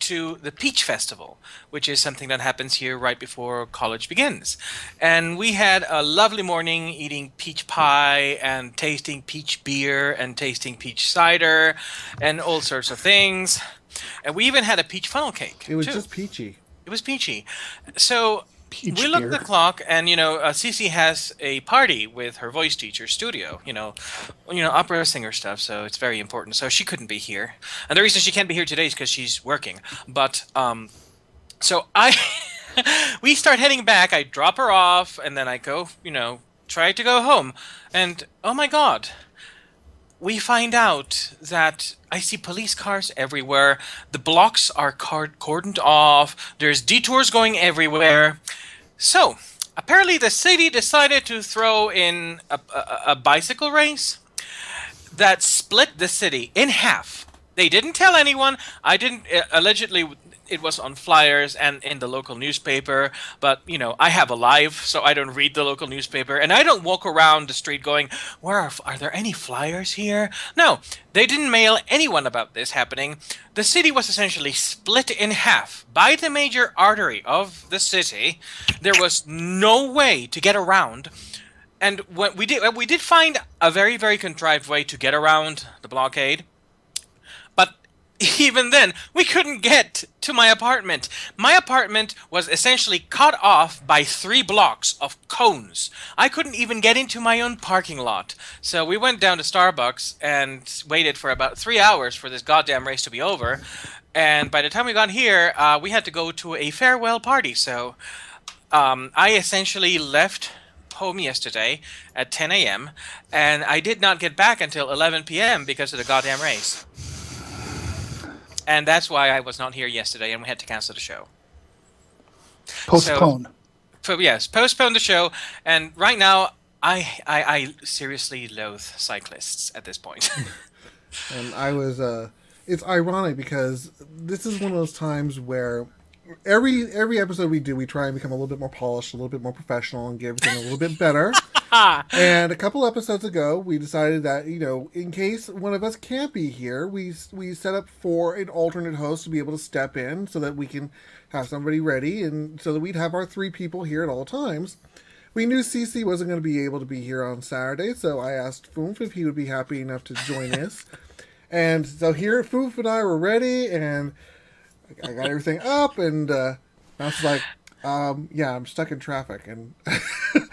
to the Peach Festival, which is something that happens here right before college begins. And we had a lovely morning eating peach pie and tasting peach beer and tasting peach cider and all sorts of things. And we even had a peach funnel cake. It was too. just peachy. It was peachy. So Peach we looked at beer. the clock, and Cece has a party with her voice teacher studio. Opera singer stuff. So it's very important. So she couldn't be here, and the reason she can't be here today is because she's working. But so we start heading back. I drop her off, and then I go, try to go home, and oh my God. We find out that I see police cars everywhere. The blocks are cordoned off. There's detours going everywhere. So, apparently the city decided to throw in a bicycle race that split the city in half. They didn't tell anyone. I didn't. Allegedly, it was on flyers and in the local newspaper. But, I have a life, so I don't read the local newspaper. And I don't walk around the street going, are there any flyers here? No, they didn't mail anyone about this happening. The city was essentially split in half by the major artery of the city. There was no way to get around. And we did find a very, very contrived way to get around the blockade. But even then, we couldn't get to my apartment. My apartment was essentially cut off by 3 blocks of cones. I couldn't even get into my own parking lot. So we went down to Starbucks and waited for about 3 hours for this goddamn race to be over. And by the time we got here, we had to go to a farewell party. So I essentially left home yesterday at 10 a.m. and I did not get back until 11 p.m. because of the goddamn race. And that's why I was not here yesterday, and we had to cancel the show. Postpone. Yes, postpone the show. And right now, I seriously loathe cyclists at this point. And I was, it's ironic because this is one of those times where every episode we do, we try and become a little bit more polished, a little bit more professional, and get everything a little bit better. And a couple episodes ago, we decided that, in case one of us can't be here, we set up for an alternate host to be able to step in so that we can have somebody ready, and so that we'd have our 3 people here at all times. We knew Cece wasn't going to be able to be here on Saturday, so I asked Foof if he would be happy enough to join us. And so here, Foof and I were ready, and I got everything up, and I was like, yeah, I'm stuck in traffic, and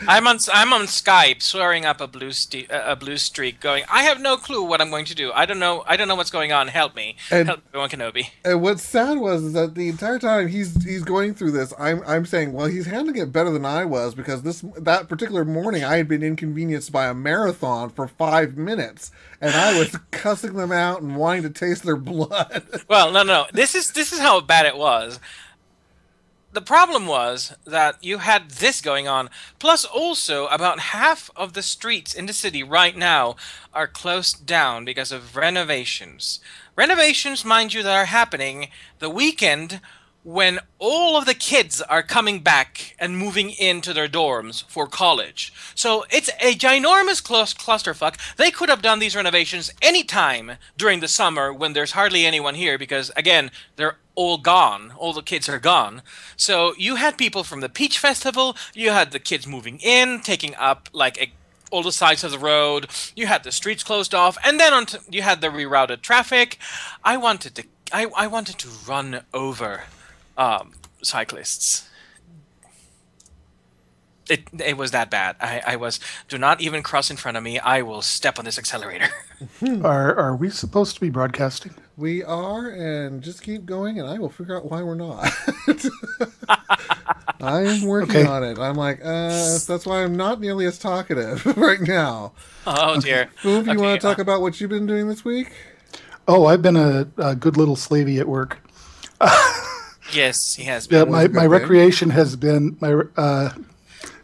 I'm on Skype, swearing up a blue streak, going, I have no clue what I'm going to do. I don't know what's going on. Help me, help me, Obi-Wan Kenobi. And what's sad is that the entire time he's going through this, I'm saying, well, he's handling it better than I was, because that particular morning I had been inconvenienced by a marathon for 5 minutes, and I was cussing them out and wanting to taste their blood. Well, no. This is how bad it was. The problem was that you had this going on, plus also about half of the streets in the city right now are closed down because of renovations. Renovations, mind you, that are happening the weekend when all of the kids are coming back and moving into their dorms for college. So it's a ginormous clusterfuck. They could have done these renovations anytime during the summer when there's hardly anyone here because, again, they're all gone. All the kids are gone. So you had people from the Peach Festival, you had the kids moving in, taking up all the sides of the road, you had the streets closed off, and then you had the rerouted traffic. I wanted to run over cyclists. It was that bad. I was, do not even cross in front of me. I will step on this accelerator. Are we supposed to be broadcasting? We are, and just keep going, and I will figure out why we're not. I am working on it. I'm like, that's why I'm not nearly as talkative right now. Oh, dear. Foof, you want to talk about what you've been doing this week? Oh, I've been a good little slavey at work. Yes, he has been. Yeah, my recreation has been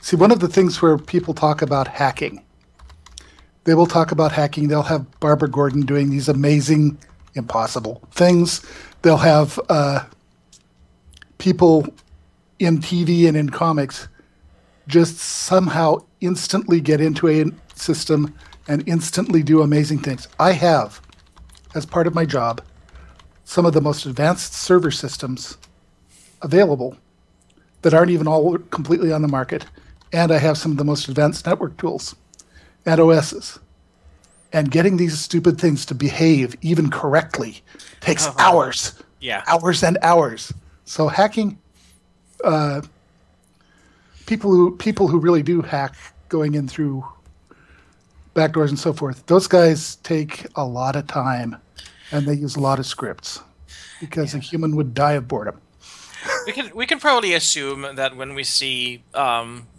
see, one of the things where people talk about hacking, they will talk about hacking. They'll have Barbara Gordon doing these amazing, impossible things. They'll have people in TV and in comics just somehow instantly get into a system and instantly do amazing things. I have, as part of my job, some of the most advanced server systems available that aren't even all completely on the market. And I have some of the most advanced network tools and OSs. And getting these stupid things to behave even correctly takes hours. Yeah. Hours and hours. So hacking, people who really do hack going in through backdoors and so forth, those guys take a lot of time and they use a lot of scripts because a human would die of boredom. We can probably assume that when we see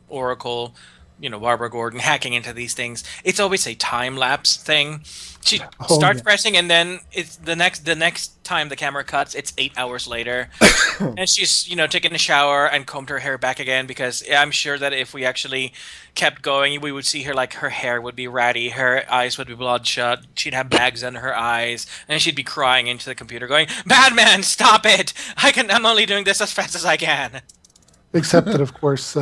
Oracle, Barbara Gordon hacking into these things, it's always a time lapse thing. She starts pressing, and then it's the next time the camera cuts, it's 8 hours later, and she's taking a shower and combed her hair back again, because I'm sure that if we actually kept going, we would see her her hair would be ratty, her eyes would be bloodshot, she'd have bags under her eyes, and she'd be crying into the computer, going, "Batman, stop it! I'm only doing this as fast as I can." Except that, of course,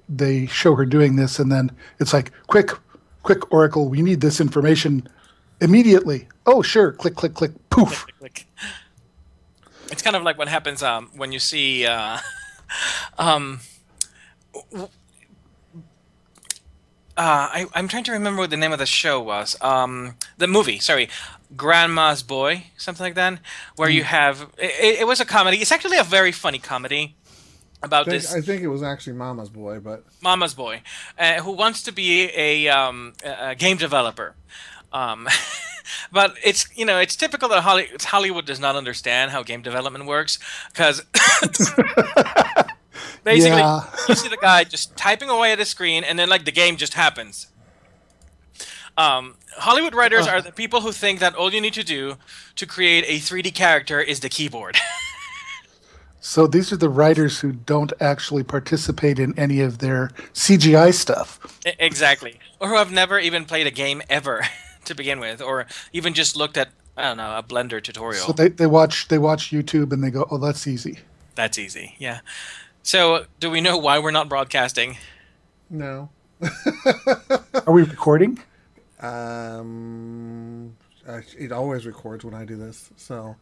they show her doing this, and then it's like, quick, Oracle, we need this information immediately. Oh, sure, click, click, click, poof. Click, click, click. It's kind of like what happens when you see I'm trying to remember what the name of the show was. The movie, sorry, Grandma's Boy, something like that, where you have it was a comedy. It's actually a very funny comedy. I think it was actually Mama's Boy, but Mama's Boy, who wants to be a game developer, but it's typical that Hollywood does not understand how game development works, because basically you see the guy just typing away at his screen, and then the game just happens. Hollywood writers are the people who think that all you need to do to create a 3D character is the keyboard. So these are the writers who don't actually participate in any of their CGI stuff. Exactly. Or who have never even played a game ever to begin with, or even just looked at, I don't know, a Blender tutorial. So they watch YouTube and they go, "Oh, that's easy." That's easy, yeah. So do we know why we're not broadcasting? No. Are we recording? It always records when I do this, so.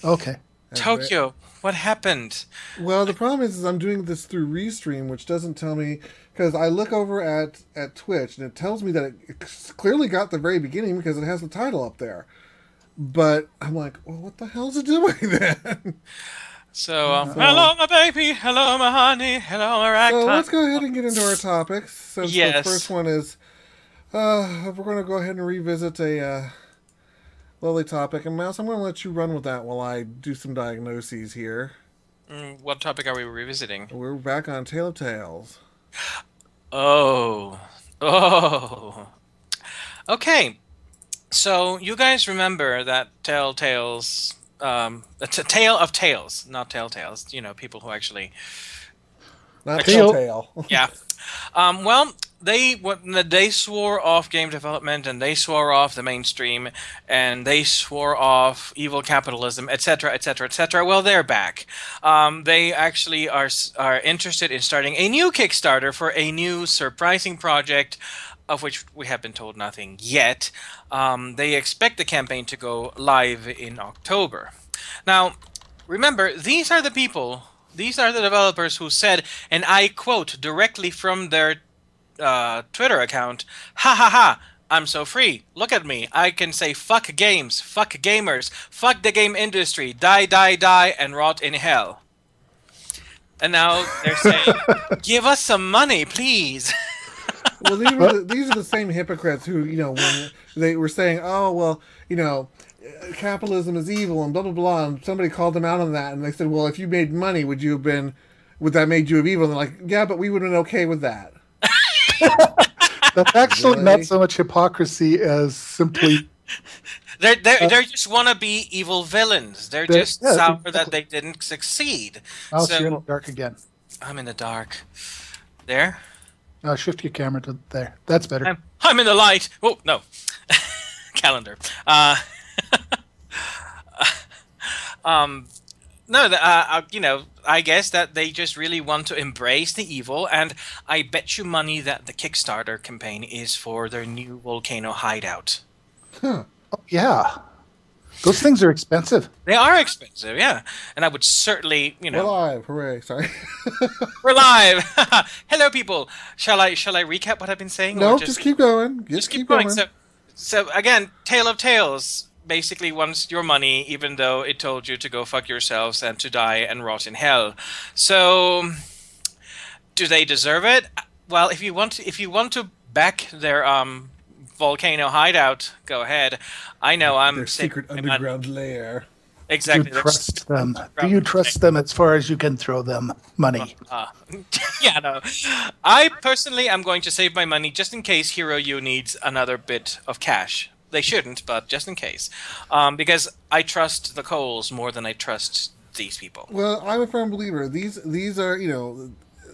Okay. Tokyo, what happened? Well, the problem is I'm doing this through Restream, which doesn't tell me, because I look over at Twitch and it tells me that it clearly got the very beginning because it has the title up there. But I'm like, well, what the hell's it doing then? So, hello, my baby. Hello, my honey. Hello, my ragtime. So let's go ahead and get into our topics. So yes. The first one is, we're going to go ahead and revisit a lovely topic. And Mouse, I'm going to let you run with that while I do some diagnoses here. What topic are we revisiting? We're back on Tale of Tales. Oh. Okay. So you guys remember that Telltale's it's a Tale of Tales, not Telltales. People who actually not Telltale. Yeah. Well, they swore off game development, and they swore off the mainstream, and they swore off evil capitalism, etc., etc., etc. Well, they're back. They actually are interested in starting a new Kickstarter for a new surprising project, of which we have been told nothing yet. They expect the campaign to go live in October. Now, remember, these are the developers who said, and I quote directly from their Twitter account, "Ha ha ha, I'm so free. Look at me. I can say fuck games, fuck gamers, fuck the game industry, die, die, die, and rot in hell." And now they're saying, "Give us some money, please." Well, these are the same hypocrites who, when they were saying, "Oh, well, capitalism is evil," and blah blah blah, and somebody called them out on that, and they said, "Well, if you made money, would that made you of evil?" And they're like, "Yeah, but we would have been okay with that." That's actually not so much hypocrisy as simply they just want to be evil villains. They're just sour that they didn't succeed. Oh, so you're in the dark again. I'm in the dark. There. Shift your camera to there. That's better. I'm in the light. Oh no, calendar. No, I guess that they just really want to embrace the evil, and I bet you money that the Kickstarter campaign is for their new volcano hideout. Huh. Oh, yeah. Those things are expensive. They are expensive, yeah. And I would certainly, We're live. Hooray. Sorry. We're live. Hello, people. Shall I recap what I've been saying? No, or just keep going. Just keep going. So again, Tale of Tales basically wants your money, even though it told you to go fuck yourselves and to die and rot in hell. So, do they deserve it? Well, if you want to back their volcano hideout, go ahead. I know I'm their secret underground lair. Exactly. Do you trust them? Do you trust them as far as you can throw them money? Yeah, no. I personally am going to save my money just in case Hero U needs another bit of cash. They shouldn't, but just in case. Because I trust the Coles more than I trust these people. Well, I'm a firm believer. These are,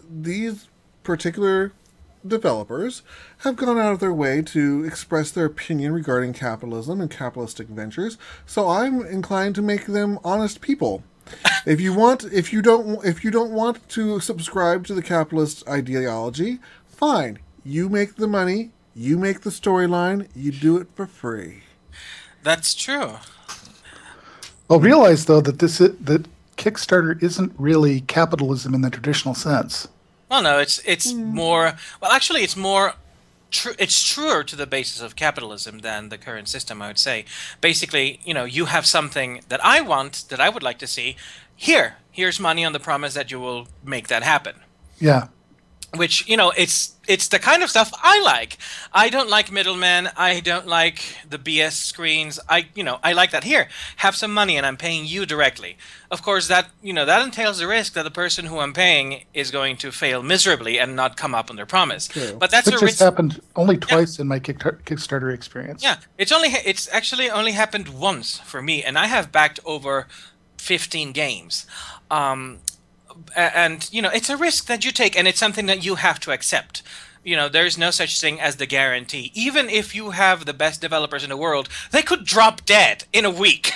these particular developers have gone out of their way to express their opinion regarding capitalism and capitalistic ventures. So I'm inclined to make them honest people. If you don't want to subscribe to the capitalist ideology, fine. You make the money, you make the storyline, you do it for free. That's true. Well, realize though that that Kickstarter isn't really capitalism in the traditional sense. Well, no, it's more. Well, actually, it's more. It's truer to the basis of capitalism than the current system, I would say. Basically, you have something that I want, that I would like to see. Here's money on the promise that you will make that happen. Yeah. Which, it's the kind of stuff I like. I don't like middlemen. I don't like the BS screens. I like that. Here, have some money and I'm paying you directly. Of course, that entails the risk that the person who I'm paying is going to fail miserably and not come up on their promise. True. But that's a risk. It just happened only twice in my Kickstarter experience. Yeah, it's actually only happened once for me, and I have backed over 15 games. And it's a risk that you take, and it's something that you have to accept. There's no such thing as the guarantee. Even if you have the best developers in the world, they could drop dead in a week.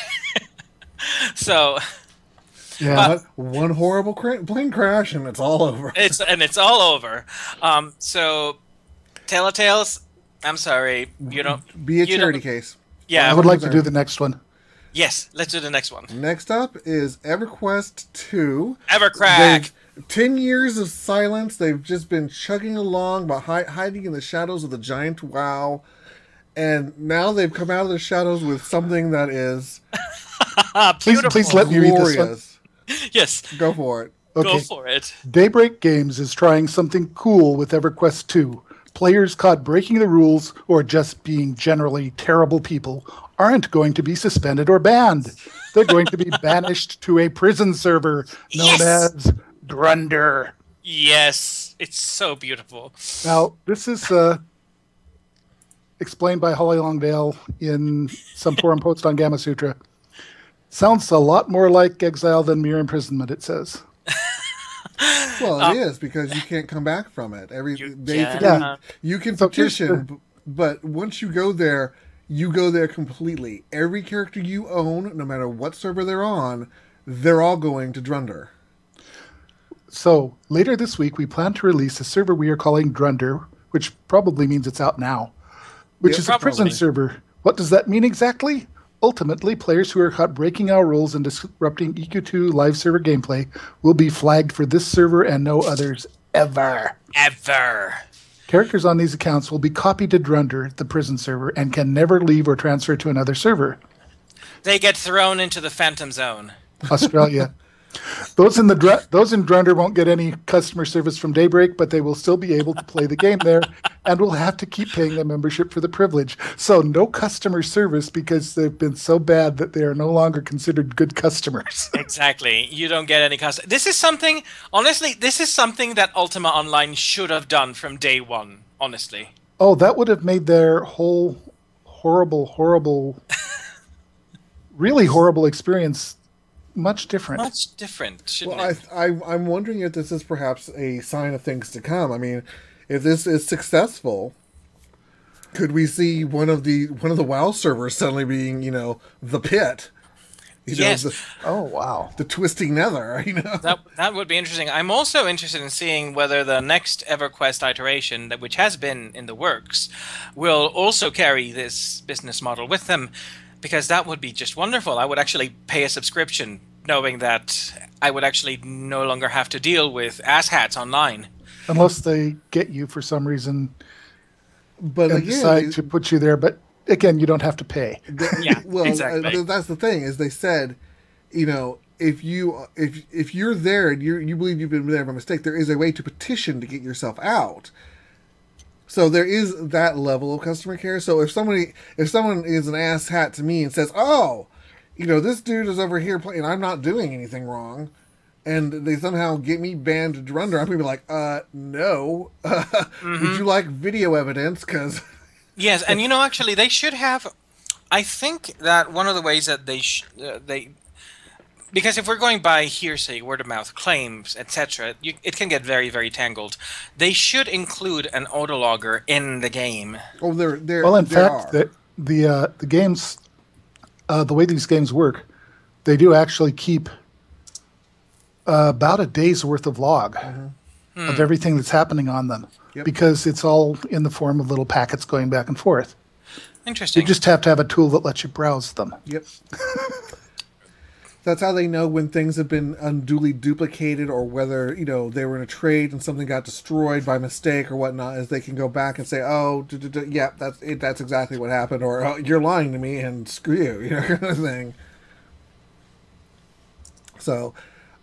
So, yeah, one horrible plane crash and it's all over. It's all over. So, Tale of Tales, I'm sorry, you don't be a charity case. Yeah, I would like to do the next one. Yes, let's do the next one. Next up is Everquest II. Evercrack. 10 years of silence. They've just been chugging along, but hiding in the shadows of the giant WoW. And now they've come out of the shadows with something that is please let me read this one. Yes. Go for it. Okay. Go for it. Daybreak Games is trying something cool with Everquest II. Players caught breaking the rules or just being generally terrible people aren't going to be suspended or banned. They're going to be banished to a prison server known as Drunder. Yes, it's so beautiful. Now, this is explained by Holly Longdale in some forum post on Gamma Sutra. Sounds a lot more like exile than mere imprisonment, it says. Well, it is, because you can't come back from it. You can So petition, but once you go there completely. Every character you own, no matter what server they're on, they're all going to Drunder. So, later this week, we plan to release a server we are calling Drunder, which probably means it's out now, which is a prison server. What does that mean exactly? Ultimately, players who are caught breaking our rules and disrupting EQ2 live server gameplay will be flagged for this server and no others ever. Ever. Characters on these accounts will be copied to Drunder, the prison server, and can never leave or transfer to another server. They get thrown into the Phantom Zone. Australia. Those in Drunder won't get any customer service from Daybreak, but they will still be able to play the game there and will have to keep paying a membership for the privilege. So no customer service because they've been so bad that they are no longer considered good customers. Exactly. You don't get any customer. This is something that Ultima Online should have done from day one, honestly. Oh, that would have made their whole horrible, really horrible experience much different. Much different, shouldn't it? I'm wondering if this is perhaps a sign of things to come. I mean, if this is successful, could we see one of the WoW servers suddenly being, the pit? Yes. Oh, wow. The twisting nether, That would be interesting. I'm also interested in seeing whether the next EverQuest iteration, which has been in the works, will also carry this business model with them. because that would be just wonderful. I would actually pay a subscription knowing that I would actually no longer have to deal with asshats online. Unless they get you for some reason But and again, decide to put you there. But again, you don't have to pay. Yeah, well, exactly. that's the thing is they said, if you're there and you believe you've been there by mistake, there is a way to petition to get yourself out. So there is that level of customer care. So if someone is an asshat to me and says, "Oh, this dude is over here playing, I'm not doing anything wrong," and they somehow get me banned to Drunder, I'm gonna be like, no. Would you like video evidence? Because Yes, and actually, they should have. I think that one of the ways that because if we're going by hearsay, word of mouth claims, etc., it can get very, very tangled. They should include an autologger in the game. oh, there. Well, in there fact, are. the games, the way these games work, they do actually keep about a day's worth of log of everything that's happening on them, because it's all in the form of little packets going back and forth. Interesting. You just have to have a tool that lets you browse them. Yep. That's how they know when things have been unduly duplicated, or whether they were in a trade and something got destroyed by mistake or whatnot. Is they can go back and say, "Oh, yeah, that's it. That's exactly what happened," or "Oh, you're lying to me and screw you," kind of thing. So,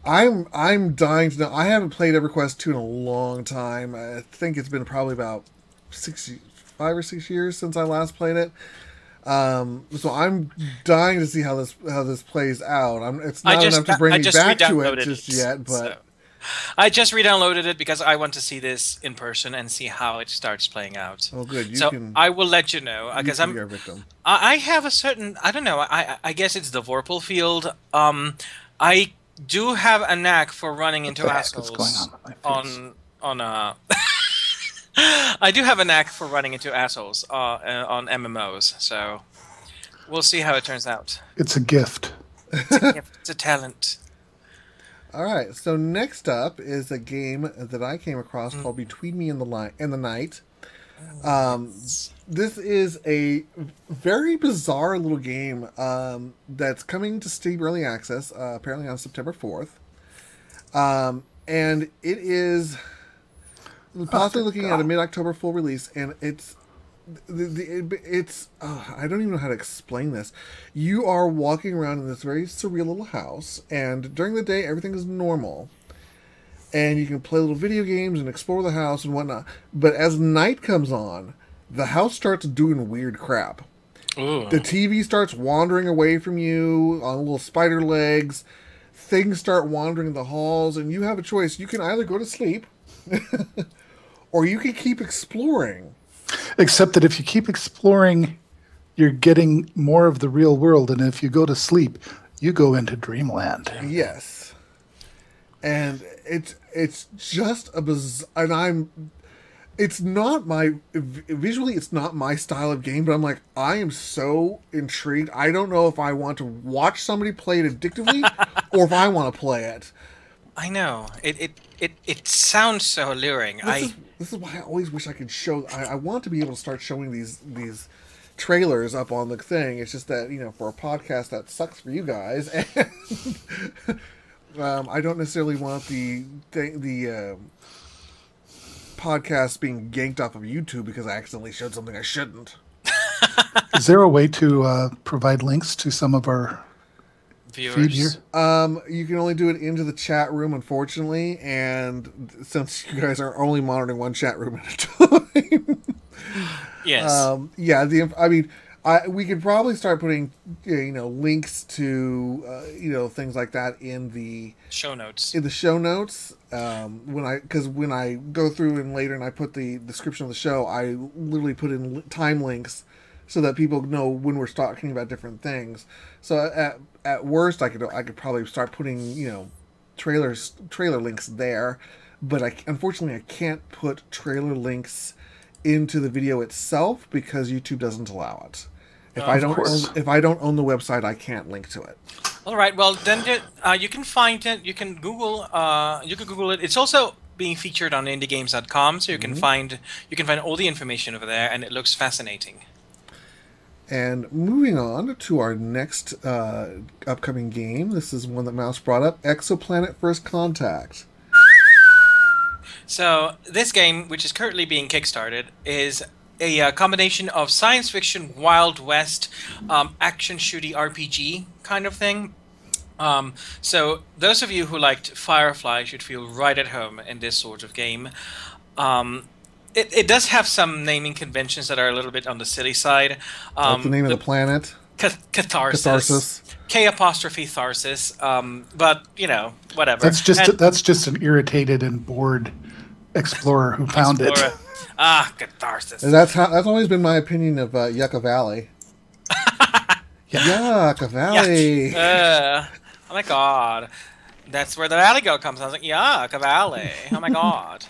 I'm dying to know. I haven't played Everquest II in a long time. I think it's been probably about 5 or 6 years since I last played it. So I'm dying to see how this plays out. It's not enough to bring me back to it just yet, but so. I just re-downloaded it because I want to see this in person and see how it starts playing out. Oh, good. I will let you know because I'm your victim. I have a certain, I don't know. I guess it's the Vorpal field. I do have a knack for running into assholes on I do have a knack for running into assholes on MMOs, so we'll see how it turns out. It's a gift. It's a talent. All right, so next up is a game that I came across called Between Me and the Night. This is a very bizarre little game that's coming to Steam Early Access, apparently on September 4th. And it is possibly looking at a mid-October full release, and it's I don't even know how to explain this. You are walking around in this very surreal little house, and during the day everything is normal, and you can play little video games and explore the house and whatnot. But as night comes on, the house starts doing weird crap. Ooh. The TV starts wandering away from you on little spider legs. Things start wandering in the halls, and you have a choice. You can either go to sleep or you can keep exploring. Except that if you keep exploring, you're getting more of the real world, and if you go to sleep, you go into dreamland. Yes. And it's just a bizarre, and it's not visually it's not my style of game, but I'm like, I am so intrigued. I don't know if I want to watch somebody play it addictively or if I want to play it. I know. It sounds so alluring. This is why I always wish I could show. I want to be able to start showing these trailers up on the thing. It's just that for a podcast that sucks for you guys, and I don't necessarily want the podcast being yanked off of YouTube because I accidentally showed something I shouldn't. Is there a way to provide links to some of our Viewers. feed here? You can only do it into the chat room, unfortunately, and since you guys are only monitoring one chat room at a time. Yes. We could probably start putting links to things like that in the show notes. When I go through and later and I put the description of the show, I literally put in time links so that people know when we're talking about different things. So at worst, I could probably start putting trailer links there, but unfortunately I can't put trailer links into the video itself because YouTube doesn't allow it. If I don't own the website, I can't link to it. All right. Well, then you can find it. You can Google. Google it. It's also being featured on indiegames.com, so you can find all the information over there, and it looks fascinating. And moving on to our next upcoming game. This is one that Mouse brought up, Exoplanet First Contact. So this game, which is currently being kickstarted, is a combination of science fiction, Wild West, action shooty RPG kind of thing. So those of you who liked Firefly should feel right at home in this sort of game. It does have some naming conventions that are a little bit on the silly side. What's the name of the planet? Catharsis. K apostrophe Tharsis. But, you know, whatever. That's just an irritated and bored explorer who found it. Catharsis. And that's always been my opinion of Yucca Valley. Yucca Valley. Oh my god. That's where the valley go comes. I was like, Yucca Valley. Oh my god.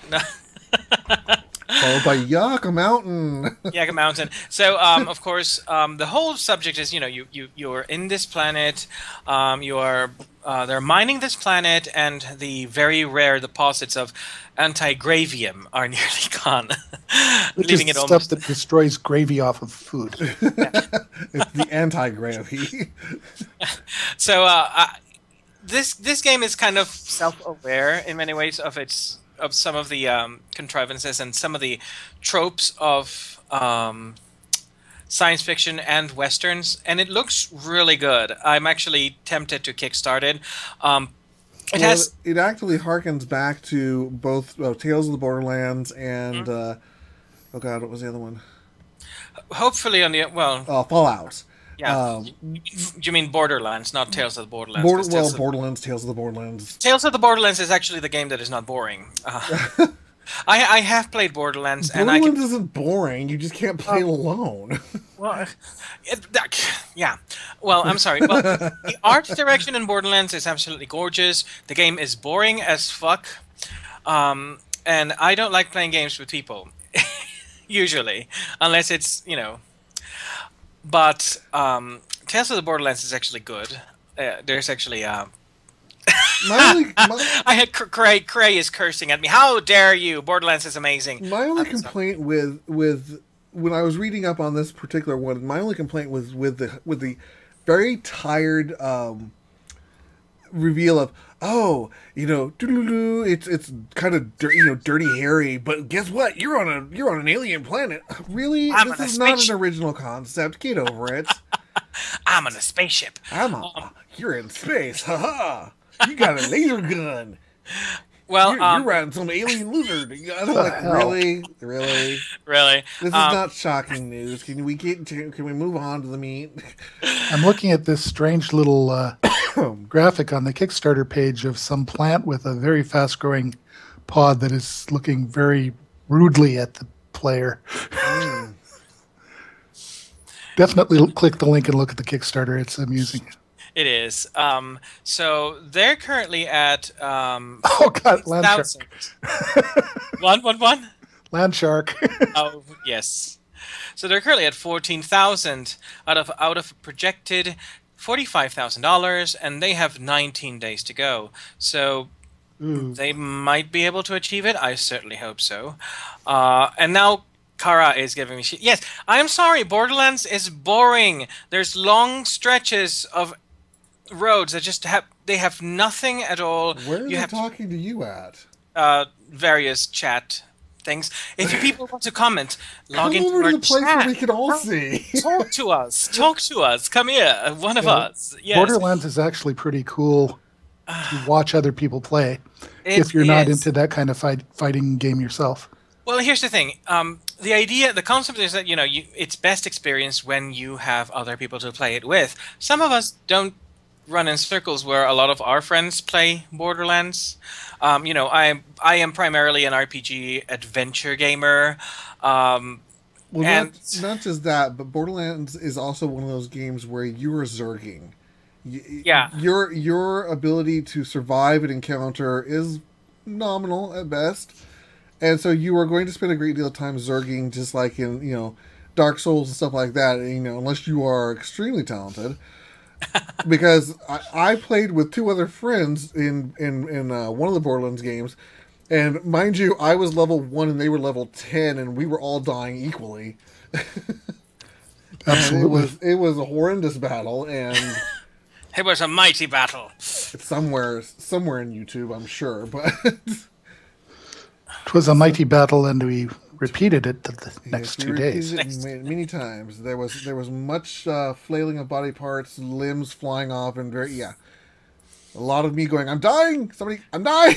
Followed by Yucca Mountain. Yucca Mountain. So, of course, the whole subject is, you know, you're in this planet. They're mining this planet, and the very rare deposits of anti-gravium are nearly gone, Which leaving is it stuff almost. that destroys gravy off of food. It's the anti-gravity. So, this game is kind of self-aware in many ways of some of the contrivances and some of the tropes of science fiction and westerns, and it looks really good. I'm actually tempted to kickstart it. It actually harkens back to both Tales of the Borderlands and oh god, what was the other one? Hopefully on the Fallout. Yeah. You mean Borderlands, not Tales of the Borderlands? Borderlands, Tales of the Borderlands. Tales of the Borderlands is actually the game that is not boring. I have played Borderlands, Borderlands isn't boring. You just can't play it alone. Well, yeah. Well, I'm sorry. Well, the art direction in Borderlands is absolutely gorgeous. The game is boring as fuck, and I don't like playing games with people, usually, unless it's, you know. But Tales of the Borderlands is actually good. There's actually I had Cray is cursing at me. How dare you? Borderlands is amazing. My only complaint with when I was reading up on this particular one, my only complaint was with the very tired reveal of, oh, you know, it's kind of dirty Harry, but guess what? You're on an alien planet. Really? This is not an original concept. Get over it. I'm on a spaceship. You're in space. Haha. You got a laser gun. Well, you're riding some alien lizard. I'm like, really. This is not shocking news. Can we move on to the meat? I'm looking at this strange little graphic on the Kickstarter page of some plant with a very fast-growing pod that is looking very rudely at the player. Definitely click the link and look at the Kickstarter. It's amusing. It is. So they're currently at oh god, land shark. One. Land shark. Oh yes. So they're currently at 14,000 out of projected $45,000, and they have 19 days to go. So they might be able to achieve it. I certainly hope so. And now Kara is giving me shit. Yes, I'm sorry. Borderlands is boring. There's long stretches of roads that just have nothing at all. Where are they talking to you at? Various chat things. If you people want to comment, log into over our to the place chat. where we can all see. Talk to us. Come here, one of us. Yes. Borderlands is actually pretty cool to watch other people play if you're not into that kind of fighting game yourself. Well, here's the thing. The concept is that it's best experienced when you have other people to play it with. Some of us don't run in circles where a lot of our friends play Borderlands. I am primarily an RPG adventure gamer. Well, not just that, but Borderlands is also one of those games where you are zerging. Your ability to survive an encounter is nominal at best, and so you are going to spend a great deal of time zerging, just like in Dark Souls and stuff like that. Unless you are extremely talented. Because I played with two other friends in one of the Borderlands games, and mind you, I was level 1 and they were level 10, and we were all dying equally. And Absolutely. it was a horrendous battle, and It was a mighty battle. it's somewhere in YouTube, I'm sure. But 'Twas a mighty battle, and we repeated it the next yes, we 2 days. repeated it many times. There was much flailing of body parts, limbs flying off, and a lot of me going, "I'm dying! Somebody, I'm dying!"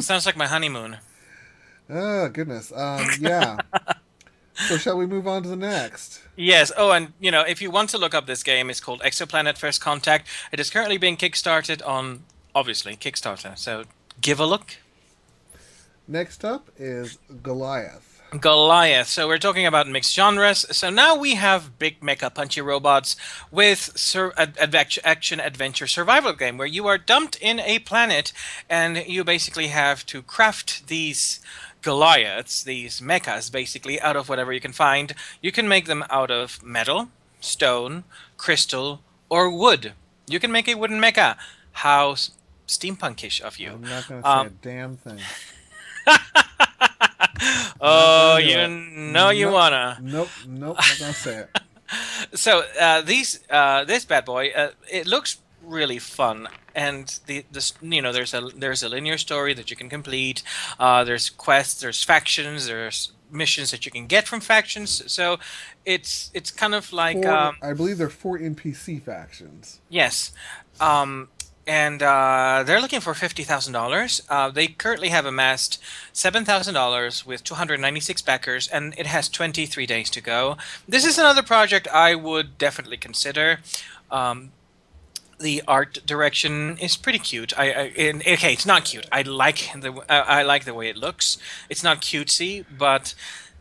Sounds like my honeymoon. Oh goodness. Yeah. So shall we move on to the next? Yes. Oh, and if you want to look up this game, it's called Exoplanet First Contact. It is currently being kickstarted on, obviously, Kickstarter. So give a look. Next up is Goliath. Goliath. So we're talking about mixed genres. So now we have big mecha punchy robots with action adventure survival game where you are dumped in a planet and you basically have to craft these Goliaths, these mechas, basically out of whatever you can find. You can make them out of metal, stone, crystal, or wood. You can make a wooden mecha. How steampunkish of you. I'm not going to say a damn thing. Oh, you know you wanna. Nope, not gonna say it. So this bad boy, it looks really fun, and there's a linear story that you can complete. There's quests, there's factions, there's missions that you can get from factions. So it's kind of like I believe there are 4 NPC factions. yes. And they're looking for $50,000. They currently have amassed $7,000 with 296 backers, and it has 23 days to go. This is another project I would definitely consider. The art direction is pretty cute. Okay, it's not cute. I like the way it looks. It's not cutesy, but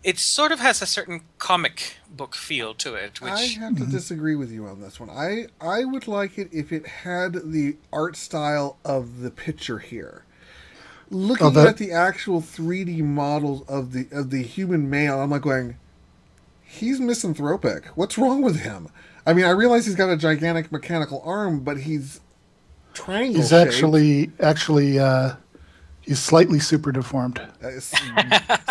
it sort of has a certain comic book feel to it. Which I have to disagree with you on this one. I would like it if it had the art style of the picture here. Looking at the actual 3D models of the human male, I'm like going, he's misanthropic. What's wrong with him? I mean, I realize he's got a gigantic mechanical arm, but he's triangle He's shaped. actually he's slightly super deformed.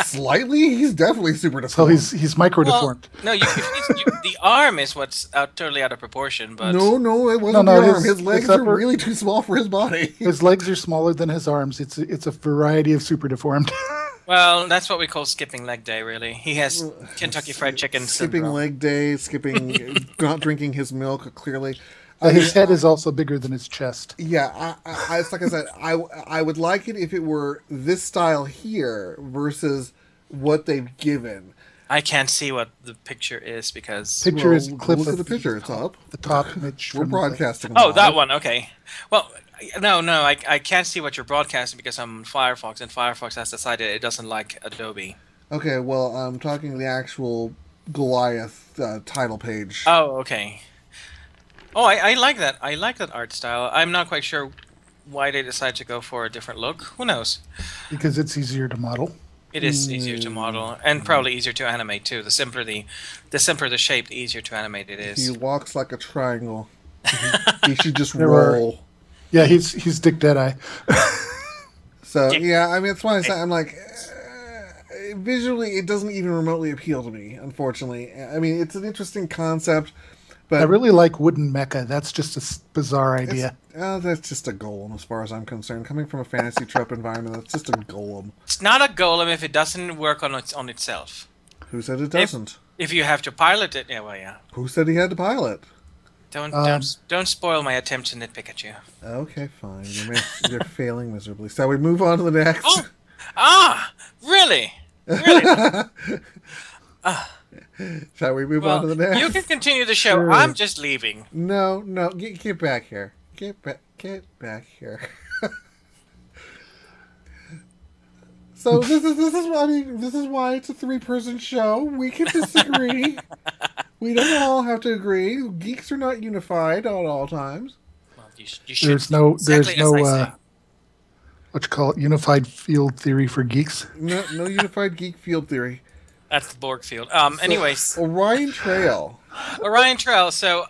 Slightly? He's definitely super So deformed. he's micro deformed. no, the arm is what's totally out of proportion. But No, it wasn't No, the arm. his His legs upper- are really too small for his body. His legs are smaller than his arms. It's a variety of super deformed. well, that's what we call skipping leg day. Really, he has Kentucky Fried Chicken Skipping syndrome. leg day, not drinking his milk, clearly. His head is also bigger than his chest. Yeah, it's like I said, I would like it if it were this style here versus what they've given. I can't see what the picture is because. Picture is a clip Look of at the picture. It's up. the top image. We're from broadcasting. Oh, live. that one. Okay. Well, no, I can't see what you're broadcasting because I'm on Firefox, and Firefox has decided it doesn't like Adobe. Okay, well, I'm talking the actual Goliath title page. Oh, okay. Oh, I like that. I like that art style. I'm not quite sure why they decided to go for a different look. Who knows? because it's easier to model. It is easier to model and probably easier to animate too. The simpler the shape, the easier to animate it is. He walks like a triangle. He should just There are- roll. Yeah, he's Dick Deadeye. So yeah, I mean, that's why I'm like, visually, it doesn't even remotely appeal to me. Unfortunately, I mean, it's an interesting concept, but I really like wooden mecha. That's just a bizarre idea. that's just a golem, as far as I'm concerned. Coming from a fantasy trope environment, that's just a golem. It's not a golem if it doesn't work on itself. Who said it doesn't? If you have to pilot it, yeah. Who said he had to pilot? Don't spoil my attempt to nitpick at you. Okay, fine. You're failing miserably. Shall we move on to the next? Oh, really? Really? Shall we move on to the next? You can continue the show. Sure. I'm just leaving. No, get back here. Get back here. So this is why it's a 3-person show. We can disagree. We don't all have to agree. Geeks are not unified at all times. Well, you should There's no exactly as I say. what you call it, unified field theory for geeks. No unified geek field theory. That's the Borg field. Anyways, Orion Trail. Orion Trail. So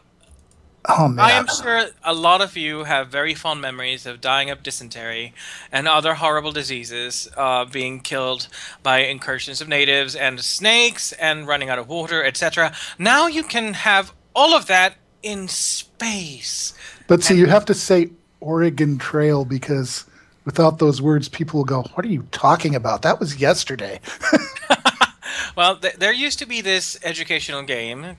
Oh I man. am sure a lot of you have very fond memories of dying of dysentery and other horrible diseases, being killed by incursions of natives and snakes and running out of water, etc. Now you can have all of that in space. But see, And you have to say Oregon Trail because without those words, people will go, "What are you talking about? That was yesterday." well, there used to be this educational game,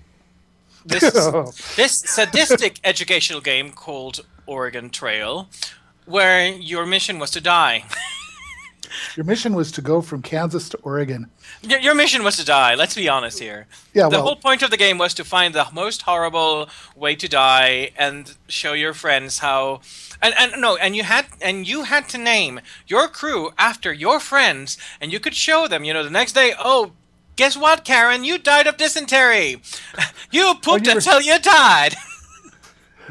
this sadistic educational game called Oregon Trail, where your mission was to die. Your mission was to go from Kansas to Oregon. Your mission was to die. Let's be honest here. Yeah, The well, whole point of the game was to find the most horrible way to die and show your friends how. And you had to name your crew after your friends, and you could show them. The next day. Oh, guess what, Karen? You died of dysentery. You pooped until you died.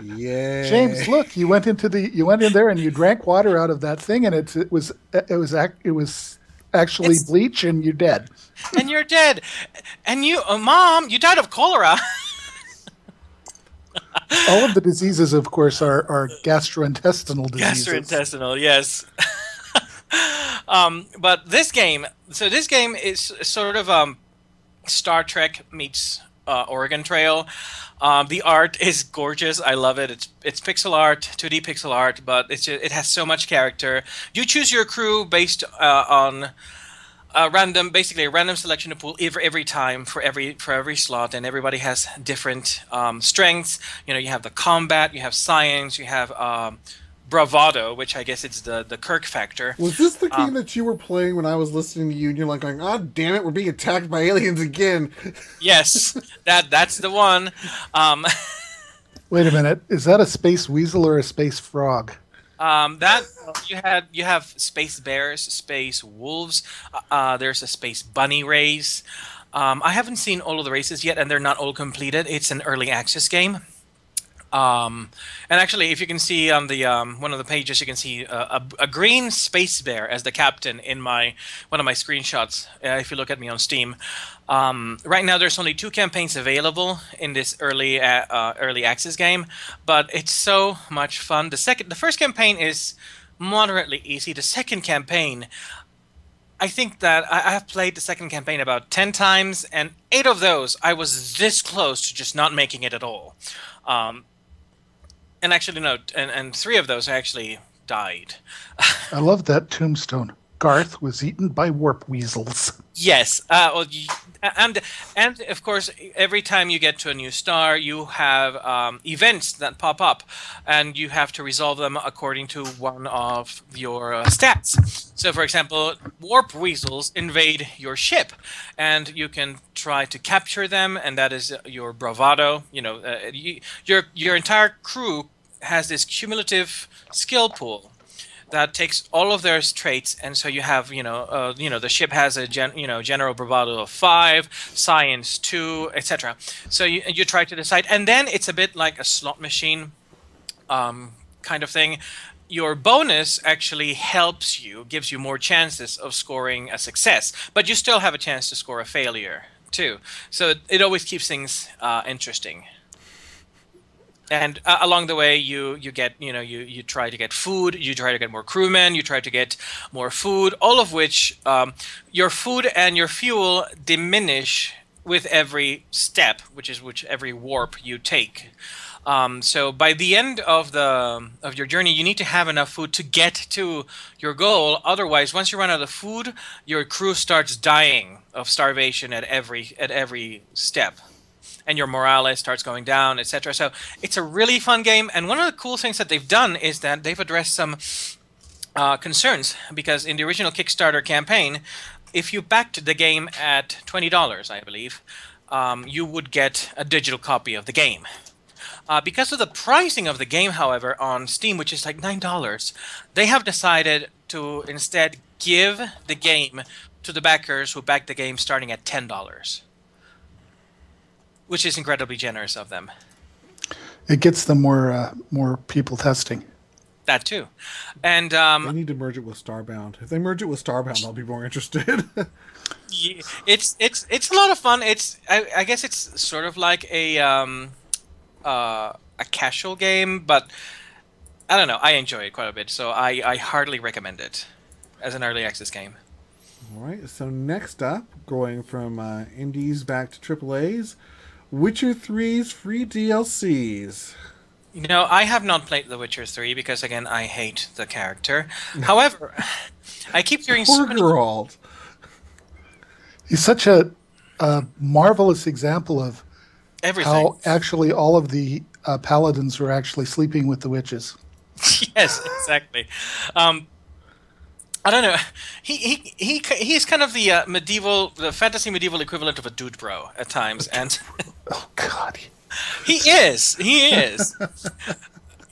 Yeah. James, look, you went in there and you drank water out of that thing, and it was actually bleach, and you're dead. And you're dead. And Mom, you died of cholera. All of the diseases, of course, are gastrointestinal diseases. Gastrointestinal, yes. But this game is sort of Star Trek meets Oregon Trail. The art is gorgeous. I love it. It's pixel art, 2D pixel art, but it has so much character. You choose your crew based on a random selection of pool every time for every slot, and everybody has different strengths. You have the combat, you have science, you have bravado, which I guess it's the Kirk factor. Was this the game that you were playing when I was listening to you and you're like going, "Oh, damn it, we're being attacked by aliens again"? Yes, that's the one. Wait a minute, is that a space weasel or a space frog? That you have space bears, space wolves. There's a space bunny race. I haven't seen all of the races yet, and they're not all completed. It's an early access game. And actually, if you can see on the one of the pages, you can see a green space bear as the captain in one of my screenshots. If you look at me on Steam, right now there's only 2 campaigns available in this early access game, but it's so much fun. The first campaign is moderately easy. The second campaign, I think that I have played the second campaign about 10 times, and 8 of those I was this close to just not making it at all. And actually, no, and 3 of those I actually died. I love that tombstone. Garth was eaten by warp weasels. Yes, and of course, every time you get to a new star, you have events that pop up, and you have to resolve them according to one of your stats. So, for example, warp weasels invade your ship, and you can try to capture them, and that is your bravado. Your entire crew has this cumulative skill pool that takes all of their traits, and so you have the ship has a general bravado of 5, science 2, etc. So you try to decide, and then it's a bit like a slot machine kind of thing. Your bonus actually gives you more chances of scoring a success, but you still have a chance to score a failure too. So it always keeps things interesting. And along the way, you get you try to get food, you try to get more crewmen, you try to get more food, all of which your food and your fuel diminish with every step, which every warp you take. So by the end of your journey, you need to have enough food to get to your goal. Otherwise, once you run out of food, your crew starts dying of starvation at every step, and your morale starts going down, etc. So it's a really fun game, and one of the cool things that they've done is that they've addressed some concerns, because in the original Kickstarter campaign, if you backed the game at $20, I believe, you would get a digital copy of the game. Because of the pricing of the game, however, on Steam, which is like $9, they have decided to instead give the game to the backers who backed the game starting at $10. Which is incredibly generous of them. It gets them more people testing. That too, and they need to merge it with Starbound. If they merge it with Starbound, I'll be more interested. It's a lot of fun. I guess it's sort of like a a casual game, but I don't know. I enjoy it quite a bit, so I heartily recommend it as an early access game. All right. So next up, going from indies back to Triple A's, Witcher 3's free DLCs. I have not played The Witcher 3 because, again, I hate the character. However, I keep hearing Poor so many... Geralt. He's such a marvelous example of Everything. how actually all of the paladins were actually sleeping with the witches. Yes, exactly. I don't know. He's kind of the fantasy medieval equivalent of a dude bro at times, and Oh, God. he is. He is.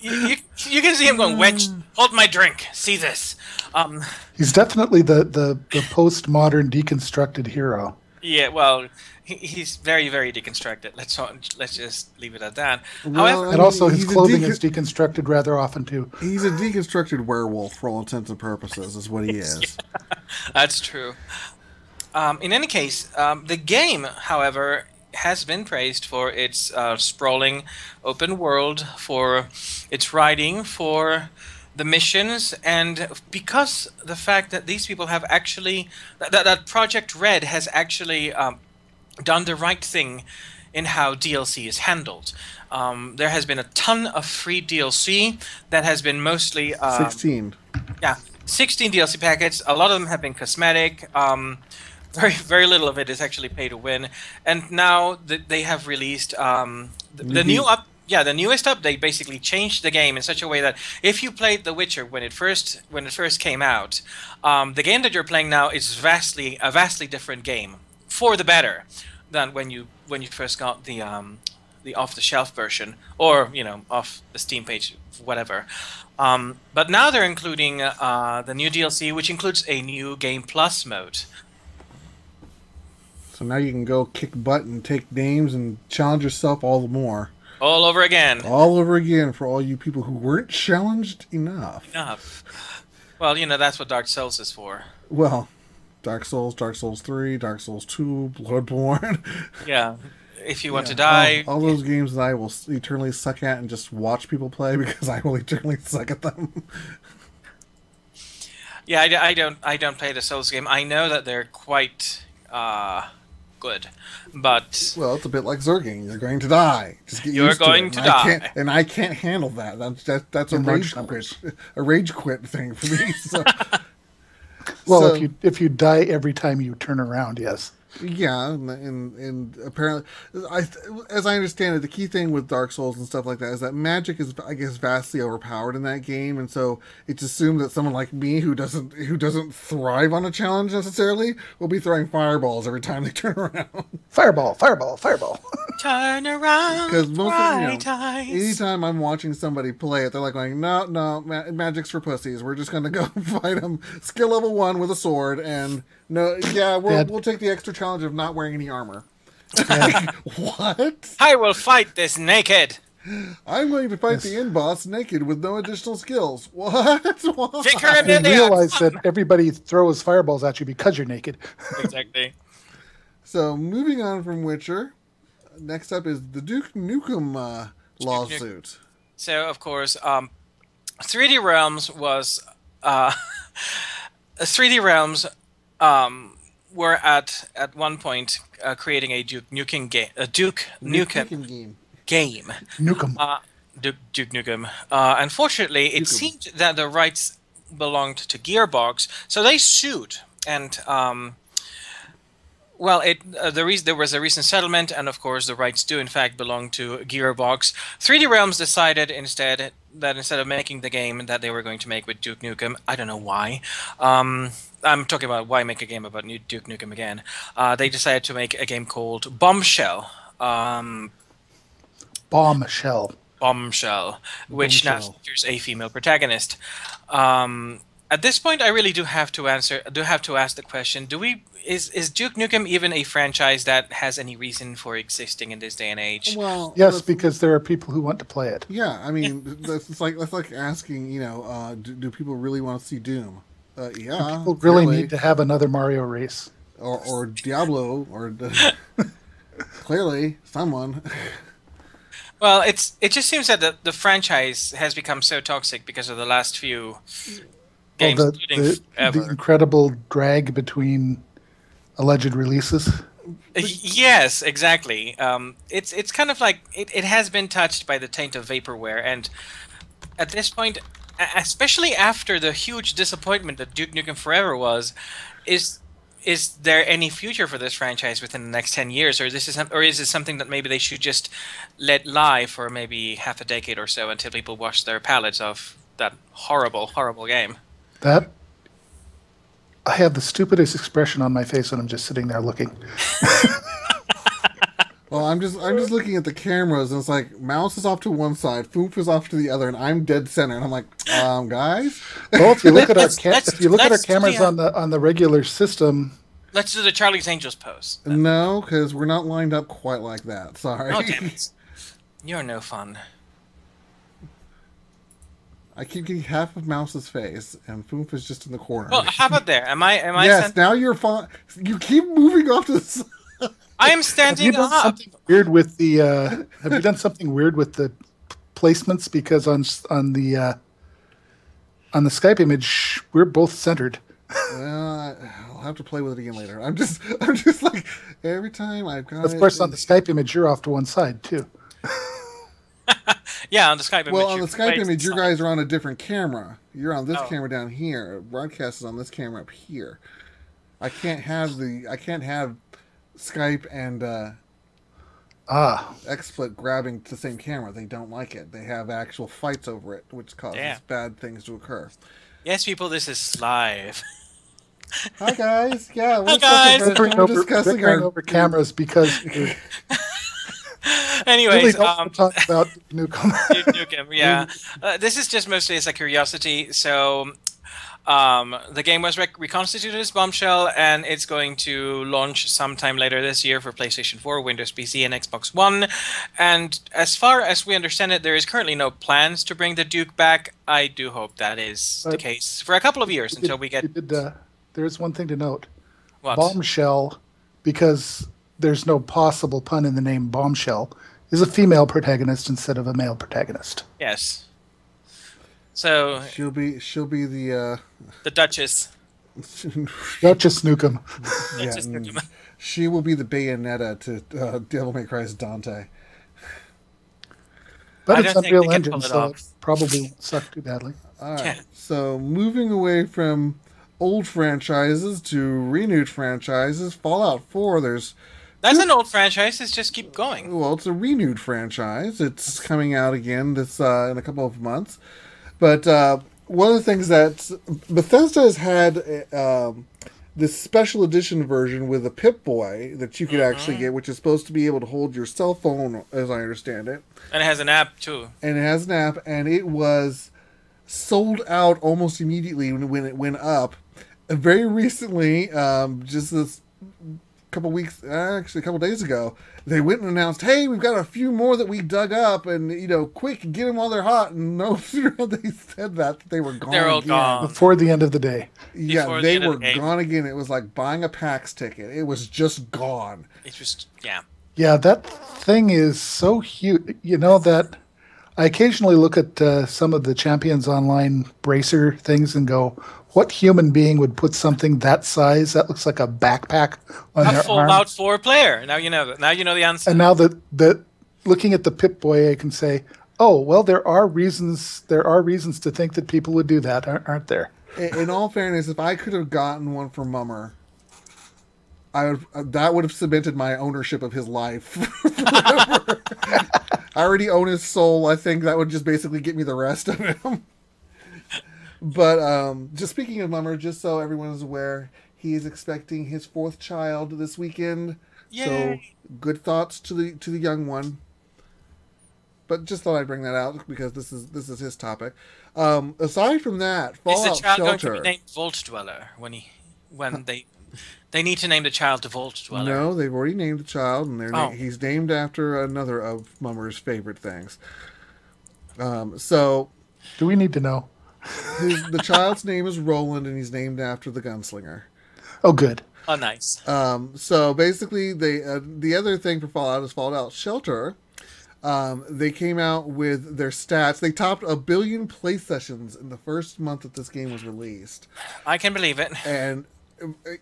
You can see him going, "Wench, hold my drink. See this." He's definitely the postmodern deconstructed hero. Yeah. Well, he's very, very deconstructed. Let's just leave it at that. Well, However, And also his he's a clothing is deconstructed rather often, too. He's a deconstructed werewolf for all intents and purposes, is what he is. that's true. In any case, the game, however, has been praised for its sprawling open world, for its writing, for the missions, and because the fact that these people have actually that Project Red has actually done the right thing in how DLC is handled. There has been a ton of free DLC that has been mostly 16. yeah, 16 DLC packets. A lot of them have been cosmetic. Very, very little of it is actually pay to win. And now they have released the newest update. Basically changed the game in such a way that if you played The Witcher when it first came out, the game that you're playing now is a vastly different game for the better than when you first got the off the shelf version, or off the Steam page, whatever. But now they're including the new DLC, which includes a new Game Plus mode. So now you can go kick butt and take names and challenge yourself all the more. All over again. All over again for all you people who weren't challenged enough. Well, that's what Dark Souls is for. Well, Dark Souls 3, Dark Souls 2, Bloodborne. Yeah. If you want to die. All those games that I will eternally suck at and just watch people play because I will eternally suck at them. Yeah, I don't play the Souls game. I know that they're quite good, but Well, it's a bit like Zerging. You're going to die. Just get You're used going to it. to die. And I can't handle that. That's a rage quit. A rage quit thing for me. So, Well, if you die every time you turn around, yes. yeah, and apparently, as I understand it, the key thing with Dark Souls and stuff like that is that magic is, I guess, vastly overpowered in that game, and so it's assumed that someone like me who doesn't thrive on a challenge necessarily will be throwing fireballs every time they turn around. Fireball, fireball, fireball. turn around. Because most bright of eyes. anytime I'm watching somebody play it, they're like going, no, magic's for pussies. We're just gonna go fight them. Skill level 1 with a sword, and we'll take the extra challenge of not wearing any armor. What? I will fight this naked. I'm going to fight the end boss naked with no additional skills. What? Why? Vicar You Amelia. realize that everybody throws fireballs at you because you're naked. Exactly. So, moving on from Witcher, next up is the Duke Nukem lawsuit. So, of course, 3D Realms was 3D Realms were at one point creating a Duke Nukem game. Duke Nukem game. Nukem. Duke Nukem. Unfortunately, it seemed that the rights belonged to Gearbox, so they sued. And there was a recent settlement, and of course, the rights do in fact belong to Gearbox. 3D Realms decided instead of making the game that they were going to make with Duke Nukem, I don't know why. I'm talking about why make a game about Duke Nukem again. They decided to make a game called Bombshell. Bombshell, which now features a female protagonist. At this point, I really do have to ask the question: is Duke Nukem even a franchise that has any reason for existing in this day and age? Well, yes, because there are people who want to play it. Yeah, I mean, that's like asking, do people really want to see Doom? Yeah, People really need to have another Mario race. Or Diablo, or clearly someone. Well, it just seems that the franchise has become so toxic because of the last few Well, games, including the ever. incredible drag between alleged releases. Yes, exactly. It's kind of like it has been touched by the taint of vaporware, and at this point, especially after the huge disappointment that Duke Nukem Forever was, is is there any future for this franchise within the next 10 years, or is this something that maybe they should just let lie for maybe half a decade or so until people wash their palates of that horrible, horrible game? That I have the stupidest expression on my face when I'm just sitting there looking. Well, I'm just looking at the cameras, and it's like Mouse is off to one side, Foof is off to the other, and I'm dead center, and I'm like, guys. Well, if you look at our Let's- if you look at our let's do cameras the, on the regular system, Let's do the Charlie's Angels pose. No, because we're not lined up quite like that. Sorry. Oh, damn it. You're no fun. I keep getting half of Mouse's face, and Foof is just in the corner. Well, how about there? Am I yes, now you're fine. You keep moving off to the side. I am have you standing done up. something weird with the have you done something weird with the placements? Because on the Skype image, we're both centered. Well, I'll have to play with it again later. I'm just like every time I've got Of course, on the Skype image, you're off to one side too. Yeah, on the Skype image. Well, on the you're Skype way image, you to the guys are on a different camera. You're on this Oh. camera down here. Broadcast is on this camera up here. I can't have Skype and XSplit grabbing the same camera. They don't like it. They have actual fights over it, which causes Damn. bad things to occur. Yes, people, this is live. Hi guys. Yeah, Hi, guys. we're discussing Bickering our over cameras because we Anyways, really don't want to talk about Nukem. Nukem, yeah. This is just mostly as a curiosity. So, the game was reconstituted as Bombshell, and it's going to launch sometime later this year for PlayStation 4, Windows PC, and Xbox One. And as far as we understand it, there is currently no plans to bring the Duke back. I do hope that is the case for a couple of years until we get... There's one thing to note. What? Bombshell, because there's no possible pun in the name Bombshell, is a female protagonist instead of a male protagonist. Yes. So, she'll be the the Duchess. Duchess Nukem. yeah, Duchess Nukem. she will be the Bayonetta to Devil May Cry's Dante. But I it's don't think Unreal they can Engine, pull it so off. it probably won't suck too badly. All right. Yeah. So moving away from old franchises to renewed franchises, Fallout 4. That's an old franchise. Let's just keep going. Well, it's a renewed franchise. It's coming out again this in a couple of months. But one of the things that Bethesda has had this special edition version with a Pip-Boy that you could actually get, which is supposed to be able to hold your cell phone, as I understand it. And it has an app, too. And it has an app, and it was sold out almost immediately when it went up. And very recently, just this couple days ago, they went and announced, hey, we've got a few more that we dug up, and, quick, get them while they're hot. And no sooner had they said that they were gone They're all again. gone. Before the end of the day. Yeah, Before the they end of were the game. gone again. It was like buying a PAX ticket. It was just gone. It's just, yeah. Yeah, that thing is so huge. You know that I occasionally look at some of the Champions Online bracer things and go, what human being would put something that size that looks like a backpack on A their arm? Fallout 4 player. Now you know. Now you know the answer. And now that looking at the Pip-Boy, I can say, oh, well, there are reasons to think that people would do that, aren't there? In all fairness, if I could have gotten one for Mummer, that would have cemented my ownership of his life forever. I already own his soul. I think that would just basically get me the rest of him. But just speaking of Mummer, just so everyone is aware, he is expecting his 4th child this weekend. Yay. So good thoughts to the young one. But just thought I'd bring that out because this is his topic. Aside from that, Is Fallout the child Shelter. going to be named Vault Dweller when they need to name the child the Vault Dweller? No, they've already named the child, and Oh. he's named after another of Mummer's favorite things. So Do we need to know? the child's name is Roland, and he's named after the gunslinger. Oh, good. Oh, nice. So basically, the other thing for Fallout is Fallout Shelter. They came out with their stats. They topped 1 billion play sessions in the first month that this game was released. I can believe it. And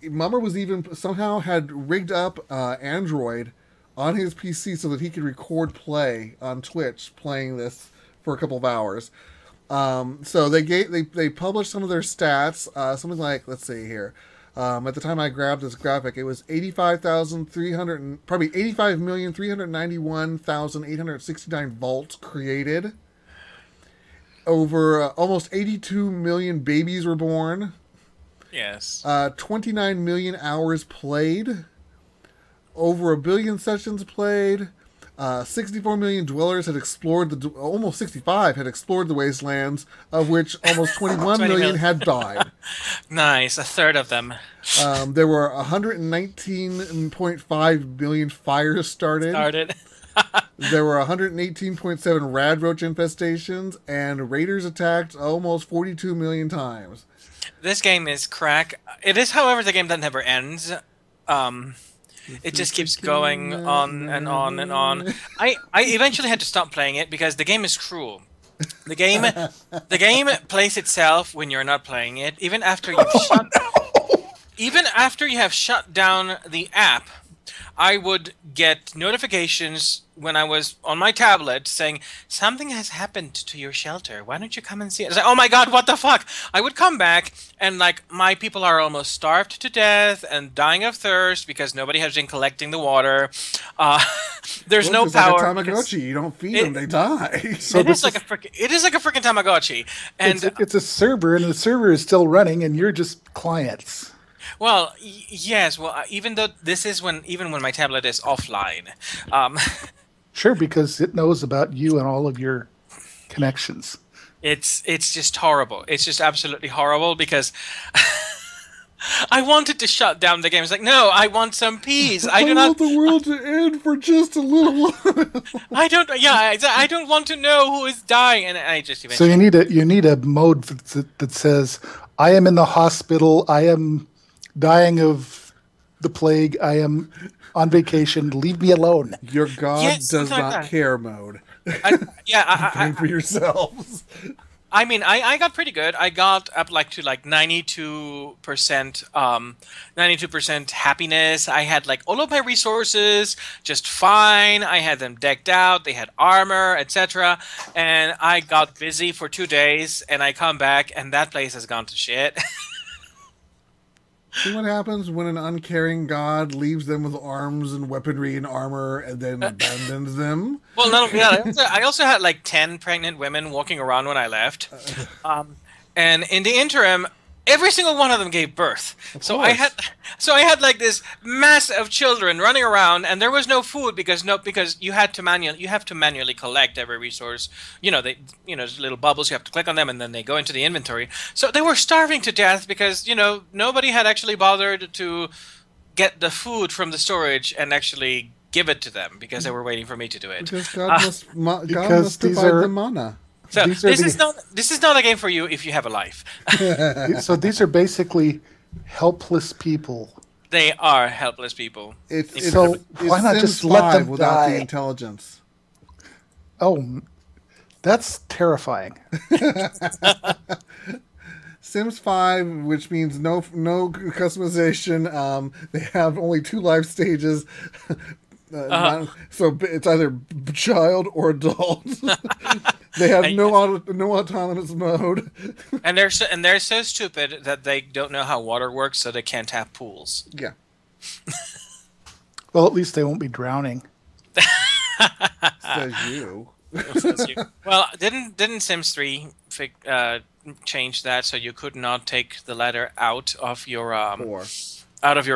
Mummer was even somehow had rigged up Android on his PC so that he could record play on Twitch playing this for a couple of hours. So they published some of their stats. Something like, let's see here. At the time I grabbed this graphic, it was 85,391,869 vaults created. Over almost 82 million babies were born. Yes. 29 million hours played. Over 1 billion sessions played. 64 million dwellers had explored almost 65 had explored the wastelands, of which almost 21 million had died. Nice, a third of them. There were 119.5 billion fires started. There were 118.7 rad roach infestations, and raiders attacked almost 42 million times. This game is crack. It is, however, the game that never ends. It just keeps going on and on and on. I eventually had to stop playing it because the game is cruel. The game plays itself when you're not playing it. Even after you have shut down the app, I would get notifications when I was on my tablet saying, something has happened to your shelter. Why don't you come and see it? I was like, oh my god, what the fuck? I would come back and like my people are almost starved to death and dying of thirst because nobody has been collecting the water. There's no power. Like a Tamagotchi. You don't feed them, they die. So it is like a freaking Tamagotchi. And it's a server, and the server is still running, and you're just clients. Well, yes. Well, even when my tablet is offline. Sure, because it knows about you and all of your connections. It's just horrible. It's just absolutely horrible because I wanted to shut down the game. It's like, no, I want some peace. I want the world to end for just a little while. I don't want to know who is dying, and I just eventually. So you need a mode that says, I am in the hospital. I am dying of the plague. I am on vacation. Leave me alone. Your God does not care mode. Think for yourselves. I mean, I got pretty good. I got up to 92%, 92% happiness. I had all of my resources just fine. I had them decked out. They had armor, etc. And I got busy for 2 days, and I come back, and that place has gone to shit. See what happens when an uncaring god leaves them with arms and weaponry and armor and then abandons them? Well, not only that, I also had 10 pregnant women walking around when I left. And in the interim, every single one of them gave birth. So I had this mass of children running around, and there was no food because you have to manually collect every resource. There's little bubbles, you have to click on them, and then they go into the inventory. So they were starving to death because nobody had actually bothered to get the food from the storage and actually give it to them because they were waiting for me to do it. Because God must provide the mana. So this is not a game for you if you have a life. So these are basically helpless people. They are helpless people. So why not just let them without die? the intelligence? Oh, that's terrifying. Sims 5, which means no customization. They have only 2 life stages. So it's either child or adult. They have no autonomous mode. And they're so stupid that they don't know how water works, so they can't have pools. Yeah. Well, at least they won't be drowning. Says you. Well, didn't Sims 3 change that so you could not take the ladder out of your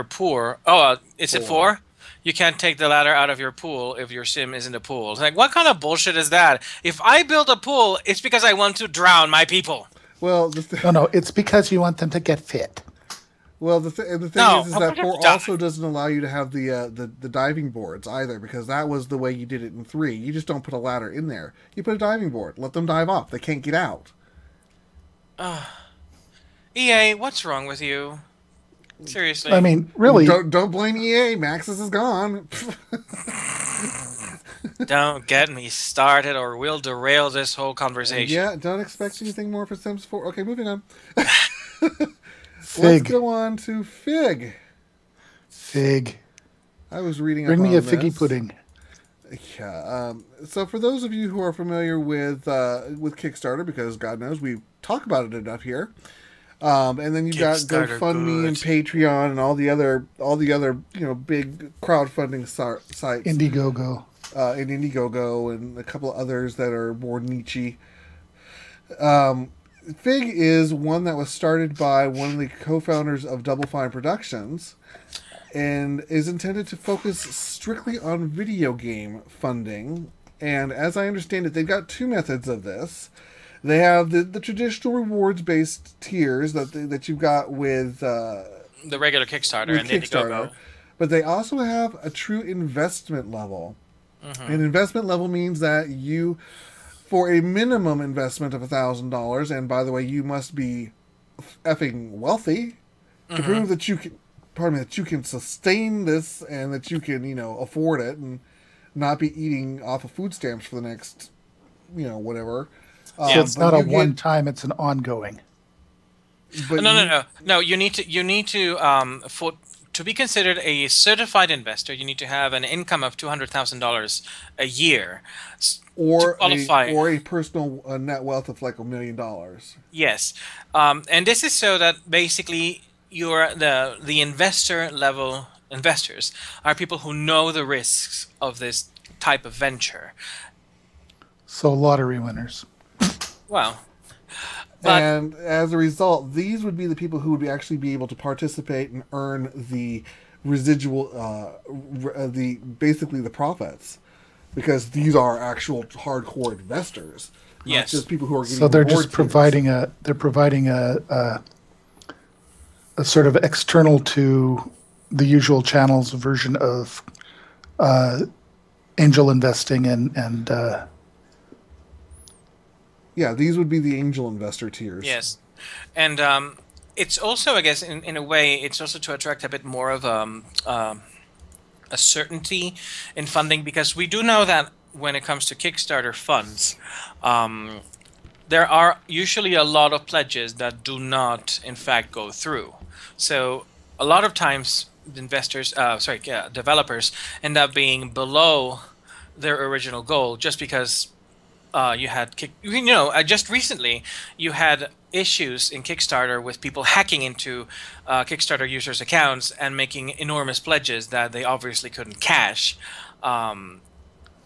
pool? Oh, is it 4? You can't take the ladder out of your pool if your sim is in the pool. It's like, what kind of bullshit is that? If I build a pool, it's because I want to drown my people. Well, no, it's because you want them to get fit. Well, the thing is that 4 also doesn't allow you to have the diving boards either, because that was the way you did it in 3. You just don't put a ladder in there. You put a diving board. Let them dive off. They can't get out. EA, what's wrong with you? Seriously. I mean, really. Don't blame EA. Maxis is gone. Don't get me started, or we'll derail this whole conversation. Yeah, don't expect anything more for Sims 4. Okay, moving on. Let's Fig. go on to Fig. Fig. I was reading up Bring me on a figgy this. pudding. Yeah. So for those of you who are familiar with Kickstarter, because God knows we talk about it enough here, and then you've got Kickstarter GoFundMe and good. Patreon and all the other big crowdfunding sites, Indiegogo. and Indiegogo and a couple of others that are more niche. Fig is one that was started by one of the co-founders of Double Fine Productions, and is intended to focus strictly on video game funding. And as I understand it, they've got two methods of this. They have the traditional rewards-based tiers that you've got The regular Kickstarter and Kickstarter, Indiegogo. but they also have a true investment level. An investment level means that you, for a minimum investment of $1,000, and by the way, you must be effing wealthy to prove that you can, pardon me, that you can sustain this and that you can, afford it and not be eating off of food stamps for the next, whatever. So it's But not a you get- one-time, it's an ongoing. but No. You need to for to be considered a certified investor, you need to have an income of $200,000 a year. Or qualify. a personal net wealth of like $1 million. Yes, and this is so that basically the investor level investors are people who know the risks of this type of venture. So lottery winners. Well, but And as a result, these would be the people who would actually be able to participate and earn the residual, basically the profits, because these are actual hardcore investors, not Yes. just people who are getting. So they're reward just providing a sort of external to the usual channels version of angel investing and Yeah, these would be the angel investor tiers. yes, and it's also, I guess, in a way, it's also to attract a bit more of a certainty in funding, because we do know that when it comes to Kickstarter funds, there are usually a lot of pledges that do not, in fact, go through. So a lot of times, developers end up being below their original goal just because you had just recently you had issues in Kickstarter with people hacking into Kickstarter users' accounts and making enormous pledges that they obviously couldn't cash.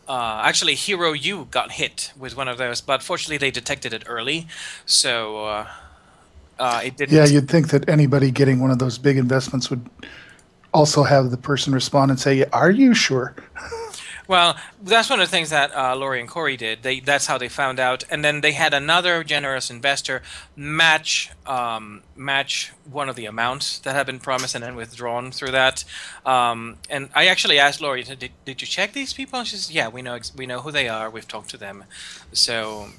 Actually, Hero U got hit with one of those, but fortunately they detected it early, so it didn't. yeah, you'd think that anybody getting one of those big investments would also have the person respond and say, "Are you sure?" Well, that's one of the things that Lori and Corey did. That's how they found out, and then they had another generous investor match one of the amounts that had been promised and then withdrawn through that. And I actually asked Lori, "Did you check these people?" And she says, "Yeah, we know who they are. We've talked to them." So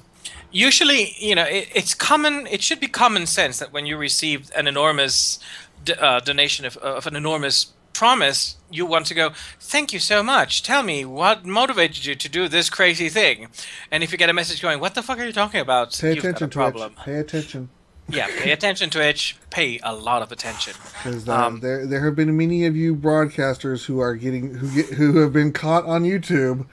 usually, it's common. It should be common sense that when you receive an enormous donation of an enormous promise, you want to go, "Thank you so much. Tell me what motivated you to do this crazy thing." And if you get a message going, "What the fuck are you talking about?" Pay You've got a attention, problem. Twitch. Pay attention. Yeah, pay attention, Twitch. Pay a lot of attention. Because there have been many of you broadcasters who are who have been caught on YouTube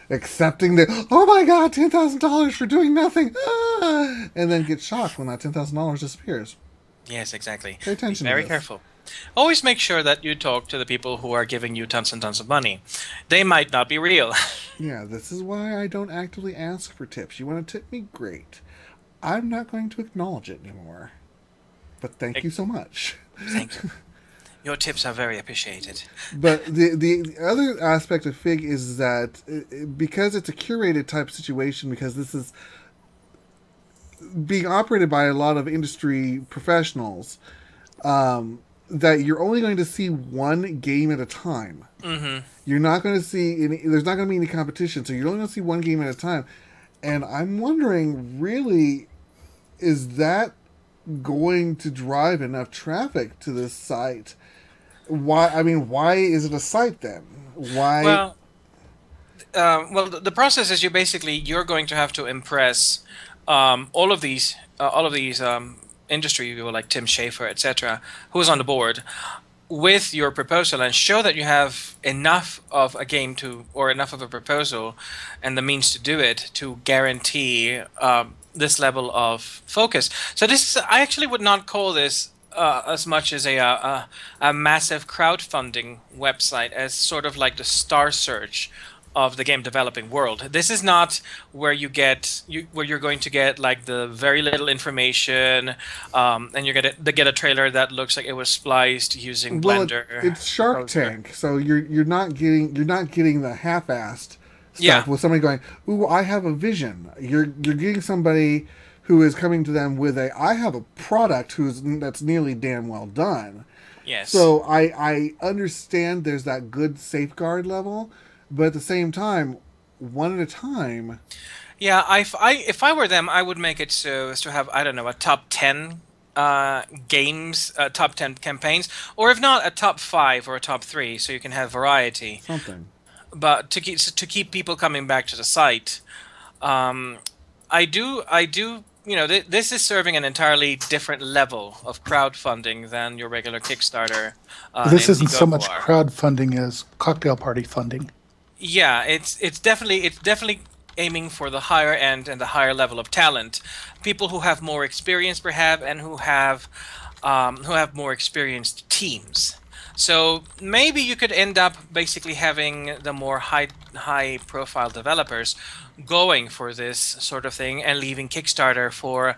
accepting the, oh my god, $10,000 for doing nothing, and then get shocked when that $10,000 disappears. Yes, exactly. Pay attention Be to very this. careful. Always make sure that you talk to the people who are giving you tons and tons of money. They might not be real. Yeah, this is why I don't actively ask for tips. You want to tip me? Great. I'm not going to acknowledge it anymore. But thank you so much. Thank you. Your tips are very appreciated. But the other aspect of Fig is that because it's a curated type situation, because this is being operated by a lot of industry professionals, that you're only going to see one game at a time. Mm-hmm. You're not going to see any, there's not going to be any competition, so you're only going to see one game at a time. And I'm wondering, really, is that going to drive enough traffic to this site? Why is it a site then? Why? Well, Well, the process is you're going to have to impress all of these industry people like Tim Schafer, etc., who is on the board with your proposal and show that you have enough of a game to or enough of a proposal and the means to do it to guarantee this level of focus. So this is, I actually would not call this as much as a massive crowdfunding website as sort of like the Star Search of the game developing world. This is not where where you're going to get like the very little information, and you're gonna get a trailer that looks like it was spliced using Well, Blender. it's Shark Tank, so you're not getting the half-assed stuff Yeah. with somebody going, "Ooh, I have a vision." You're getting somebody who is coming to them with I have a product that's nearly damn well done. Yes. So I understand there's that good safeguard level, but at the same time, one at a time. Yeah, if I were them, I would make it so as to have, I don't know, a top 10 games, top 10 campaigns, or if not, a top 5 or a top 3, so you can have variety. Something. But to keep people coming back to the site, I do. This is serving an entirely different level of crowdfunding than your regular Kickstarter. This and isn't so much Indiegogo are. crowdfunding as cocktail party funding. Yeah, it's definitely aiming for the higher end and the higher level of talent, people who have more experience, perhaps, and who have more experienced teams. So maybe you could end up basically having the more high profile developers going for this sort of thing and leaving Kickstarter for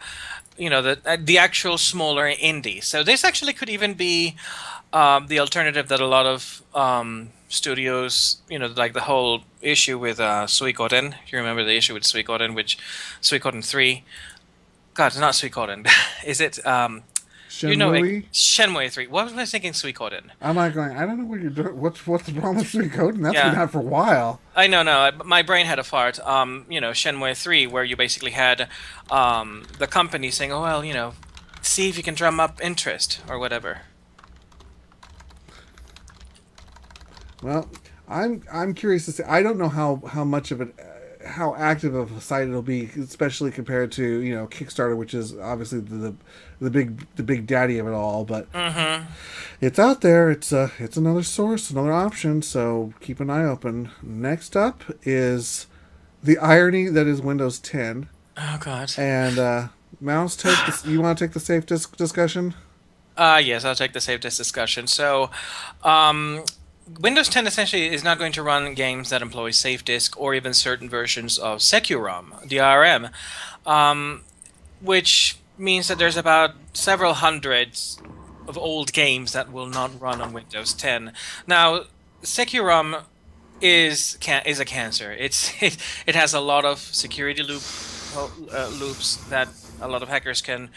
the actual smaller indies. So this actually could even be the alternative that a lot of studios, like the whole issue with Suikoden. You remember the issue with Suikoden, which Suikoden 3. God, it's not Suikoden. Is it? Shenmue? Shenmue 3. What was I thinking? Suikoden. I'm like going, I don't know what you're doing. What's the problem with Suikoden? That's Yeah. been out for a while. I know, no. My brain had a fart. Shenmue 3, where you basically had the company saying, "Oh well, see if you can drum up interest or whatever." Well, I'm curious to see. I don't know how much of it, how active of a site it'll be, especially compared to Kickstarter, which is obviously the big daddy of it all. But it's out there. It's another source, another option. So keep an eye open. Next up is the irony that is Windows 10. Oh God. And Mouse, you want to take the safe discussion? Yes, I'll take the save this discussion. So, Windows 10 essentially is not going to run games that employ safe disk or even certain versions of SecuROM, DRM, which means that there's about several hundreds of old games that will not run on Windows 10. Now, SecuROM is a cancer. It has a lot of security loops that a lot of hackers can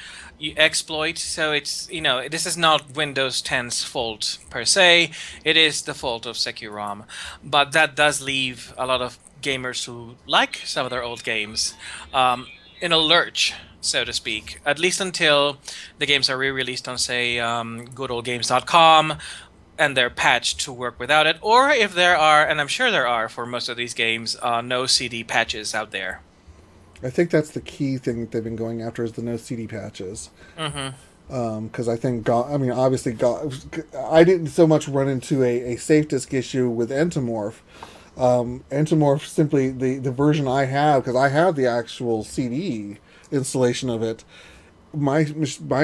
exploit. So this is not Windows 10's fault per se. It is the fault of SecuROM, but that does leave a lot of gamers who like some of their old games in a lurch, so to speak. At least until the games are re-released on, say, goodoldgames.com, and they're patched to work without it, or if there are, and I'm sure there are for most of these games, no CD patches out there. I think that's the key thing that they've been going after is the no CD patches. Because I think, obviously, I didn't so much run into a safe disk issue with Entomorph. Entomorph, simply the version I have, because I have the actual CD installation of it, my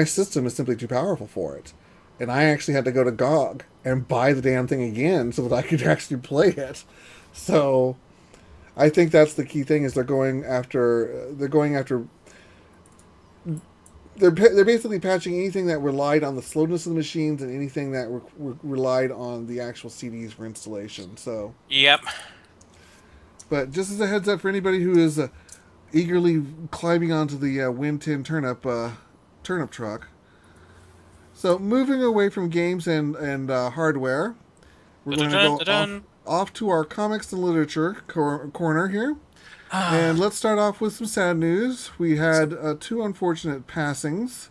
system is simply too powerful for it. And I actually had to go to GOG and buy the damn thing again so that I could actually play it. So I think that's the key thing, is they're basically patching anything that relied on the slowness of the machines and anything that relied on the actual CDs for installation. So Yep. But just as a heads up for anybody who is eagerly climbing onto the Win 10 turnip truck. So moving away from games and hardware, we're going to go off to our comics and literature corner here. And let's start off with some sad news. We had 2 unfortunate passings.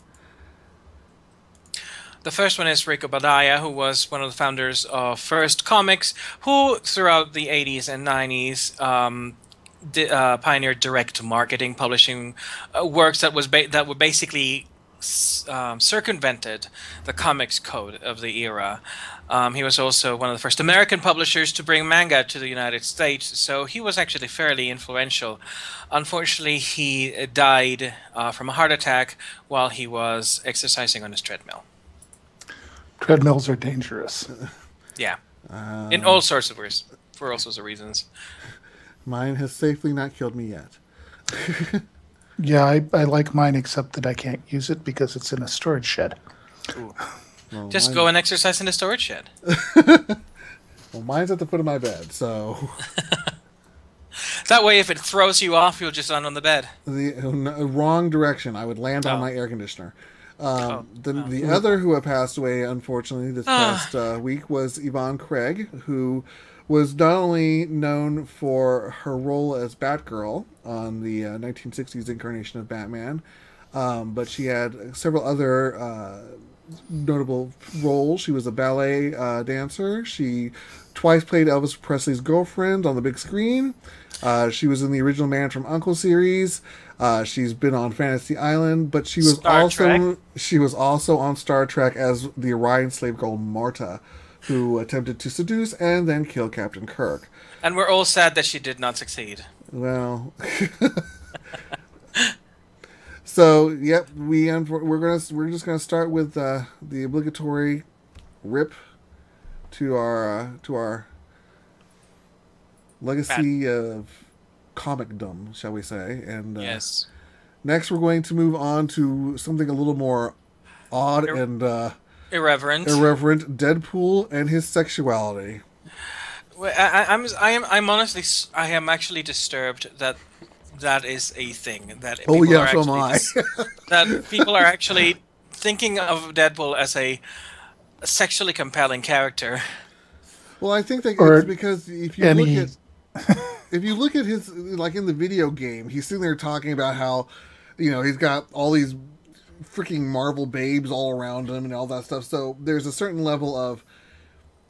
The first one is Rick Obadiah, who was one of the founders of First Comics, who throughout the 80s and 90s pioneered direct marketing, publishing works that were basically circumvented the comics code of the era. He was also one of the first American publishers to bring manga to the United States, so he was actually fairly influential. Unfortunately, he died from a heart attack while he was exercising on his treadmill. Treadmills are dangerous. Yeah, in all sorts of ways, for all sorts of reasons. Mine has safely not killed me yet. Yeah, I like mine, except that I can't use it because it's in a storage shed. Ooh. Well, Just go and exercise in the storage shed. Well, mine's at the foot of my bed, so... That way, if it throws you off, you'll just land on the bed. The wrong direction. I would land on my air conditioner. The other who had passed away, unfortunately, this past week was Yvonne Craig, who was not only known for her role as Batgirl on the 1960s incarnation of Batman, but she had several other notable roles. She was a ballet dancer. She twice played Elvis Presley's girlfriend on the big screen. She was in the original Man from U.N.C.L.E. series. She's been on Fantasy Island, but she was also on Star Trek as the Orion slave girl Marta, who attempted to seduce and then kill Captain Kirk. And we're all sad that she did not succeed. Well, so yep, we're just gonna start with the obligatory rip to our legacy of comicdom, shall we say? And yes. Next, we're going to move on to something a little more odd and irreverent. Deadpool and his sexuality. Well, I'm honestly, I am actually disturbed that that is a thing. That so am I. That people are actually thinking of Deadpool as a sexually compelling character. Well, I think that it's because if you look at his, like in the video game, he's sitting there talking about how, he's got all these freaking Marvel babes all around him and all that stuff. So there's a certain level of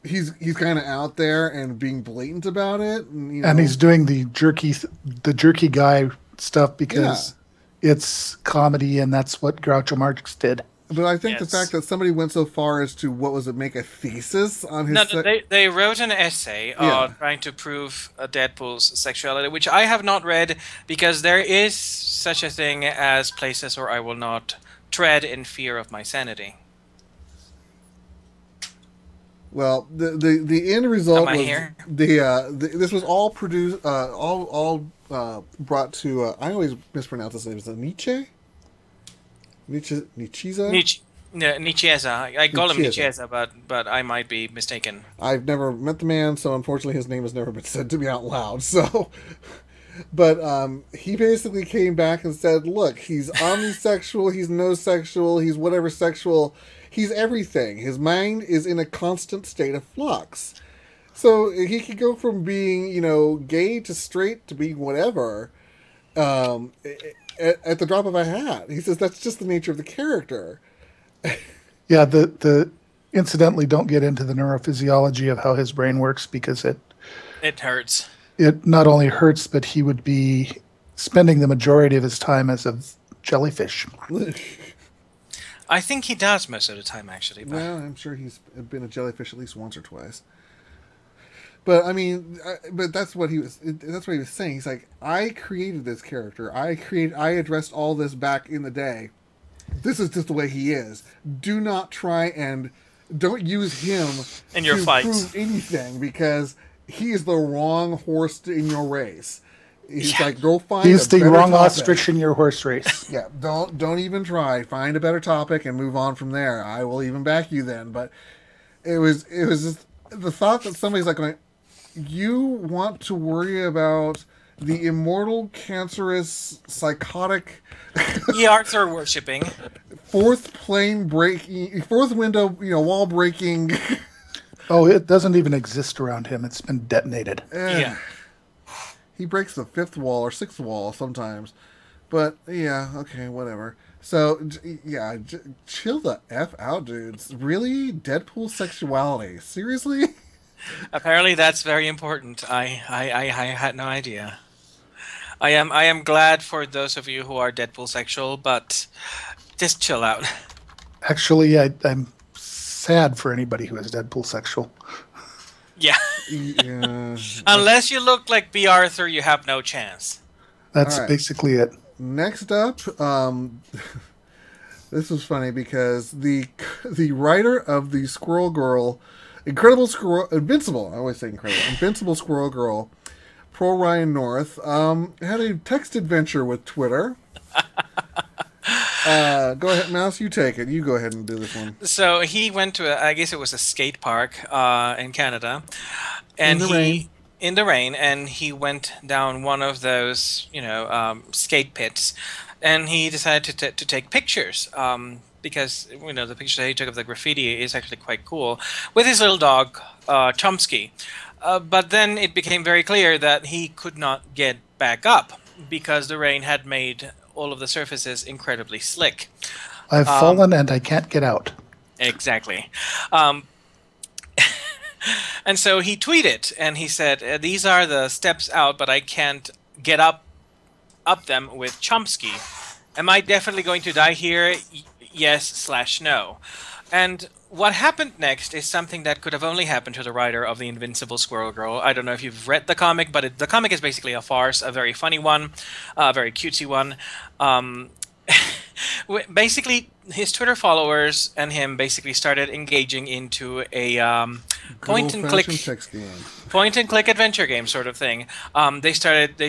he's kind of out there and being blatant about it, and he's doing the jerky guy stuff because it's comedy, and that's what Groucho Marx did. But I think the fact that somebody went so far as to make a thesis on his... No, they wrote an essay trying to prove Deadpool's sexuality, which I have not read because there is such a thing as places where I will not tread in fear of my sanity. Well, the end result was here? This was all produced, brought to. I always mispronounce this name. Is it Nietzsche? Nietzsche? Nietzsche. I call him Nietzsche, but I might be mistaken. I've never met the man, so unfortunately his name has never been said to me out loud. So, but he basically came back and said, "Look, he's omnisexual. He's no sexual. He's whatever sexual." He's everything. His mind is in a constant state of flux. So he could go from being, gay to straight to being whatever at the drop of a hat. He says that's just the nature of the character. Yeah, the incidentally, don't get into the neurophysiology of how his brain works because it hurts. It not only hurts, but he would be spending the majority of his time as a jellyfish. I think he does most of the time, actually. But... Well, I'm sure he's been a jellyfish at least once or twice. But I mean, but that's what he was. That's what he was saying. He's like, I created this character. I addressed all this back in the day. This is just the way he is. Do not try and don't use him in your fights. Prove anything because he is the wrong horse in your race. He's like, go find. He's the wrong topic. ostrich in your horse race. Yeah, don't even try. Find a better topic and move on from there. I will even back you then. But it was just the thought that somebody's like going, you want to worry about the immortal, cancerous, psychotic. The arts are worshipping. Fourth window, wall breaking. Oh, it doesn't even exist around him. It's been detonated. Yeah. He breaks the fifth wall or sixth wall sometimes. But, yeah, okay, whatever. So, yeah, chill the F out, dudes. Really? Deadpool sexuality? Seriously? Apparently, that's very important. I had no idea. I am glad for those of you who are Deadpool sexual, but just chill out. Actually, I'm sad for anybody who is Deadpool sexual. Yeah. Yeah. Unless you look like B. Arthur, you have no chance. That's All right. basically it. Next up, this was funny because the writer of the Squirrel Girl, Invincible, I always say incredible, Invincible Squirrel Girl, Pro Ryan North, had a text adventure with Twitter. Go ahead, Mouse, you take it. You go ahead and do this one. So he went to, I guess it was a skate park in Canada. And in the rain, and he went down one of those, skate pits, and he decided to take pictures because the picture that he took of the graffiti is actually quite cool with his little dog Chomsky. But then it became very clear that he could not get back up because the rain had made all of the surfaces incredibly slick. I've fallen and I can't get out. Exactly. And so he tweeted, and he said, "These are the steps out, but I can't get up them with Chomsky. Am I definitely going to die here? Yes/no." And what happened next is something that could have only happened to the writer of the Invincible Squirrel Girl. I don't know if you've read the comic, but the comic is basically a farce, a very funny one, a very cutesy one. Basically, his Twitter followers and him basically started engaging into a point and click adventure game sort of thing. They started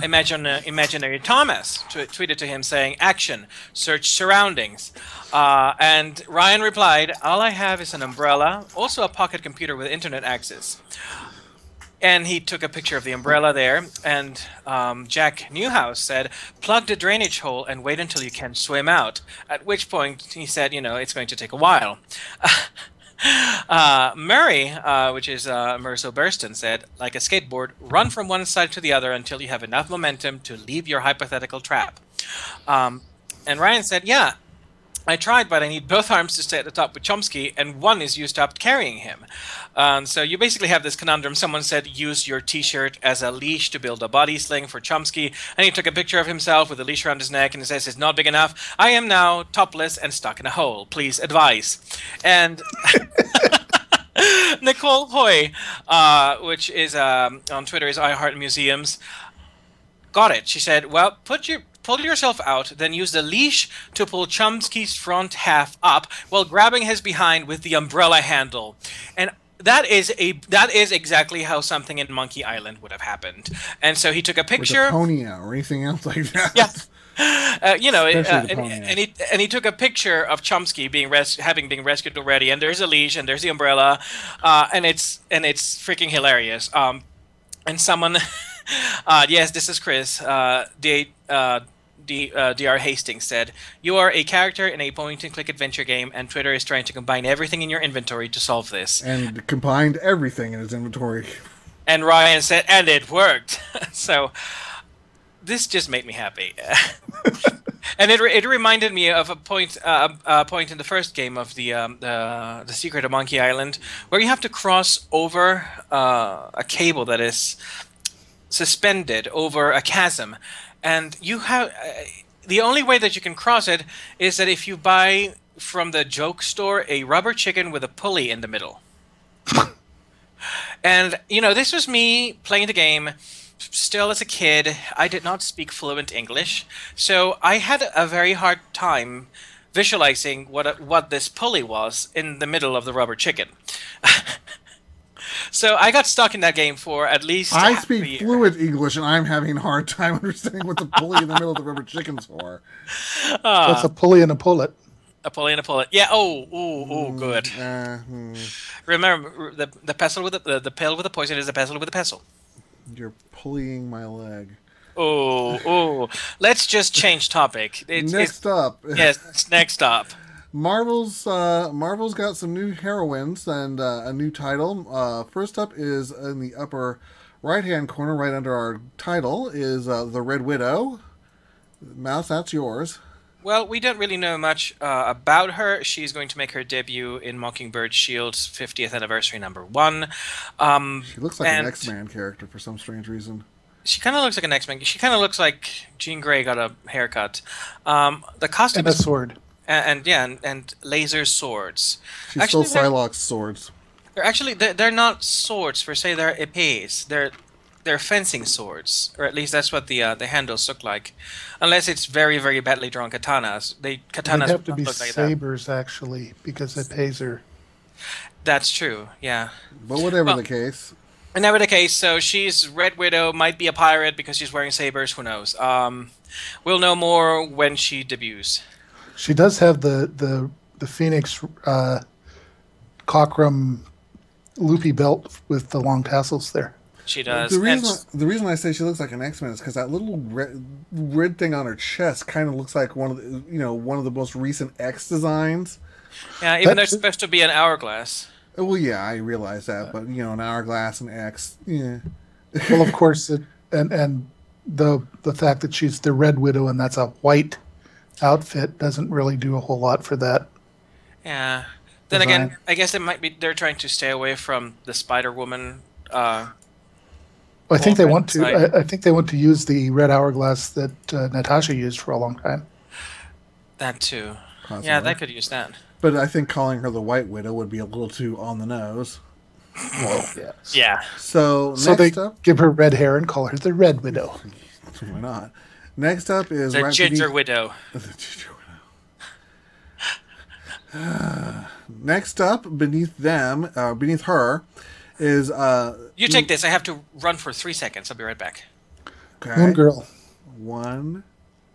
Imaginary Thomas tweeted to him saying, "Action, search surroundings." And Ryan replied, "All I have is an umbrella, also a pocket computer with internet access." And he took a picture of the umbrella there, and Jack Newhouse said, "Plug the drainage hole and wait until you can swim out." At which point he said, it's going to take a while. Murray, which is Merso Burston, said, "Like a skateboard, run from one side to the other until you have enough momentum to leave your hypothetical trap." And Ryan said, "Yeah, I tried, but I need both arms to stay at the top with Chomsky, and one is used up carrying him." So you basically have this conundrum. Someone said, "Use your t-shirt as a leash to build a body sling for Chomsky," and he took a picture of himself with a leash around his neck, and it says, "It's not big enough. I am now topless and stuck in a hole. Please advise." And Nicole Hoy, which is on Twitter, is I Heart Museums, got it. She said, "Well, pull yourself out, then use the leash to pull Chomsky's front half up while grabbing his behind with the umbrella handle." And that is exactly how something in Monkey Island would have happened. And so he took a picture, with a pony out or anything else like that. Yeah. And he took a picture of Chomsky having been rescued already, and there's a leash and there's the umbrella, and it's freaking hilarious. And someone, yes, this is Chris. Dr. Hastings said, "You are a character in a point-and-click adventure game, and Twitter is trying to combine everything in your inventory to solve this." And combined everything in his inventory. And Ryan said, "And it worked." So this just made me happy. And it reminded me of a point in the first game of the Secret of Monkey Island, where you have to cross over a cable that is suspended over a chasm. And you have the only way that you can cross it is that if you buy from the joke store a rubber chicken with a pulley in the middle. And this was me playing the game still as a kid. I did not speak fluent English, so I had a very hard time visualizing what this pulley was in the middle of the rubber chicken. So I got stuck in that game for at least I half a speak year. fluent English, and I'm having a hard time understanding what the pulley in the middle of the rubber chicken's for. That's a pulley and a pullet. A pulley and a pullet. Yeah. Good. Remember, the pestle with the pill with the poison is the pestle with the pestle. You're pulleying my leg. Let's just change topic. Next up. Yes, next up. Marvel's got some new heroines and a new title. First up is in the upper right-hand corner, right under our title, is the Red Widow. Mouse, that's yours. Well, we don't really know much about her. She's going to make her debut in Mockingbird Shield's 50th anniversary #1. She looks like an And X-Man character for some strange reason. she kind of looks like an X-Men. She kind of looks like Jean Grey got a haircut. The costume And a sword. and laser swords. She's Actually, still Psylocke's swords. they're not swords per se. They're épées. They're fencing swords, or at least that's what the handles look like. Unless it's very, very badly drawn katanas. They'd Katanas have to don't be look like that. sabers, actually, because it pays her. That's true. Yeah. But whatever Well, the case. And never the case. So she's Red Widow. Might be a pirate because she's wearing sabers. Who knows? We'll know more when she debuts. She does have the Phoenix Cockrum loopy belt with the long tassels there. She does. The reason I say she looks like an X-Men is because that little red thing on her chest kind of looks like one of the most recent X designs. Yeah, even though there's supposed to be an hourglass. Well, yeah, I realize that, but an hourglass and X, yeah. Well, of course, and the fact that she's the Red Widow and that's a white outfit doesn't really do a whole lot for that. Yeah. Then design. again, I guess it might be they're trying to stay away from the Spider Woman. I think they want to. Side. I think they want to use the red hourglass that Natasha used for a long time. That too. Possibly. Yeah, they could use that. But I think calling her the White Widow would be a little too on the nose. Well, yes. Yeah. So So they next up, give her red hair and call her the Red Widow. why not? Next up is The right Ginger beneath- Widow. The Ginger Widow. Next up, beneath her, is You take this. I have to run for 3 seconds. I'll be right back. okay. Moon Girl. 1,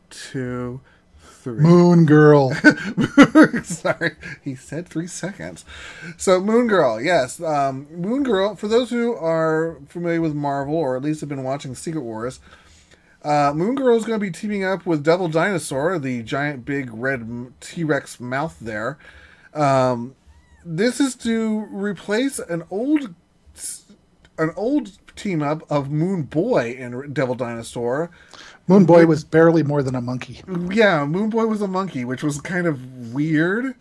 2, 3. Moon Girl. Sorry, he said 3 seconds. So Moon Girl, yes, Moon Girl. For those who are familiar with Marvel or at least have been watching Secret Wars, Moon Girl is going to be teaming up with Devil Dinosaur, the giant big red T-Rex mouth there. This is to replace an old team up of Moon Boy and Devil Dinosaur. Moon Boy was barely more than a monkey. Yeah, Moon Boy was a monkey, which was kind of weird.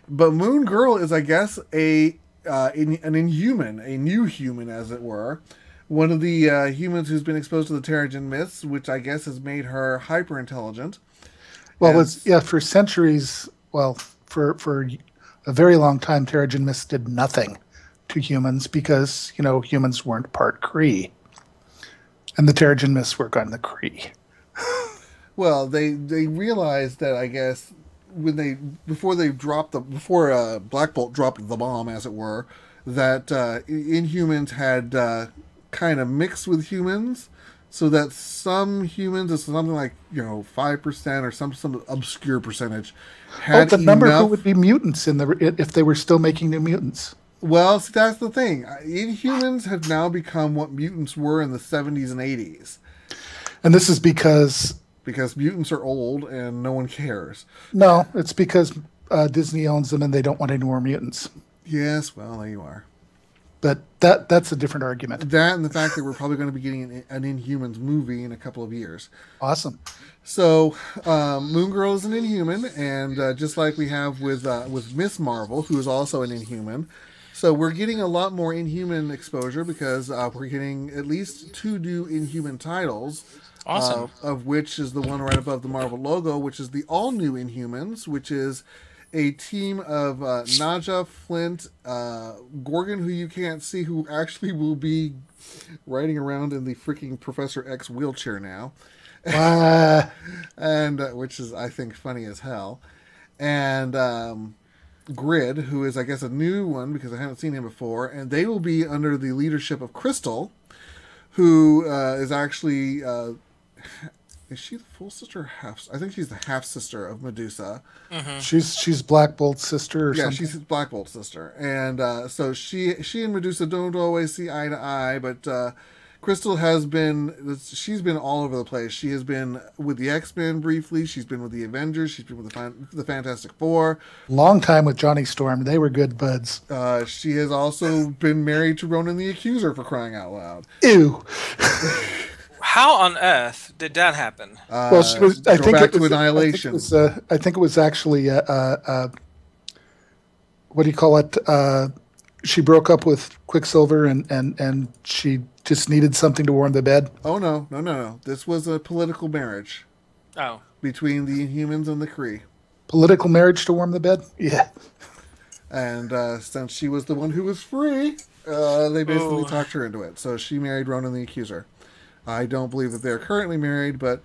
But Moon Girl is, I guess, an Inhuman, a new human, as it were. One of the humans who's been exposed to the Terrigen myths, which I guess has made her hyper intelligent. Well, for centuries. Well, for a very long time, Terrigen myths did nothing to humans because humans weren't part Kree, and the Terrigen myths work on the Kree. Well, they realized that, I guess, before Black Bolt dropped the bomb, as it were, that Inhumans had kind of mixed with humans, so that some humans, it's something like 5% or some obscure percentage, had the number enough. who would be mutants if they were still making new mutants. Well, see, that's the thing. Inhumans have now become what mutants were in the 70s and 80s. And this is because mutants are old and no one cares. No, it's because Disney owns them and they don't want any more mutants. Yes, well, there you are. But that's a different argument. That and the fact that we're probably going to be getting an Inhumans movie in a couple of years. Awesome. So, Moon Girl is an Inhuman, and just like we have with Miss Marvel, who is also an Inhuman. So we're getting a lot more Inhuman exposure because we're getting at least 2 new Inhuman titles. Awesome. Of which is the one right above the Marvel logo, which is the all-new Inhumans, which is a team of Naja, Flint, Gorgon, who you can't see, who actually will be riding around in the freaking Professor X wheelchair now. And which is, I think, funny as hell. And Grid, who is, I guess, a new one because I haven't seen him before, and they will be under the leadership of Crystal, who is actually is she the full sister or half? I think she's the half sister of Medusa. Mm-hmm. She's Black Bolt's sister or something. Yeah, she's Black Bolt's sister, and so she and Medusa don't always see eye to eye, but Crystal she's been all over the place. She has been with the X-Men briefly. She's been with the Avengers. She's been with the Fantastic Four. Long time with Johnny Storm. They were good buds. She has also been married to Ronan the Accuser, for crying out loud. Ew. How on earth did that happen? Well, she was. I Go think back it to was. Annihilation. I think it was actually. What do you call it? She broke up with Quicksilver, and she just needed something to warm the bed. Oh no! This was a political marriage Oh. between the Inhumans and the Kree. Political marriage to warm the bed. Yeah. And since she was the one who was free, they basically Ooh. talked her into it. So she married Ronan the Accuser. I don't believe that they're currently married, but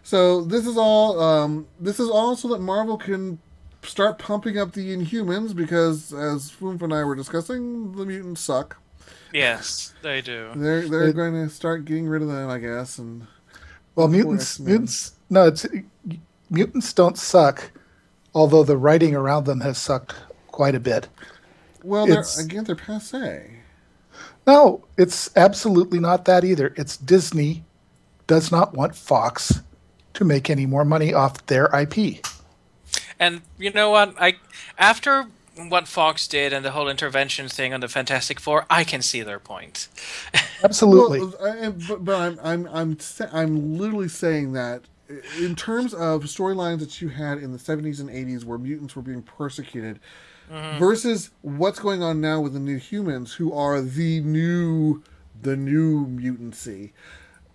so this is all. This is all so that Marvel can start pumping up the Inhumans because, as Foomf and I were discussing, the mutants suck. Yes, they do. They're going to start getting rid of them, I guess. And Well, mutants don't suck, although the writing around them has sucked quite a bit. well, they're passé. No, it's absolutely not that either. It's Disney does not want Fox to make any more money off their IP. And you know what? After what Fox did and the whole intervention thing on the Fantastic Four, I can see their point. Absolutely. But I'm literally saying that in terms of storylines that you had in the 70s and 80s where mutants were being persecuted versus what's going on now with the new humans who are the new mutancy.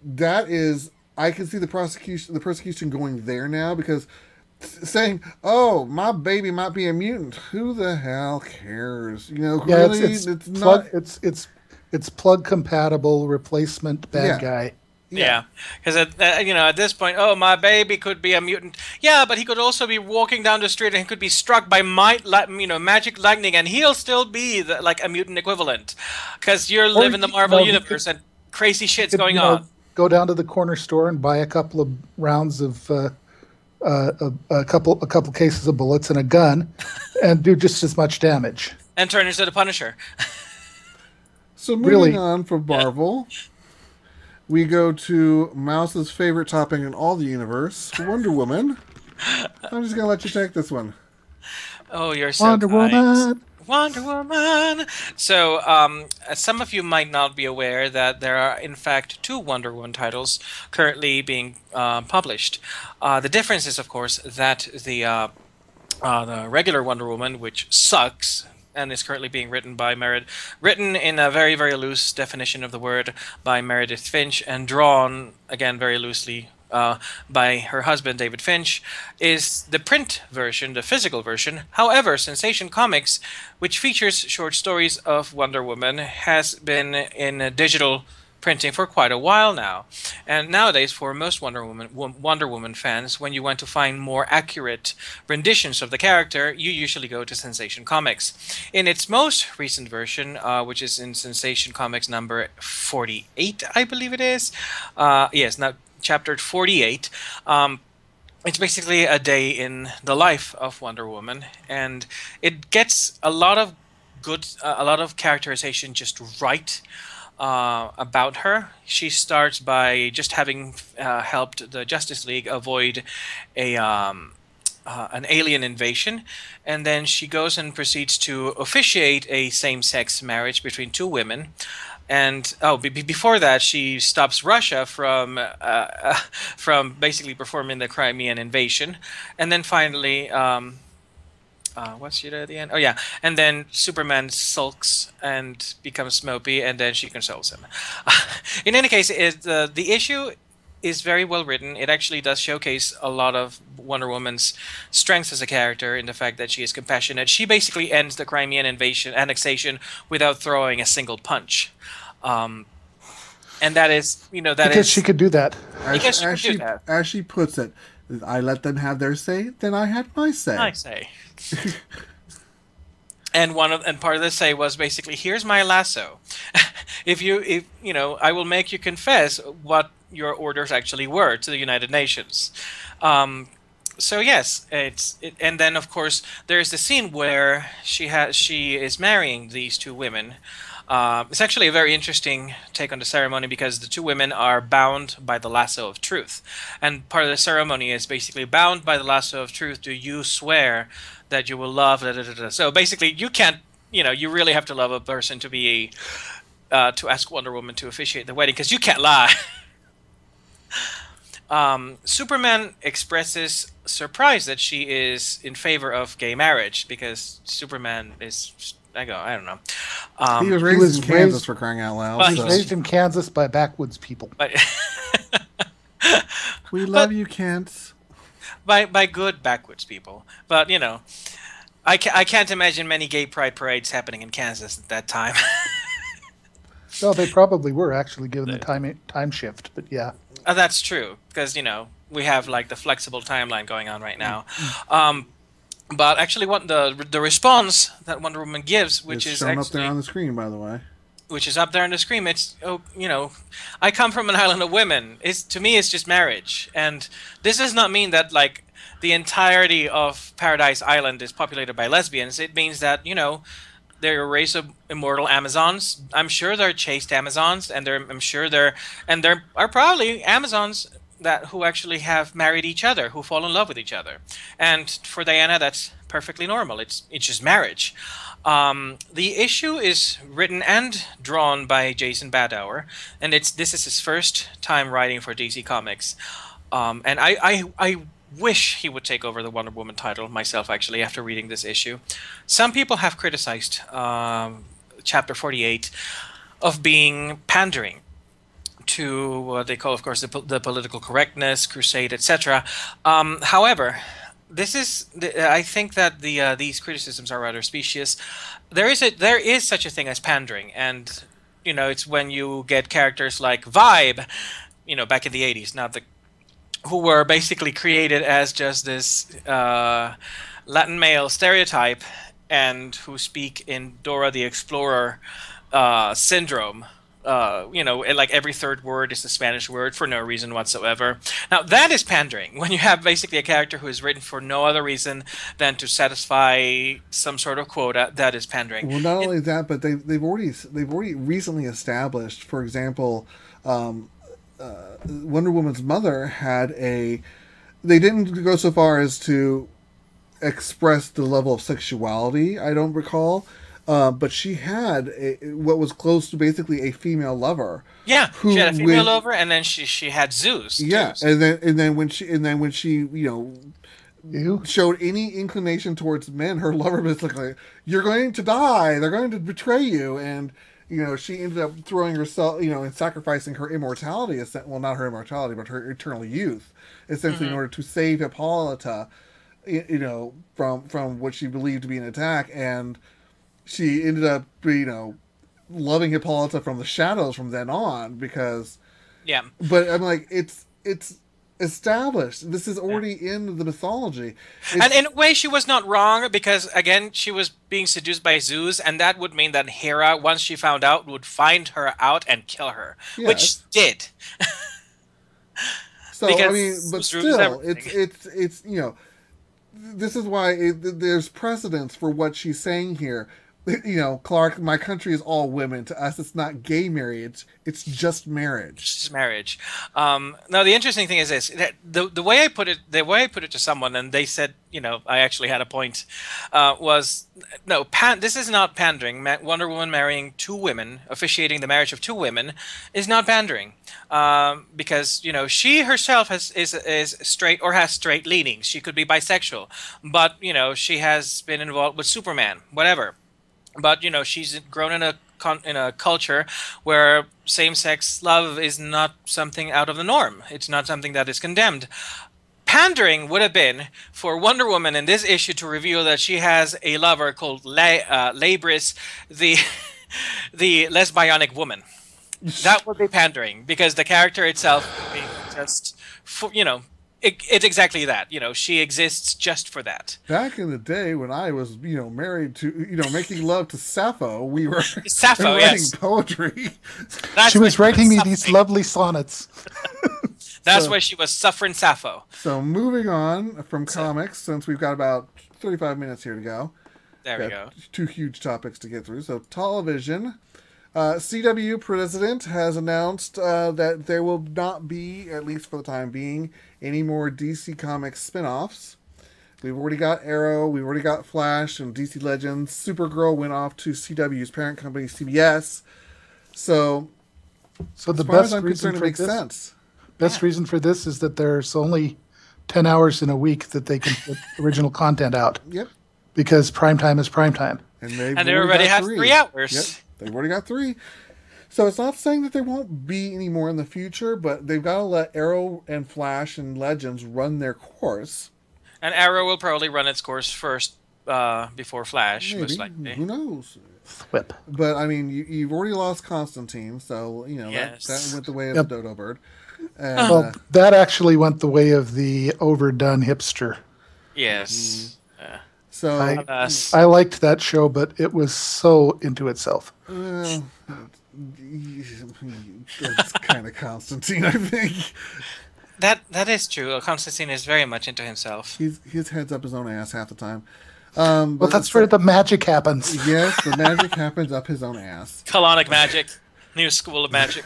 That is, I can see the persecution going there now because saying, "Oh, my baby might be a mutant. Who the hell cares?" Yeah, really, it's not. it's plug compatible replacement bad Yeah. guy. Yeah, because at this point, oh, my baby could be a mutant. Yeah, but he could also be walking down the street and he could be struck by magic lightning, and he'll still be like a mutant equivalent. Because you live in the Marvel universe and crazy shit's going on. Go down to the corner store and buy a couple of rounds of a couple cases of bullets and a gun, and do just as much damage. And turn into the Punisher. So moving on from Marvel, we go to Mouse's favorite topic in all the universe, Wonder Woman. I'm just gonna let you take this one. Oh, you're so Wonder kind. Woman. Wonder Woman. So, some of you might not be aware that there are, in fact, 2 Wonder Woman titles currently being published. The difference is, of course, that the regular Wonder Woman, which sucks, and is currently being written by written in a very, very loose definition of the word by Meredith Finch, and drawn, again, very loosely by her husband, David Finch, is the print version, the physical version. However, Sensation Comics, which features short stories of Wonder Woman, has been in digital printing for quite a while now. And nowadays, for most Wonder Woman fans, when you want to find more accurate renditions of the character, you usually go to Sensation Comics. In its most recent version, which is in Sensation Comics number 48, I believe it is. Yes, now chapter 48. It's basically a day in the life of Wonder Woman, and it gets a lot of characterization just right. About her. She starts by just having helped the Justice League avoid an alien invasion, and then she goes and proceeds to officiate a same-sex marriage between 2 women. And before that, she stops Russia from basically performing the Crimean invasion, and then finally. What's she at the end? Oh, yeah. And then Superman sulks and becomes mopey, and then she consoles him. In any case, the issue is very well written. It actually does showcase a lot of Wonder Woman's strengths as a character in the fact that she is compassionate. She basically ends the Crimean annexation without throwing a single punch. And that is, Because she could do that. As she puts it, I let them have their say, then I had my say. I say. And part of the say was basically, here's my lasso. if I will make you confess what your orders actually were to the United Nations. So yes, and then of course there's the scene where she is marrying these 2 women. It's actually a very interesting take on the ceremony because the 2 women are bound by the lasso of truth. And part of the ceremony is basically, bound by the lasso of truth, do you swear that you will love... Da, da, da, da. So basically, you can't, you really have to love a person to be, to ask Wonder Woman to officiate the wedding, because you can't lie. Superman expresses surprise that she is in favor of gay marriage because Superman is. I don't know. He was He raised was in Kansas raised- for crying out loud. But He was So. raised in Kansas by backwoods people. But We love you, Kent. by good backwoods people. But I can't imagine many gay pride parades happening in Kansas at that time. No, they probably were actually given the time shift, but yeah. That's true because we have like the flexible timeline going on right now. But actually, what the response that Wonder Woman gives, which It's is shown actually, up there on the screen, by the way. which is up there on the screen. It's I come from an island of women. To me, it's just marriage, and this does not mean that like the entirety of Paradise Island is populated by lesbians. It means that they're a race of immortal Amazons. I'm sure they're chaste Amazons, and there are probably Amazons who actually have married each other, who fall in love with each other. And for Diana, that's perfectly normal. It's just marriage. The issue is written and drawn by Jason Badauer, and this is his first time writing for DC Comics. And I wish he would take over the Wonder Woman title myself, actually, after reading this issue. Some people have criticized Chapter 48 of being pandering to what they call, of course, the political correctness crusade, etc. However, I think that these criticisms are rather specious. There is such a thing as pandering, and it's when you get characters like Vibe, back in the 80s, who were basically created as just this Latin male stereotype, and who speak in Dora the Explorer syndrome. Like every third word is a Spanish word for no reason whatsoever. Now that is pandering. When you have basically a character who is written for no other reason than to satisfy some sort of quota, that is pandering. Well, not only that, but they've already recently established, for example, Wonder Woman's mother had they didn't go so far as to express the level of sexuality, I don't recall, but she had what was close to basically a female lover. Yeah, she had a female lover, and then she had Zeus. Yeah, Zeus. and then when she showed any inclination towards men, her lover was like, "You're going to die. They're going to betray you," and she ended up throwing herself, and sacrificing her immortality, well, not her immortality, but her eternal youth, essentially in order to save Hippolyta, from what she believed to be an attack. And she ended up, loving Hippolyta from the shadows from then on, because... Yeah. But I'm like, it's established. This is already in the mythology. And in a way, she was not wrong, because, again, she was being seduced by Zeus, and that would mean that Hera, once she found out, would find her out and kill her, which she did. So, I mean, but still, it's this is why there's precedence for what she's saying here. Clark, my country is all women. To us, it's not gay marriage. It's just marriage. It's just marriage. Now, the interesting thing is this: that the way I put it to someone, and they said, I actually had a point, was no, this is not pandering. Wonder Woman marrying two women, officiating the marriage of two women, is not pandering, because she herself is straight or has straight leanings. She could be bisexual, but she has been involved with Superman, whatever. But she's grown in a culture where same-sex love is not something out of the norm. It's not something that is condemned. Pandering would have been for Wonder Woman in this issue to reveal that she has a lover called Labris, the lesbionic woman. That would be pandering, because the character itself would be just, it's exactly that. She exists just for that. Back in the day when I was, married to, making love to Sappho, we were Sappho, writing yes. poetry. She was writing me these lovely sonnets. That's why she was suffering Sappho. So moving on from comics, since we've got about 35 minutes here to go. There we go. Two huge topics to get through. So television. CW president has announced that there will not be, at least for the time being, any more DC Comics spin-offs. We've already got Arrow, we've already got Flash and DC Legends. Supergirl went off to CW's parent company, CBS. So the as far as best I'm reason concerned, it for makes this, sense. Best reason for this is that there's only 10 hours in a week that they can put original content out. Yep. Because primetime is primetime. And they already have 3 hours. Yep. They've already got 3. So it's not saying that there won't be any more in the future, but they've got to let Arrow and Flash and Legends run their course. And Arrow will probably run its course first before Flash, Maybe. most likely. Who knows? Whip. But, I mean, you've already lost Constantine, so, Yes. that went the way of the dodo bird. And, Well, that actually went the way of the overdone hipster. Yes. so... I liked that show, but it was so into itself. That's kind of Constantine, I think. That is true. Constantine is very much into himself. His head's up his own ass half the time. But that's where the magic happens. Yes, the magic happens up his own ass. Colonic magic. New school of magic.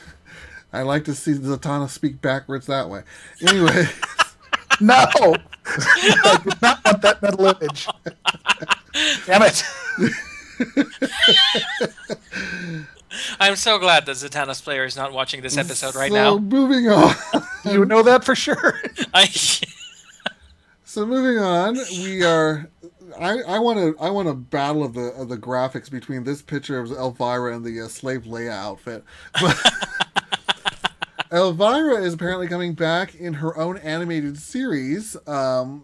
I like to see Zatanna speak backwards that way. Anyway. No! I did not want that metal image. Damn it. I'm so glad that Zatanna's player is not watching this episode right So, now. moving on. You know that for sure. So moving on, we are. I want a battle of the graphics between this picture of Elvira and the slave Leia outfit. But Elvira is apparently coming back in her own animated series. I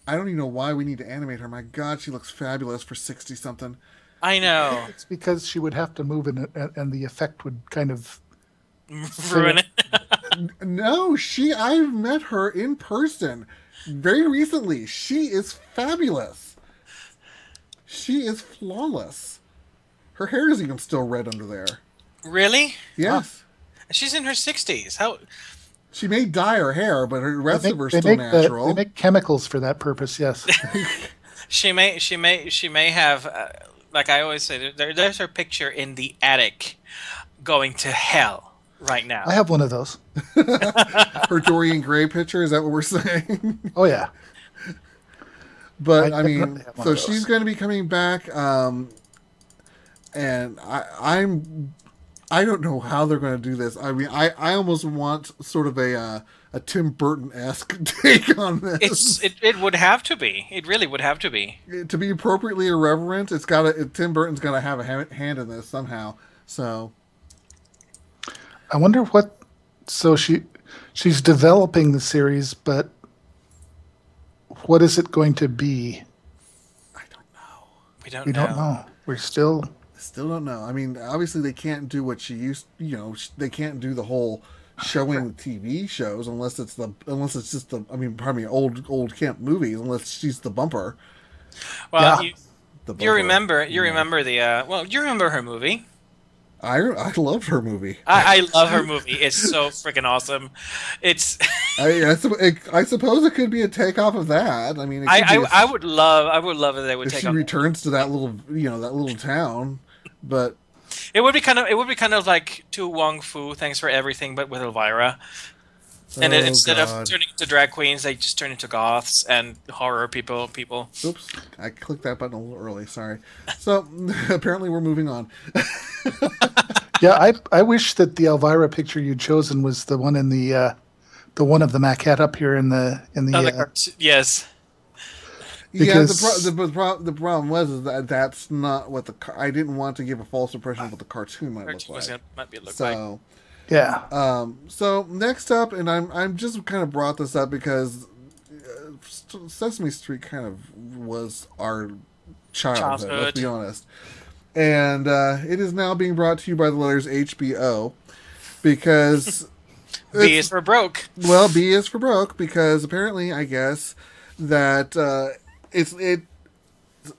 don't even know why we need to animate her. My God, she looks fabulous for 60-something. I know. It's because she would have to move in it, and the effect would kind of Ruin it. No, I've met her in person very recently. She is fabulous. She is flawless. Her hair is even still red under there. Really? Yes. She's in her 60s. How? She may dye her hair, but her rest of her is still natural. They make chemicals for that purpose, yes. She may have, like I always say, there's her picture in the attic going to hell right now. I have one of those. Her Dorian Gray picture, is that what we're saying? Oh, yeah. But, I mean, have one so of those. she's going to be coming back, and I don't know how they're going to do this. I mean, I almost want sort of a Tim Burton-esque take on this. It would have to be. It really would have to be. To be appropriately irreverent, Tim Burton's got to have a hand in this somehow. So I wonder what... So she's developing the series, but what is it going to be? I don't know. We don't know. We're still don't know. I mean, obviously they can't do what she used. They can't do the whole showing TV shows unless it's just the. I mean, pardon me, old camp movies. Unless she's the bumper. Well, Yeah. you remember you remember her movie. I loved her movie. I love her movie. It's so freaking awesome. It's. I suppose it could be a takeoff of that. I mean, I would love if they would if take she up. returns to that little town, but It would be kind of like To Wong Fu, Thanks for Everything, but with Elvira. And then instead of turning into drag queens, they just turn into goths and horror people. Oops, I clicked that button a little early. Sorry. So apparently we're moving on. Yeah, I wish that the Elvira picture you'd chosen was the one in the one of the maquette up here in the yes. Because- Yeah, the problem was that that's not what I didn't want to give a false impression of what the cartoon might look like. Might be look like. So yeah. So next up, and I'm just kind of brought this up because Sesame Street kind of was our childhood. Let's be honest. And it is now being brought to you by the letters HBO because B is for broke. Well, B is for broke because apparently, I guess that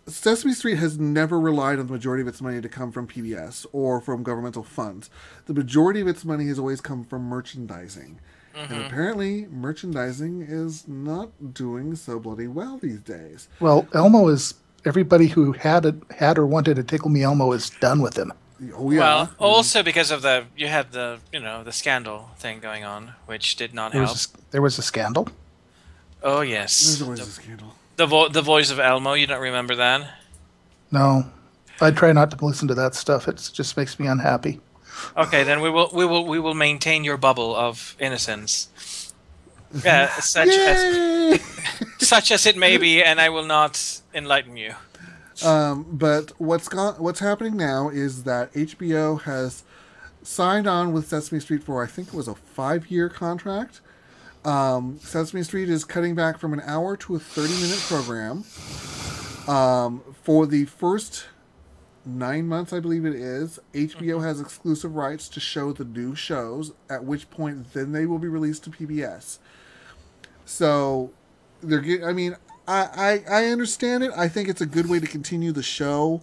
Sesame Street has never relied on the majority of its money to come from PBS or from governmental funds. The majority of its money has always come from merchandising. Mm-hmm. And apparently, merchandising is not doing so bloody well these days. Well, Elmo is... Everybody who had or wanted to Tickle Me Elmo is done with him. Oh, yeah. Well, also because of the scandal thing going on, which did not help. There was a scandal? Oh, yes. There's always a scandal. The voice of Elmo, you don't remember that? No. I try not to listen to that stuff. It just makes me unhappy. Okay, then we will maintain your bubble of innocence. Yeah, Yay! such as it may be, and I will not enlighten you. But what's happening now is that HBO has signed on with Sesame Street for, I think it was a 5-year contract. Sesame Street is cutting back from an hour to a 30-minute program. For the first 9 months, I believe it is, HBO has exclusive rights to show the new shows, at which point then they will be released to PBS. So, I mean, I understand it. I think it's a good way to continue the show.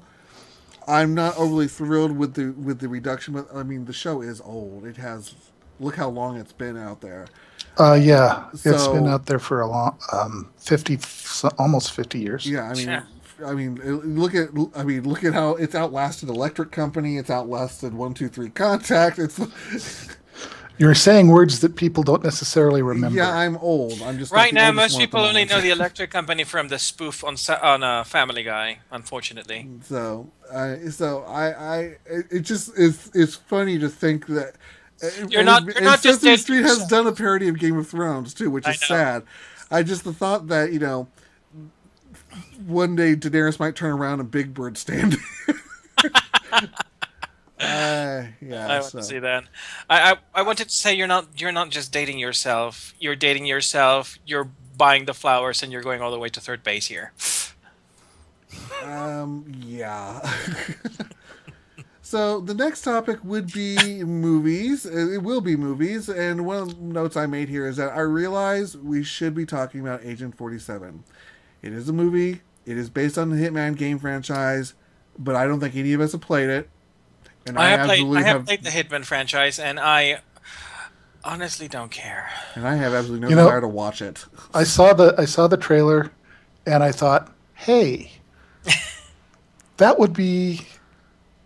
I'm not overly thrilled with the reduction, but I mean, the show is old. It has, look how long it's been out there. Yeah, it's So- been out there for a long, 50, almost 50 years. Yeah, I mean, Sure. look at how it's outlasted Electric Company. It's outlasted 1-2-3 Contact. It's You're saying words that people don't necessarily remember. yeah, I'm old. I'm just Right not the now, oldest most one at people the only moment. know the Electric Company from the spoof on Family Guy. Unfortunately, So it just it's funny to think that You're not just Sesame dating Street has yourself. done a parody of Game of Thrones too, which I is know. sad. I just the thought that one day Daenerys might turn around and Big Bird stand. Yeah, I want to see that. I wanted to say you're not just dating yourself. You're dating yourself. You're buying the flowers, and you're going all the way to third base here. Yeah. So the next topic would be movies. It will be movies, and one of the notes I made here is that I realize we should be talking about Agent 47. It is a movie. It is based on the Hitman game franchise, but I don't think any of us have played it. And I have played the Hitman franchise, and I honestly don't care. and I have absolutely no You know- desire to watch it. I saw the trailer, and I thought, hey, that would be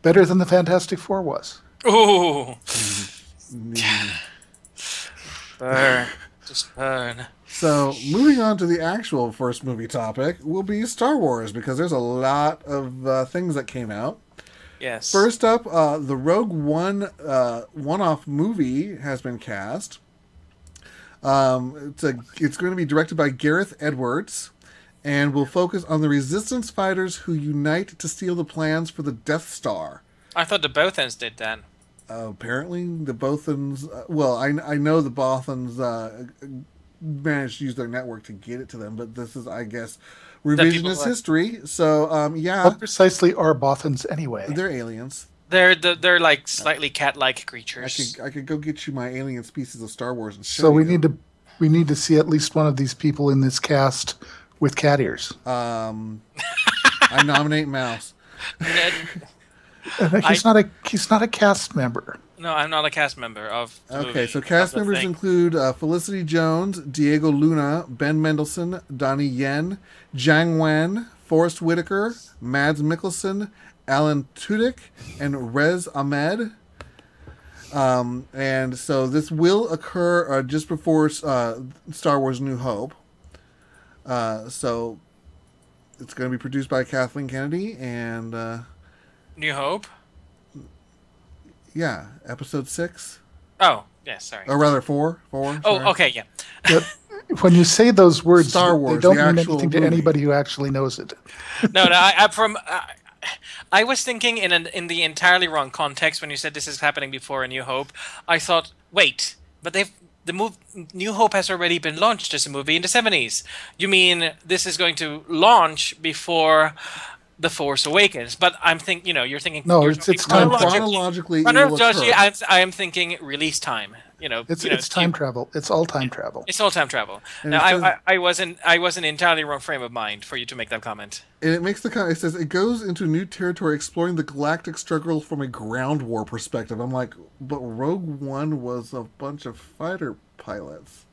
better than the Fantastic Four was. Ooh, burn, just burn. So, moving on to the actual first movie topic will be Star Wars, because there's a lot of things that came out. Yes. First up, the Rogue One one-off movie has been cast. It's going to be directed by Gareth Edwards, and will focus on the Resistance fighters who unite to steal the plans for the Death Star. I thought the Bothans did that. Apparently, the Bothans... well, I know the Bothans managed to use their network to get it to them, but this is, I guess, revisionist like- history. So, yeah, What precisely are Bothans anyway? they're aliens. They're like slightly cat-like creatures. I could go get you my alien species of Star Wars and show So we you. need to see at least one of these people in this cast with cat ears. I nominate Mouse. He's not a cast member. No, I'm not a cast member of. The Okay, movie, so cast of the members thing. include Felicity Jones, Diego Luna, Ben Mendelsohn, Donnie Yen, Jiang Wen, Forrest Whitaker, Mads Mikkelsen, Alan Tudyk, and Rez Ahmed. And so this will occur just before Star Wars New Hope. So it's going to be produced by Kathleen Kennedy, and New Hope. yeah, episode 6. Oh, yeah, sorry. Or rather 4. Oh, sorry. okay, yeah. But when you say those words, Star Wars, they don't the mean actual anything to movie. anybody who actually knows it. No, I was thinking in the entirely wrong context when you said this is happening before A New Hope. I thought, wait, but New Hope has already been launched as a movie in the 70s. You mean this is going to launch before The Force Awakens? But I'm thinking, you're thinking No, you're it's thinking time Chronologically, it will chronologically, occur. I am thinking release time. It's time travel. It's all time travel. It's all time travel. And Now, it says- I wasn't entirely wrong frame of mind for you to make that comment. And it makes it says it goes into new territory, exploring the galactic struggle from a ground war perspective. I'm like, but Rogue One was a bunch of fighter pilots.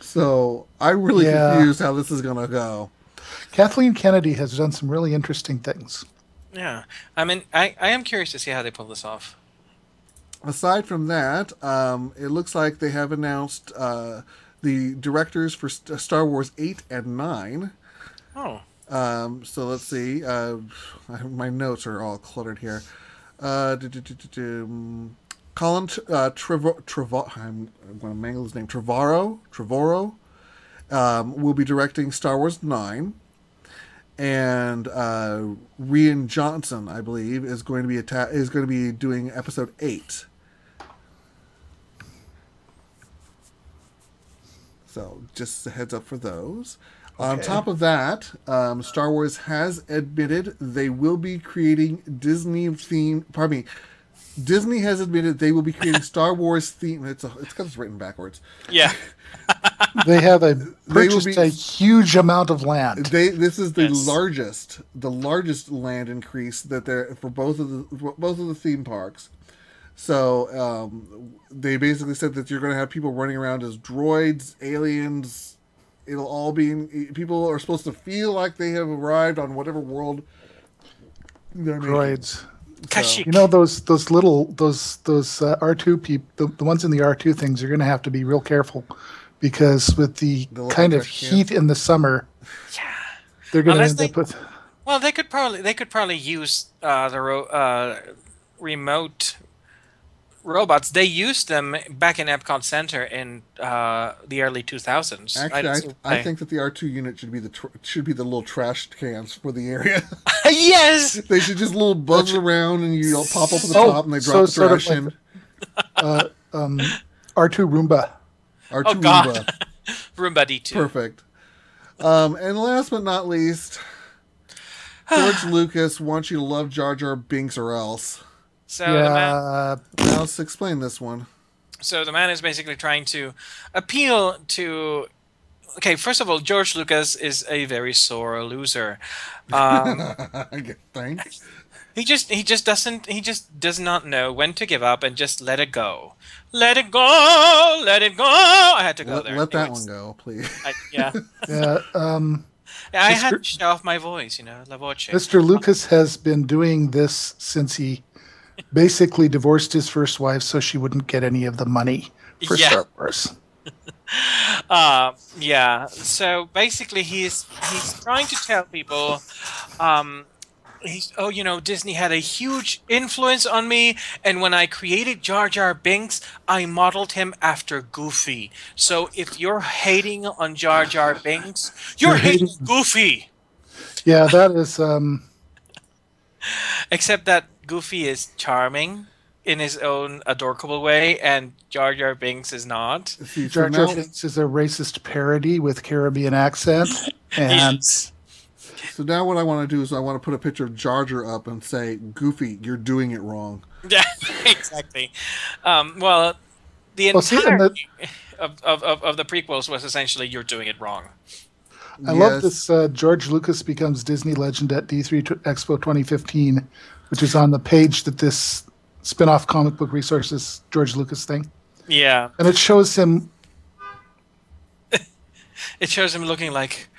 So I'm really Yeah. confused how this is going to go. Kathleen Kennedy has done some really interesting things. Yeah, I mean, I am curious to see how they pull this off. Aside from that, it looks like they have announced the directors for Star Wars 8 and 9. Oh, So let's see. My notes are all cluttered here. Colin I'm going to mangle his name. Trevorrow will be directing Star Wars 9. And Rian Johnson, I believe, is going to be doing episode 8. So just a heads up for those. Okay. On top of that, Star Wars has admitted they will be creating Disney has admitted they will be creating Star Wars theme. It's because it's written backwards. Yeah. They have purchased a huge amount of land. This is the largest land increase that they're for both of the theme parks. So they basically said that you're going to have people running around as droids, aliens. It'll all be people are supposed to feel like they have arrived on whatever world they're droids. So, you know those R2 people, the ones in the R2 things, you're going to have to be real careful because with the kind of heat in the summer, they're going to end up with. Well, they could probably use the remote robots. They used them back in Epcot Center in the early 2000s. Actually, I think that the R2 unit should be the little trash cans for the area. Yes, they should just little buzz around and you pop up at the top and they drop the trash in. R2 Roomba. R2 God. Roomba. Roomba D2. Perfect. And last but not least, George Lucas wants you to love Jar Jar Binks or else. So now let's explain this one. So the man is basically trying to appeal to. Okay, first of all, George Lucas is a very sore loser. Thanks. He just does not know when to give up and just let it go. Let it go. Let it go. I had to go there. Let that one go, please. Yeah. Yeah. I had to show off my voice, La voce. Mr. Lucas has been doing this since he basically divorced his first wife so she wouldn't get any of the money for Star Wars. So basically he's trying to tell people Disney had a huge influence on me, and when I created Jar Jar Binks, I modeled him after Goofy. So if you're hating on Jar Jar Binks, you're hating Goofy. Yeah, that is except that Goofy is charming in his own adorable way, and Jar Jar Binks is not. Jar Jar Binks is a racist parody with Caribbean accent. And so now what I want to do is I want to put a picture of Jar Jar up and say, Goofy, you're doing it wrong. Yeah, exactly. The entirety of the prequels was essentially you're doing it wrong. I love this George Lucas becomes Disney legend at D3 Expo 2015, which is on the page that this spin-off comic book resources George Lucas thing. Yeah. And it shows him... It shows him looking like...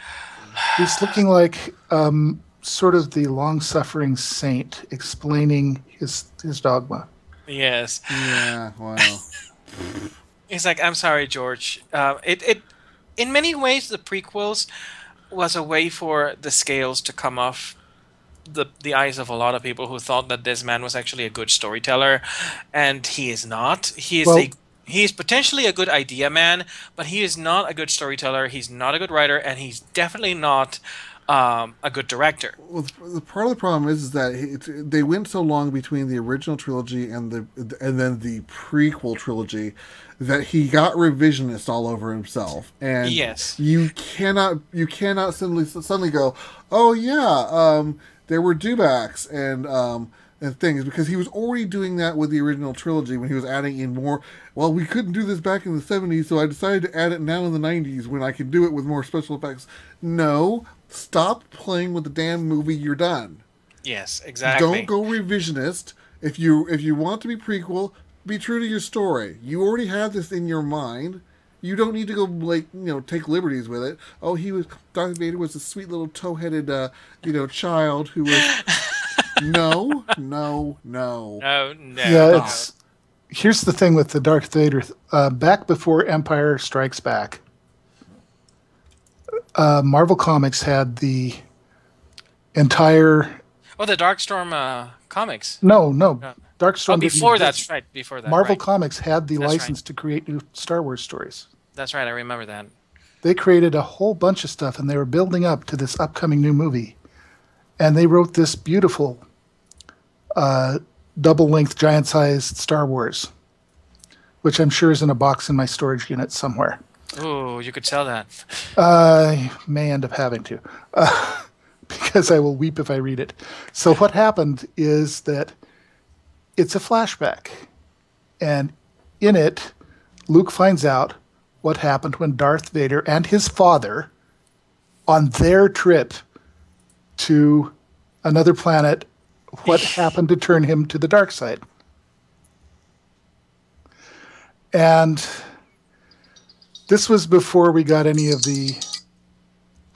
He's looking like sort of the long-suffering saint explaining his dogma. Yes. Yeah, wow. He's like, I'm sorry, George. In many ways, the prequels was a way for the scales to come off the eyes of a lot of people who thought that this man was actually a good storyteller, and he is not. He is potentially a good idea man, but he is not a good storyteller. He's not a good writer, and he's definitely not a good director. Well, the part of the problem is that they went so long between the original trilogy and then the prequel trilogy that he got revisionist all over himself. And you cannot suddenly go, oh yeah, there were dewbacks and things, because he was already doing that with the original trilogy when he was adding in more. Well, we couldn't do this back in the 70s, so I decided to add it now in the 90s when I can do it with more special effects. No, stop playing with the damn movie. You're done. Yes, exactly. Don't go revisionist. If you want to be prequel, be true to your story. You already have this in your mind. You don't need to go take liberties with it. Oh, Darth Vader was a sweet little tow-headed child who was. No. Yeah, here's the thing with the Darth Vader. Back before Empire Strikes Back, Marvel Comics had the entire Oh, the Darkstorm comics. No, Uh, oh, Darkstorm didn't before exist. that's right. Before that, Marvel right? Comics had the That's license right. to create new Star Wars stories. That's right. I remember that. They created a whole bunch of stuff, and they were building up to this upcoming new movie. And they wrote this beautiful double-length, giant-sized Star Wars, which I'm sure is in a box in my storage unit somewhere. Oh, you could sell that. I may end up having to, because I will weep if I read it. So what happened is that it's a flashback, and in it, Luke finds out what happened when Darth Vader and his father, on their trip to another planet, what happened to turn him to the dark side. And this was before we got any of the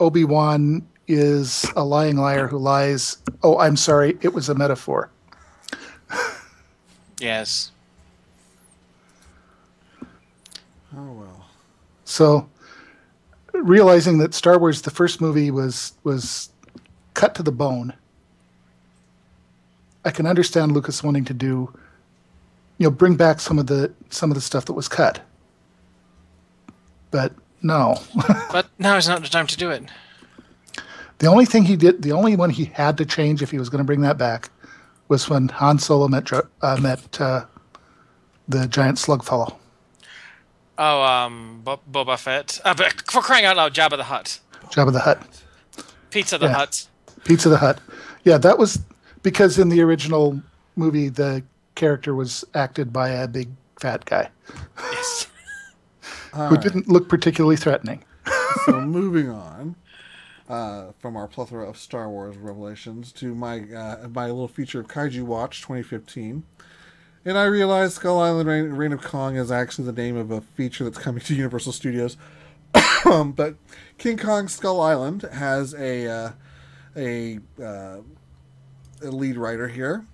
Obi-Wan is a lying liar who lies. Oh, I'm sorry, it was a metaphor. Yes. Oh well. So, realizing that Star Wars, the first movie, was cut to the bone, I can understand Lucas wanting to do, bring back some of the stuff that was cut. But no. But now is not the time to do it. The only thing he did, the only one he had to change if he was going to bring that back, was when Han Solo met the giant slug fellow. Oh, Boba Fett. But for crying out loud, Jabba the Hutt. Jabba the Hutt. Pizza the Yeah. Hutt. Pizza the Hutt. Yeah, that was because in the original movie, the character was acted by a big fat guy Yes. who didn't look particularly threatening. So moving on from our plethora of Star Wars revelations to my little feature of Kaiju Watch 2015. And I realized Skull Island Reign of Kong is actually the name of a feature that's coming to Universal Studios. But King Kong Skull Island has a lead writer here.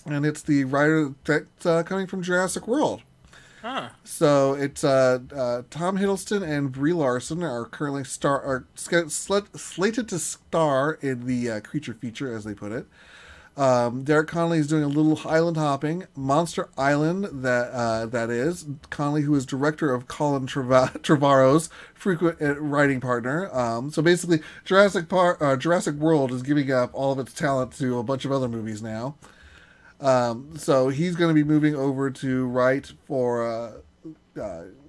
And it's the writer that's coming from Jurassic World. Huh. So it's Tom Hiddleston and Brie Larson are currently slated to star in the creature feature, as they put it. Derek Connolly is doing a little island hopping. Monster Island, that is. Connolly, who is director of Colin Trevorrow's frequent writing partner. So basically, Jurassic World is giving up all of its talent to a bunch of other movies now. So he's going to be moving over to write for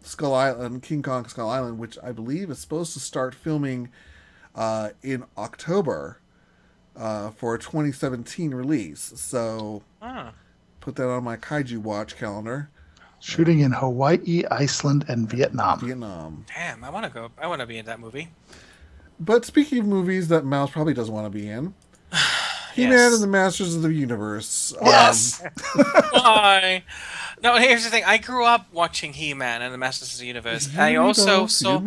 Skull Island, King Kong Skull Island, which I believe is supposed to start filming in October. For a 2017 release. So put that on my Kaiju Watch calendar. Shooting in Hawaii, Iceland, and Vietnam. Damn, I want to go. I want to be in that movie. But speaking of movies that Mouse probably doesn't want to be in, He-Man Yes. and the Masters of the Universe. Yes. Why? No, here's the thing. I grew up watching He-Man and the Masters of the Universe. I also saw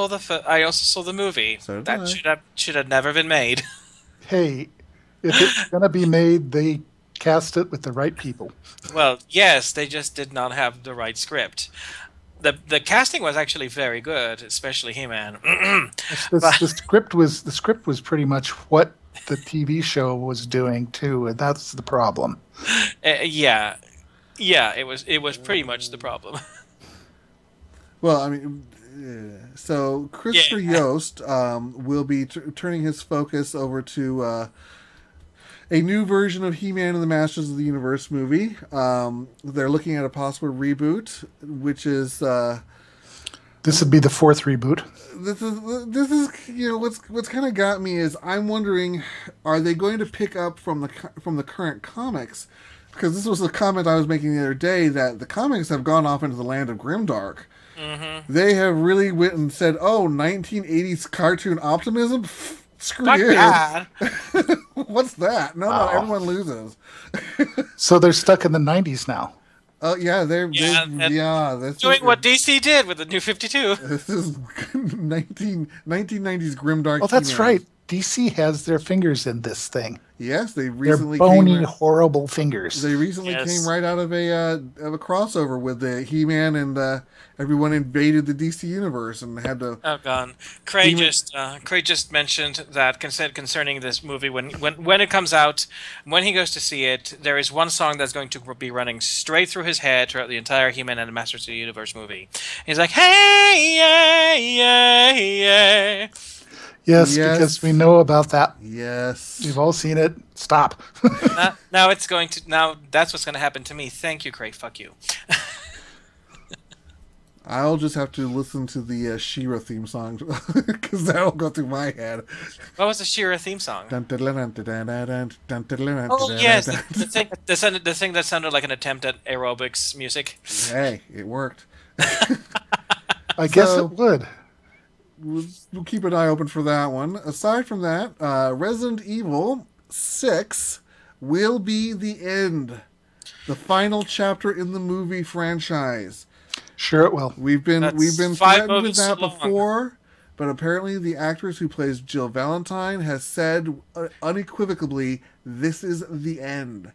the movie. So did That I. should have never been made. Hey, if it's going to be made, they cast it with the right people. Well, yes, they just did not have the right script. The casting was actually very good, especially He-Man. The script was pretty much what the TV show was doing too, and that's the problem. Yeah, it was pretty much the problem. Well, I mean, so Christopher Yost will be turning his focus over to a new version of He-Man and the Masters of the Universe movie. They're looking at a possible reboot, which is This would be the fourth reboot. this is what's kind of got me is I'm wondering, are they going to pick up from the current comics? Because this was a comment I was making the other day, that the comics have gone off into the land of grimdark. Mm-hmm. They have really went and said, "Oh, 1980s cartoon optimism? Screw Fuck you! that. What's that? No, Wow. everyone loses." So they're stuck in the 90s now. Oh yeah, that's Doing what DC did with the New 52. This is 1990s grimdark. Oh, that's He-Man. right. DC has their fingers in this thing. Yes, they They're recently bony, horrible fingers. They recently Yes. came right out of a crossover with the He-Man and everyone invaded the DC universe and had to. Oh god, Craig Even- just mentioned that concerning this movie when it comes out, when he goes to see it, there is one song that's going to be running straight through his head throughout the entire He-Man and the Masters of the Universe movie. He's like, hey, yeah, yeah, yeah. Yes, Yes. because we know about that. Yes. We've all seen it. Stop. Now it's going to that's what's going to happen to me. Thank you, Craig. Fuck you. I'll just have to listen to the She-Ra theme song because that'll go through my head. What was the She-Ra theme song? Oh Oh yes, the thing that sounded like an attempt at aerobics music. Hey, it worked. I guess So- it would. We'll keep an eye open for that one. Aside from that, Resident Evil 6 will be the end. The final chapter in the movie franchise. Sure it will. We've been That's 5 threatened with movies that long. before, but apparently the actress who plays Jill Valentine has said unequivocally, this is the end.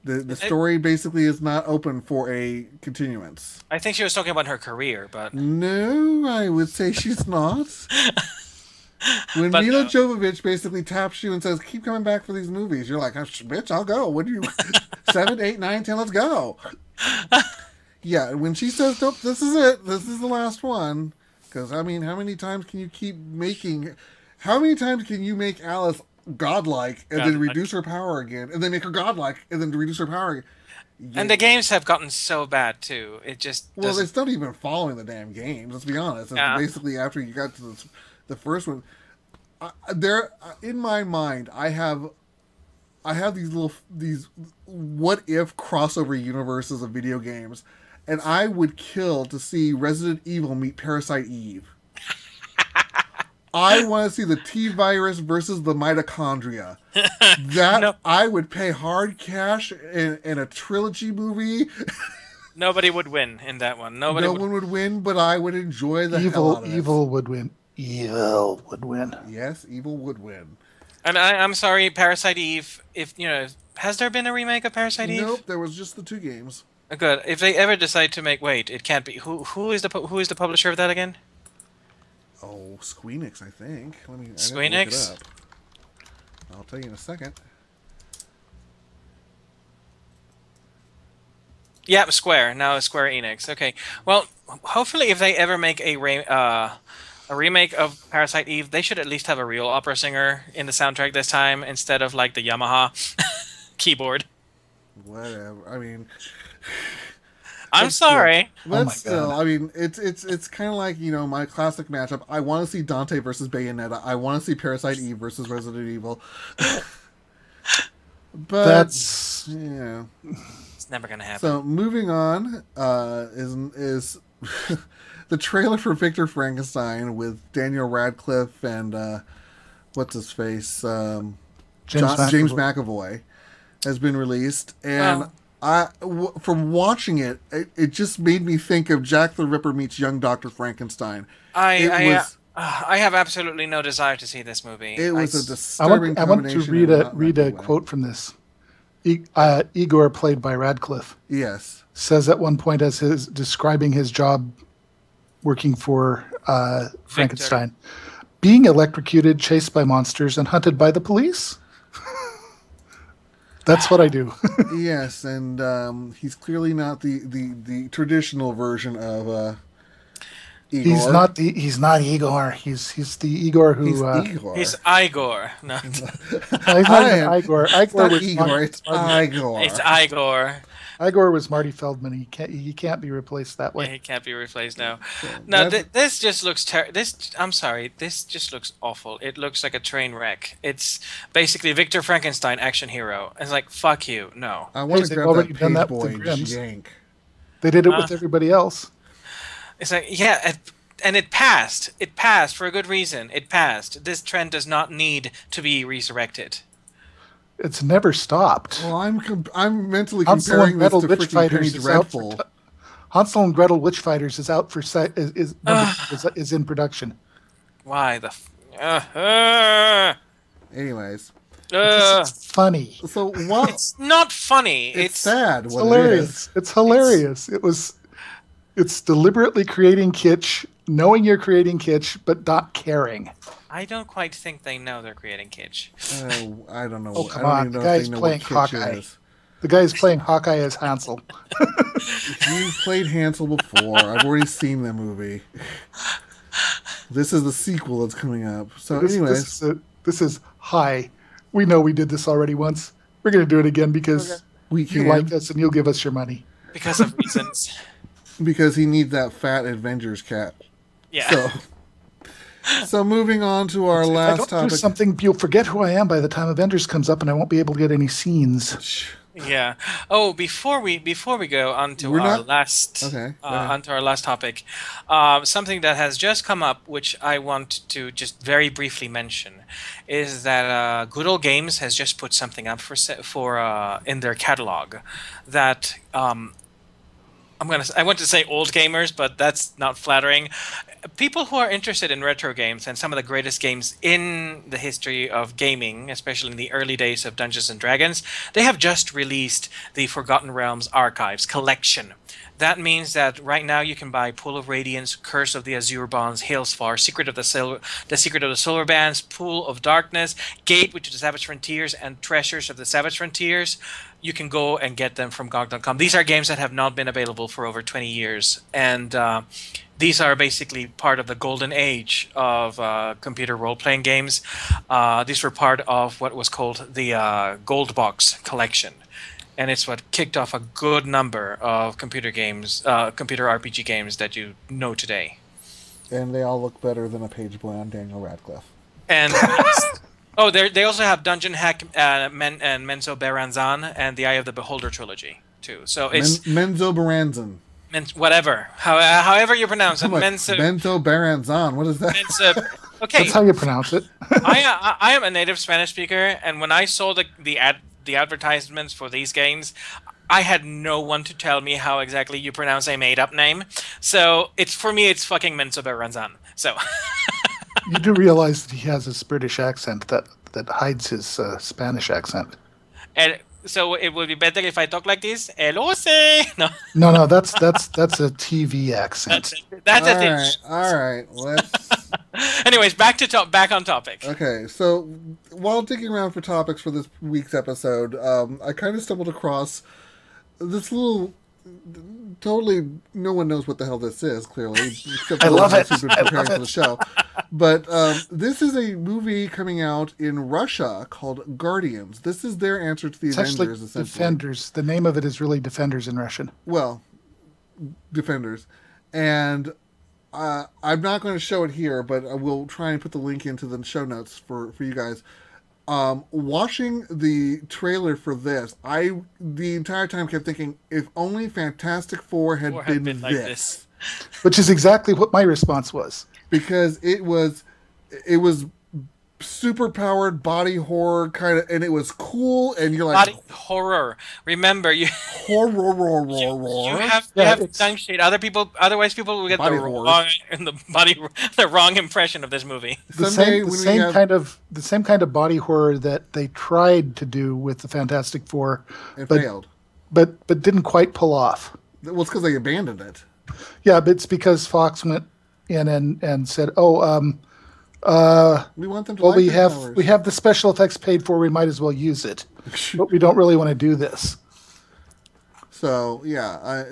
The story basically is not open for a continuance. I think she was talking about her career, but No, I would say she's not. When But, Mila Jovovich basically taps you and says, keep coming back for these movies, you're like, "Oh, bitch, I'll go. What do you... 7, 8, 9, 10, let's go. Yeah, when she says, nope, this is it. This is the last one. Because, I mean, how many times can you keep making... How many times can you make Alice godlike and then Godlike. reduce her power again? And then make her godlike and then reduce her power again? and the games have gotten so bad too. It just Well, doesn't. it's not even following the damn games. Let's be honest. It's Yeah. basically after you got to the first one. In my mind, I have these what if crossover universes of video games, and I would kill to see Resident Evil meet Parasite Eve. I want to see the T virus versus the mitochondria. That No. I would pay hard cash in a trilogy movie. Nobody would win in that one. No one would win, but I would enjoy the hell out of it. Evil would win. Evil would win. Yes, evil would win. And I'm sorry, Parasite Eve. If has there been a remake of Parasite Eve? Nope, there was just the 2 games. Good. If they ever decide to make, it can't be. Who is the publisher of that again? Oh, Squeenix, I think. I didn't look Squeenix? it up. I'll tell you in a second. Yeah, Square. Now Square Enix. Okay. Well, hopefully, if they ever make a remake of Parasite Eve, they should at least have a real opera singer in the soundtrack this time instead of like the Yamaha keyboard. Whatever. I mean, I'm sorry. but my still, God. I mean, it's kind of like, my classic matchup. I want to see Dante versus Bayonetta. I want to see Parasite Eve versus Resident Evil. But That's yeah. It's never gonna happen. So moving on is the trailer for Victor Frankenstein with Daniel Radcliffe and what's his face James James McAvoy. McAvoy has been released, and from watching it, it just made me think of Jack the Ripper meets Young Dr. Frankenstein. I have absolutely no desire to see this movie. It was a I disturbing want to combination. read and a not read a good way. quote from this. Igor, played by Radcliffe, Yes. says at one point as describing his job working for Frankenstein, being electrocuted, chased by monsters, and hunted by the police. That's what I do. Yes, and he's clearly not the traditional version of Igor. He's not Igor. He's the Igor who. He's Igor. He's Igor. No, He's not even Igor. It's not was Igor. Marty- It's Igor. it's Igor. Igor was Marty Feldman. He can't be replaced that Yeah, way. he can't be replaced now. No, that's- this just looks I'm sorry. This just looks awful. It looks like a train wreck. It's basically Victor Frankenstein action hero. It's like, fuck you. No. I want to They've grab already that done page that boy with the and Grims. yank. They did it with everybody else. It's like, yeah, and it passed. It passed for a good reason. It passed. This trend does not need to be resurrected. It's never stopped. Well, I'm mentally Hansel comparing and this Gretel to Witch freaking Penny Fighters is out for Dreadful. Hansel and Gretel Witch Fighters is out for is in production. Why the? Anyways, It's funny. so what? It's not funny. It's sad. It's What hilarious. It's hilarious. It's deliberately creating kitsch, knowing you're creating kitsch, but not caring. I don't quite think they know they're creating kitsch. I don't know. Oh, come I don't on. even The know if guy's they know playing what kitsch Hawkeye. is. The guy is playing Hawkeye as Hansel. You've played Hansel before. I've already seen the movie. This is the sequel that's coming up. So, anyways, This is hi. We know we did this already once. We're going to do it again because we you can like us and you'll give us your money. Because of reasons. because he needs that fat Avengers cat. Yeah. So moving on to our If I last don't topic. do something, you'll forget who I am by the time Avengers comes up, and I won't be able to get any scenes. Yeah. Oh, before we go on to We're our not- last Okay, go ahead. onto our last topic, something that has just come up, which I want to just very briefly mention, is that Good Old Games has just put something up for in their catalog that I want to say old gamers, but that's not flattering. People who are interested in retro games and some of the greatest games in the history of gaming, especially in the early days of Dungeons and Dragons, they have just released the Forgotten Realms Archives collection. That means that right now you can buy Pool of Radiance, Curse of the Azure Bonds, Hailsfar, Secret of the Silver Bands, Pool of Darkness, Gate, which is the Savage Frontiers, and Treasures of the Savage Frontiers. You can go and get them from GOG.com. These are games that have not been available for over 20 years, and these are basically part of the golden age of computer role-playing games. These were part of what was called the Gold Box collection. And it's what kicked off a good number of computer games, computer RPG games that you know today. And they all look better than a page boy on Daniel Radcliffe. And they also have Dungeon Hack and Menzo Baranzan and the Eye of the Beholder trilogy too. So it's Menzo Baranzan. whatever, however you pronounce it. Menzo Baranzan. What is that? Okay, That's how you pronounce it. I am a native Spanish speaker, and when I saw the advertisements for these games, I had no one to tell me how exactly you pronounce a made-up name. So it's fucking Menzo Baranzan. So You do realize that he has this British accent that hides his Spanish accent. and so it would be better if I talk like this. Hello, say no. No, that's a TV accent. That's it. All right. Let's. Anyways, back on topic. Okay, so while digging around for topics for this week's episode, I kind of stumbled across this little. Totally, no one knows what the hell this is. Clearly, except I love it. Who've been preparing for the show. But this is a movie coming out in Russia called Guardians. This is their answer to the It's Avengers. actually Essentially, Defenders. The name of it is really Defenders in Russian. well, Defenders, and I'm not going to show it here, but I will try and put the link into the show notes for you guys. Watching the trailer for this, I the entire time kept thinking, if only Fantastic Four had been like this. Which is exactly what my response was. Because it was super powered body horror kind of, and it was cool, and you're like Body horror. Remember, you horror. you have it's- tongue shade. Otherwise people will get Body the wrong impression of this movie. The Someday same, when we same have- kind of the same kind of body horror that they tried to do with the Fantastic Four, It but failed. but didn't quite pull off. Well, it's because they abandoned it. Yeah, but it's because Fox went in and said, We want them to well, like their powers. we have the special effects paid for. We might as well use it, but we don't really want to do this. So yeah,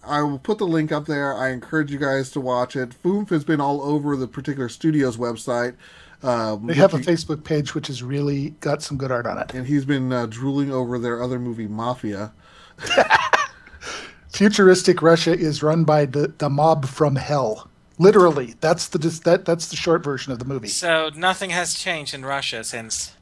I will put the link up there. I encourage you guys to watch it. Foomph has been all over the particular studio's website. They have a Facebook page which has really got some good art on it. And he's been drooling over their other movie, Mafia. Futuristic Russia is run by the mob from hell. Literally, that's the short version of the movie. So nothing has changed in Russia since.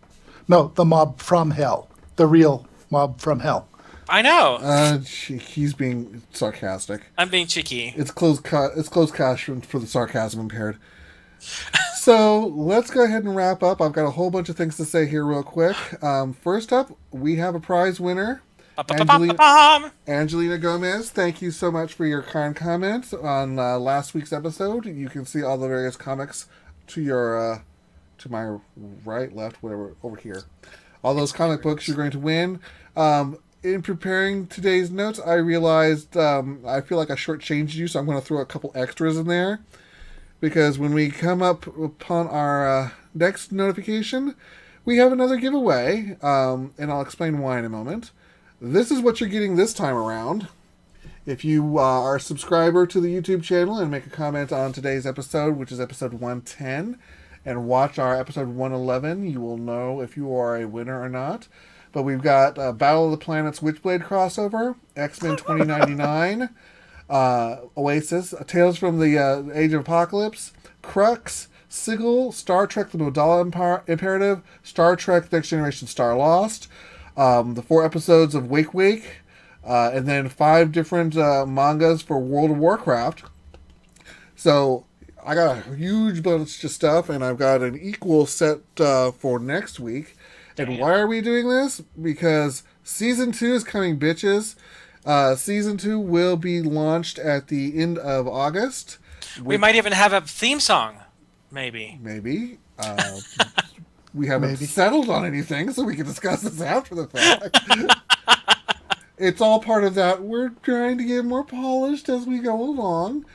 No, the mob from hell, the real mob from hell. I know. He's being sarcastic. I'm being cheeky. It's closed caption for the sarcasm impaired. So let's go ahead and wrap up. I've got a whole bunch of things to say here real quick. First up, we have a prize winner. Angelina Gomez, thank you so much for your kind comments on last week's episode. You can see all the various comics to your to my right, left, whatever, over here. All those comic books you're going to win. In preparing today's notes, I realized I feel like I shortchanged you, so I'm going to throw a couple extras in there. Because when we come up upon our next notification, we have another giveaway, and I'll explain why in a moment. This is what you're getting this time around. If you are a subscriber to the YouTube channel and make a comment on today's episode, which is episode 110, and watch our episode 111, you will know if you are a winner or not. But we've got Battle of the Planets Witchblade crossover, X-Men 2099, Oasis, Tales from the Age of Apocalypse, Crux, Sigil, Star Trek The Modala Imperative, Star Trek Next Generation Star Lost, the 4 episodes of Wake Wake, and then 5 different mangas for World of Warcraft. So I got a huge bunch of stuff, and I've got an equal set for next week. And why are we doing this? Because Season 2 is coming, bitches. Season 2 will be launched at the end of August. We might even have a theme song. Maybe. Maybe. We haven't settled on anything, so we can discuss this after the fact. It's all part of that. We're trying to get more polished as we go along.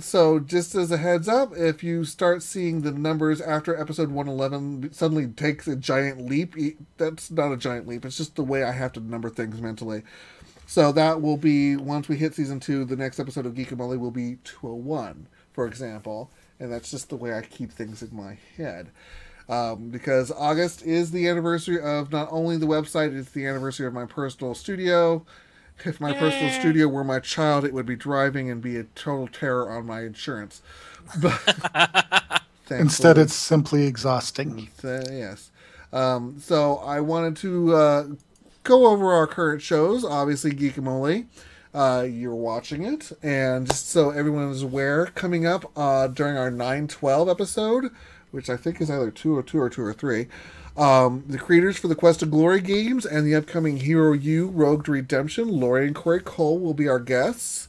So just as a heads up, if you start seeing the numbers after episode 111 suddenly takes a giant leap, that's not a giant leap. It's just the way I have to number things mentally. So that will be, once we hit season 2, the next episode of Geekamole will be 201, for example. And that's just the way I keep things in my head. Because August is the anniversary of not only the website, it's the anniversary of my personal studio. If my personal studio were my child, it would be driving and be a total terror on my insurance. But instead, it's simply exhausting. Yes. So I wanted to go over our current shows. Obviously, Geekamole. You're watching it. And just so everyone is aware, coming up during our 9/12 episode, which I think is either 202 or 203, the creators for the Quest of Glory games and the upcoming Hero U Rogue Redemption, Lori and Corey Cole, will be our guests.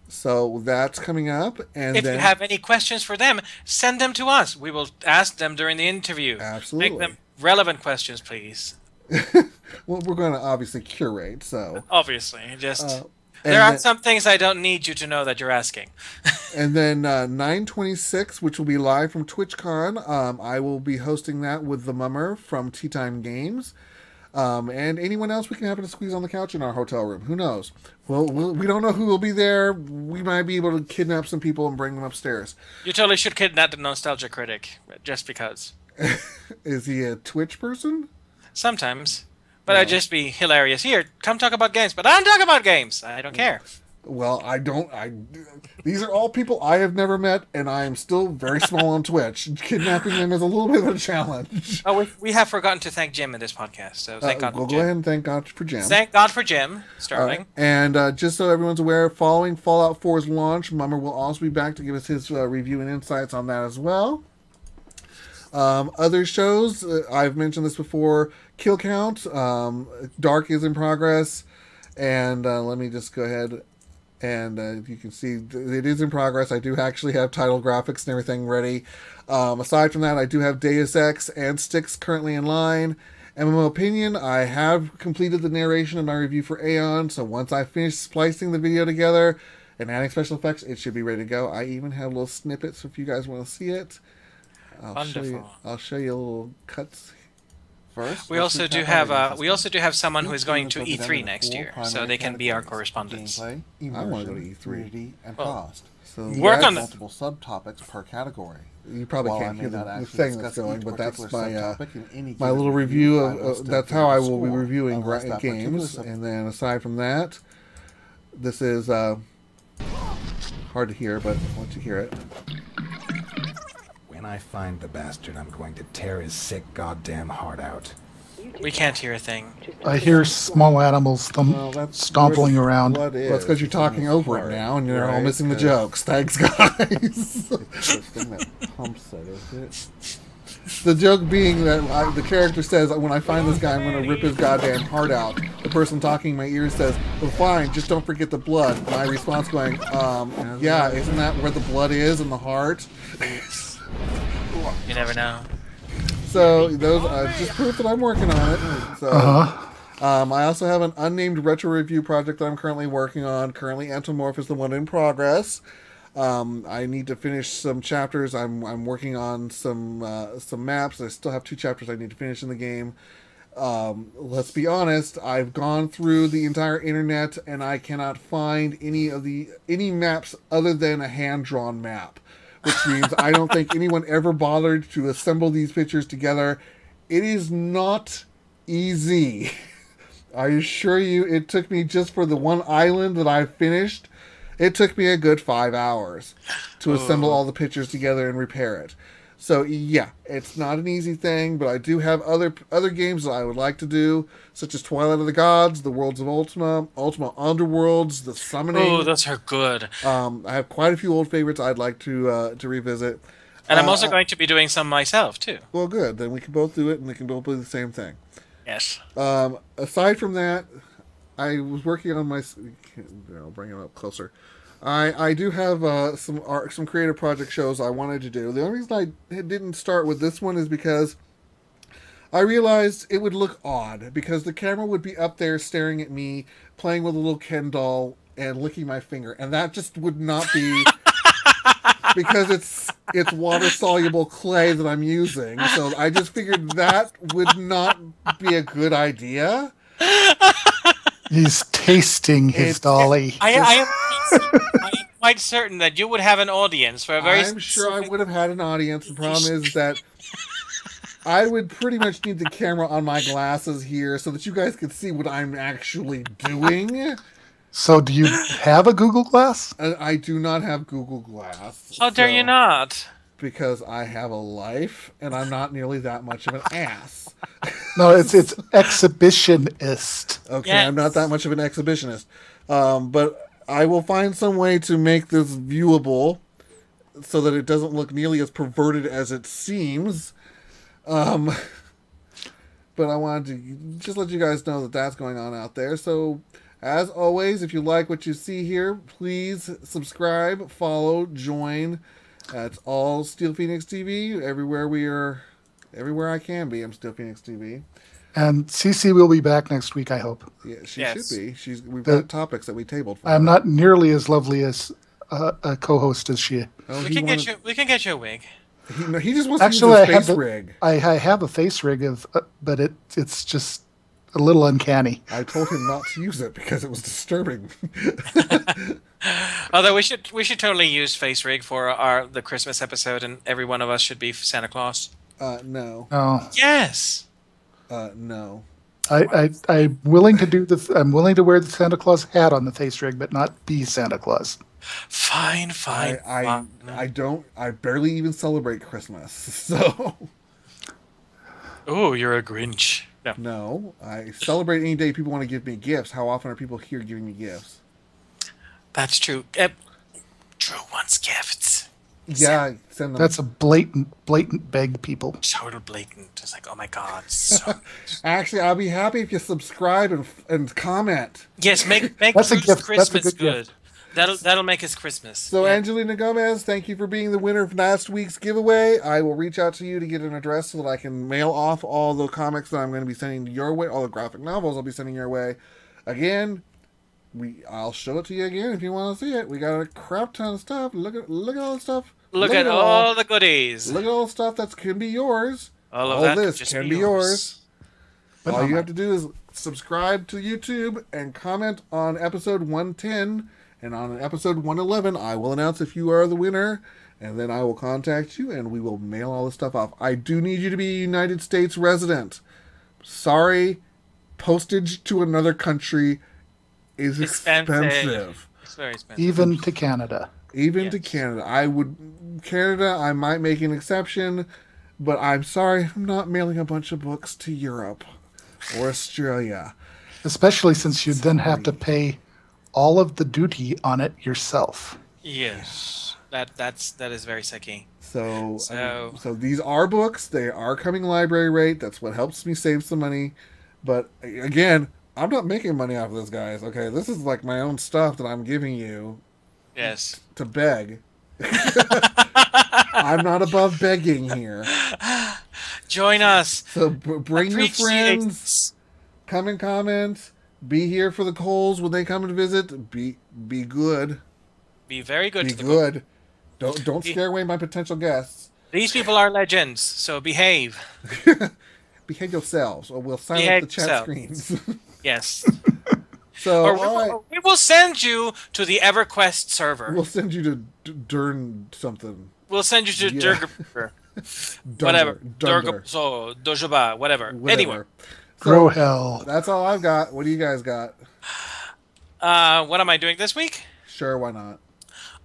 So that's coming up. And if you have any questions for them, send them to us. We will ask them during the interview. Absolutely. Make them relevant questions, please. Well, we're going to obviously curate, so... Obviously. Just... there are some things I don't need you to know that you're asking. And then 9/26, which will be live from TwitchCon. I will be hosting that with the Mummer from Tea Time Games. And anyone else we can happen to squeeze on the couch in our hotel room. Who knows? Well, we don't know who will be there. We might be able to kidnap some people and bring them upstairs. You totally should kidnap the Nostalgia Critic, just because. Is he a Twitch person? Sometimes. But I'd just be hilarious. Here, come talk about games. But I don't talk about games. I don't care. Well, I don't. These are all people I have never met, and I am still very small on Twitch. Kidnapping them is a little bit of a challenge. Oh, we have forgotten to thank Jim in this podcast, so thank God for Jim. Go ahead and thank God for Jim. Thank God for Jim, Sterling. And just so everyone's aware, following Fallout 4's launch, Mummer will also be back to give us his review and insights on that as well. Other shows, I've mentioned this before, Kill Count, Dark is in progress, and let me just go ahead and you can see it is in progress. I do actually have title graphics and everything ready. Aside from that, I do have Deus Ex and Styx currently in line. MMO Opinion, I have completed the narration of my review for Aeon, so once I finish splicing the video together and adding special effects, it should be ready to go. I even have little snippets if you guys want to see it. I'll show you a little cuts first. We also do have someone who is going to E3 next year, so they can be our correspondents. I want to go to E3 and cost. So work on multiple subtopics per category. You probably can't hear the thing that's going, but that's my little review review of that's how I will be reviewing games. And then aside from that, this is hard to hear, but once you hear it. When I find the bastard, I'm going to tear his sick goddamn heart out. We can't hear a thing. I hear small animals stomping around. Well, that's because you're talking over it now, and you're all missing the jokes. Thanks, guys. The joke being that the character says, when I find this guy, I'm going to rip his goddamn heart out. The person talking in my ear says, well, fine, just don't forget the blood. My response going, yeah, isn't that where the blood is, in the heart? You never know. So those just proof that I'm working on it. So I also have an unnamed retro review project that I'm currently working on. Currently, Entomorph is the one in progress. I need to finish some chapters. I'm working on some maps. I still have 2 chapters I need to finish in the game. Let's be honest, I've gone through the entire internet and I cannot find any maps other than a hand-drawn map, which means I don't think anyone ever bothered to assemble these pictures together. It is not easy. I assure you, it took me, just for the one island that I finished, it took me a good 5 hours to assemble all the pictures together and repair it. So yeah, it's not an easy thing, but I do have other games that I would like to do, such as Twilight of the Gods, The Worlds of Ultima, Ultima Underworlds, The Summoning. Oh, those are good. I have quite a few old favorites I'd like to revisit. And I'm also going to be doing some myself, too. Well, good. Then we can both do it, and we can both do the same thing. Yes. Aside from that, I was working on my... I'll bring it up closer. I do have some creative project shows I wanted to do. The only reason I didn't start with this one is because I realized it would look odd, because the camera would be up there staring at me, playing with a little Ken doll and licking my finger, and that just would not be... because it's water-soluble clay that I'm using, so I just figured that would not be a good idea. He's tasting his dolly. I am quite certain that you would have an audience for a very... I'm sure I would have had an audience. The problem is that I would pretty much need the camera on my glasses here so that you guys could see what I'm actually doing. So do you have a Google Glass? I do not have Google Glass. How dare you not? Because I have a life, and I'm not nearly that much of an ass. No, it's exhibitionist. Okay, Yes. I'm not that much of an exhibitionist. But I will find some way to make this viewable so that it doesn't look nearly as perverted as it seems. But I wanted to just let you guys know that that's going on out there. So, as always, if you like what you see here, please subscribe, follow, join. It's all Steel Phoenix TV. Everywhere I can be, I'm Steel Phoenix TV. And Cece will be back next week, I hope. Yeah, she Yes. should be. We've got topics that we tabled for her. I'm not nearly as lovely as a co-host as she. Oh, We can get you a wig. He just wants Actually, to I use his have face rig. I have a face rig but it's just a little uncanny. I told him not to use it because it was disturbing. Although we should totally use face rig for the Christmas episode, and every one of us should be Santa Claus. No. Oh, Yes. No. I'm willing to I'm willing to wear the Santa Claus hat on the face rig, but not be Santa Claus. Fine. I barely even celebrate Christmas. So. Oh, you're a Grinch. No. No. I celebrate any day people want to give me gifts. How often are people here giving me gifts? That's true. Drew wants gifts. Yeah, send them. That's a blatant beg people. Total blatant. It's like, oh my god. So... Actually, I'll be happy if you subscribe and comment. yes, make That's a Drew's gift. Christmas That's a good good. gift. That'll make his Christmas. So, Yeah. Angelina Gomez, thank you for being the winner of last week's giveaway. I will reach out to you to get an address so that I can mail off all the comics that I'm going to be sending your way, all the graphic novels I'll be sending your way. Again, I'll show it to you again if you want to see it. We got a crap ton of stuff. Look at all the stuff. Look at all the goodies. Look at all the stuff that can be yours. All of that this just can be yours. But All not you mine. have to do is subscribe to YouTube and comment on episode 110. And on episode 111, I will announce if you are the winner. And then I will contact you and we will mail all the stuff off. I do need you to be a United States resident. Sorry, postage to another country is expensive. It's very expensive. Even to Canada. Even to Yes. Canada. Canada, I might make an exception. But I'm sorry, I'm not mailing a bunch of books to Europe or Australia. Especially since you then have to pay all of the duty on it yourself. Yes. That is very sicky. So these are books. They are coming library rate. That's what helps me save some money. But again, I'm not making money off of this, guys. Okay, this is like my own stuff that I'm giving you Yes. to beg. I'm not above begging here. Join us. So bring your Appreciate friends. this. Come and comment. Be here for the Coles when they come to visit. Be good. Be very good Be to the good. Don't scare away my potential guests. These people are legends, so behave. Behave yourselves, or we'll silence Behave the chat yourself. screens. Yes. So, Or all right, we will send you to the EverQuest server. we'll send you to Dern something. We'll send you to Yeah. Durga. Dunder, Whatever. Dunder, Durga, so, Dojaba, whatever. whatever. Anyway. Grow hell. That's all I've got. What do you guys got? What am I doing this week? Sure, why not?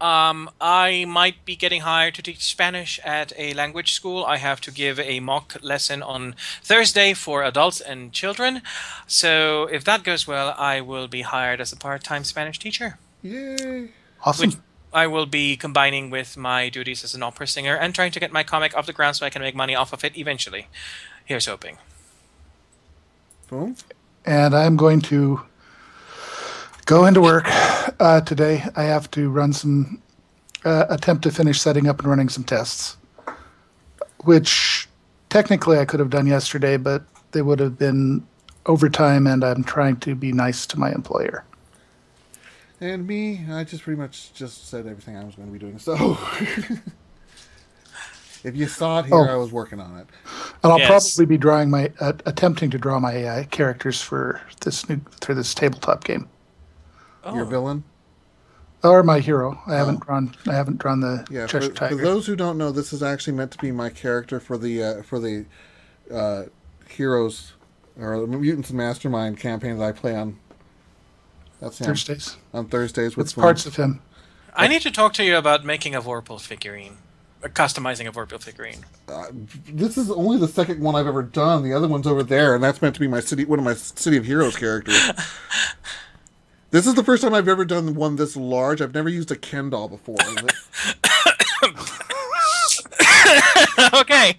I might be getting hired to teach Spanish at a language school. I have to give a mock lesson on Thursday for adults and children. So if that goes well, I will be hired as a part-time Spanish teacher, Yay! Awesome. which I will be combining with my duties as an opera singer and trying to get my comic off the ground so I can make money off of it eventually. Here's hoping. Boom. And I'm going to go into work today. I have to run some, attempt to finish setting up and running some tests, which technically I could have done yesterday, but they would have been overtime, and I'm trying to be nice to my employer. And me, I just pretty much just said everything I was going to be doing. So, if you saw it here, I was working on it. And I'll Yes. probably be drawing my, attempting to draw my characters for this tabletop game. Your villain. Or my hero. I haven't drawn the Yeah. Cheshire For Tiger. those who don't know, this is actually meant to be my character for the Heroes or the Mutants Mastermind campaign that I play on. That's him. Thursdays. On Thursdays with It's parts of him. I need to talk to you about making a Vorpal figurine. Customizing a Vorpal figurine. This is only the second one I've ever done. The other one's over there, and that's meant to be one of my City of Heroes characters. This is the first time I've ever done one this large. I've never used a Ken doll before. Okay.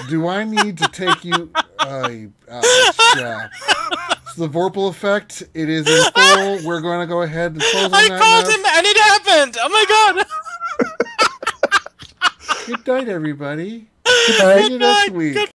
Do I need to take you? Yeah. So the Vorpal effect, it is in full. We're going to go ahead and close on I that called note. him and it happened! Oh my god! Good night, everybody. Good night. See you next week.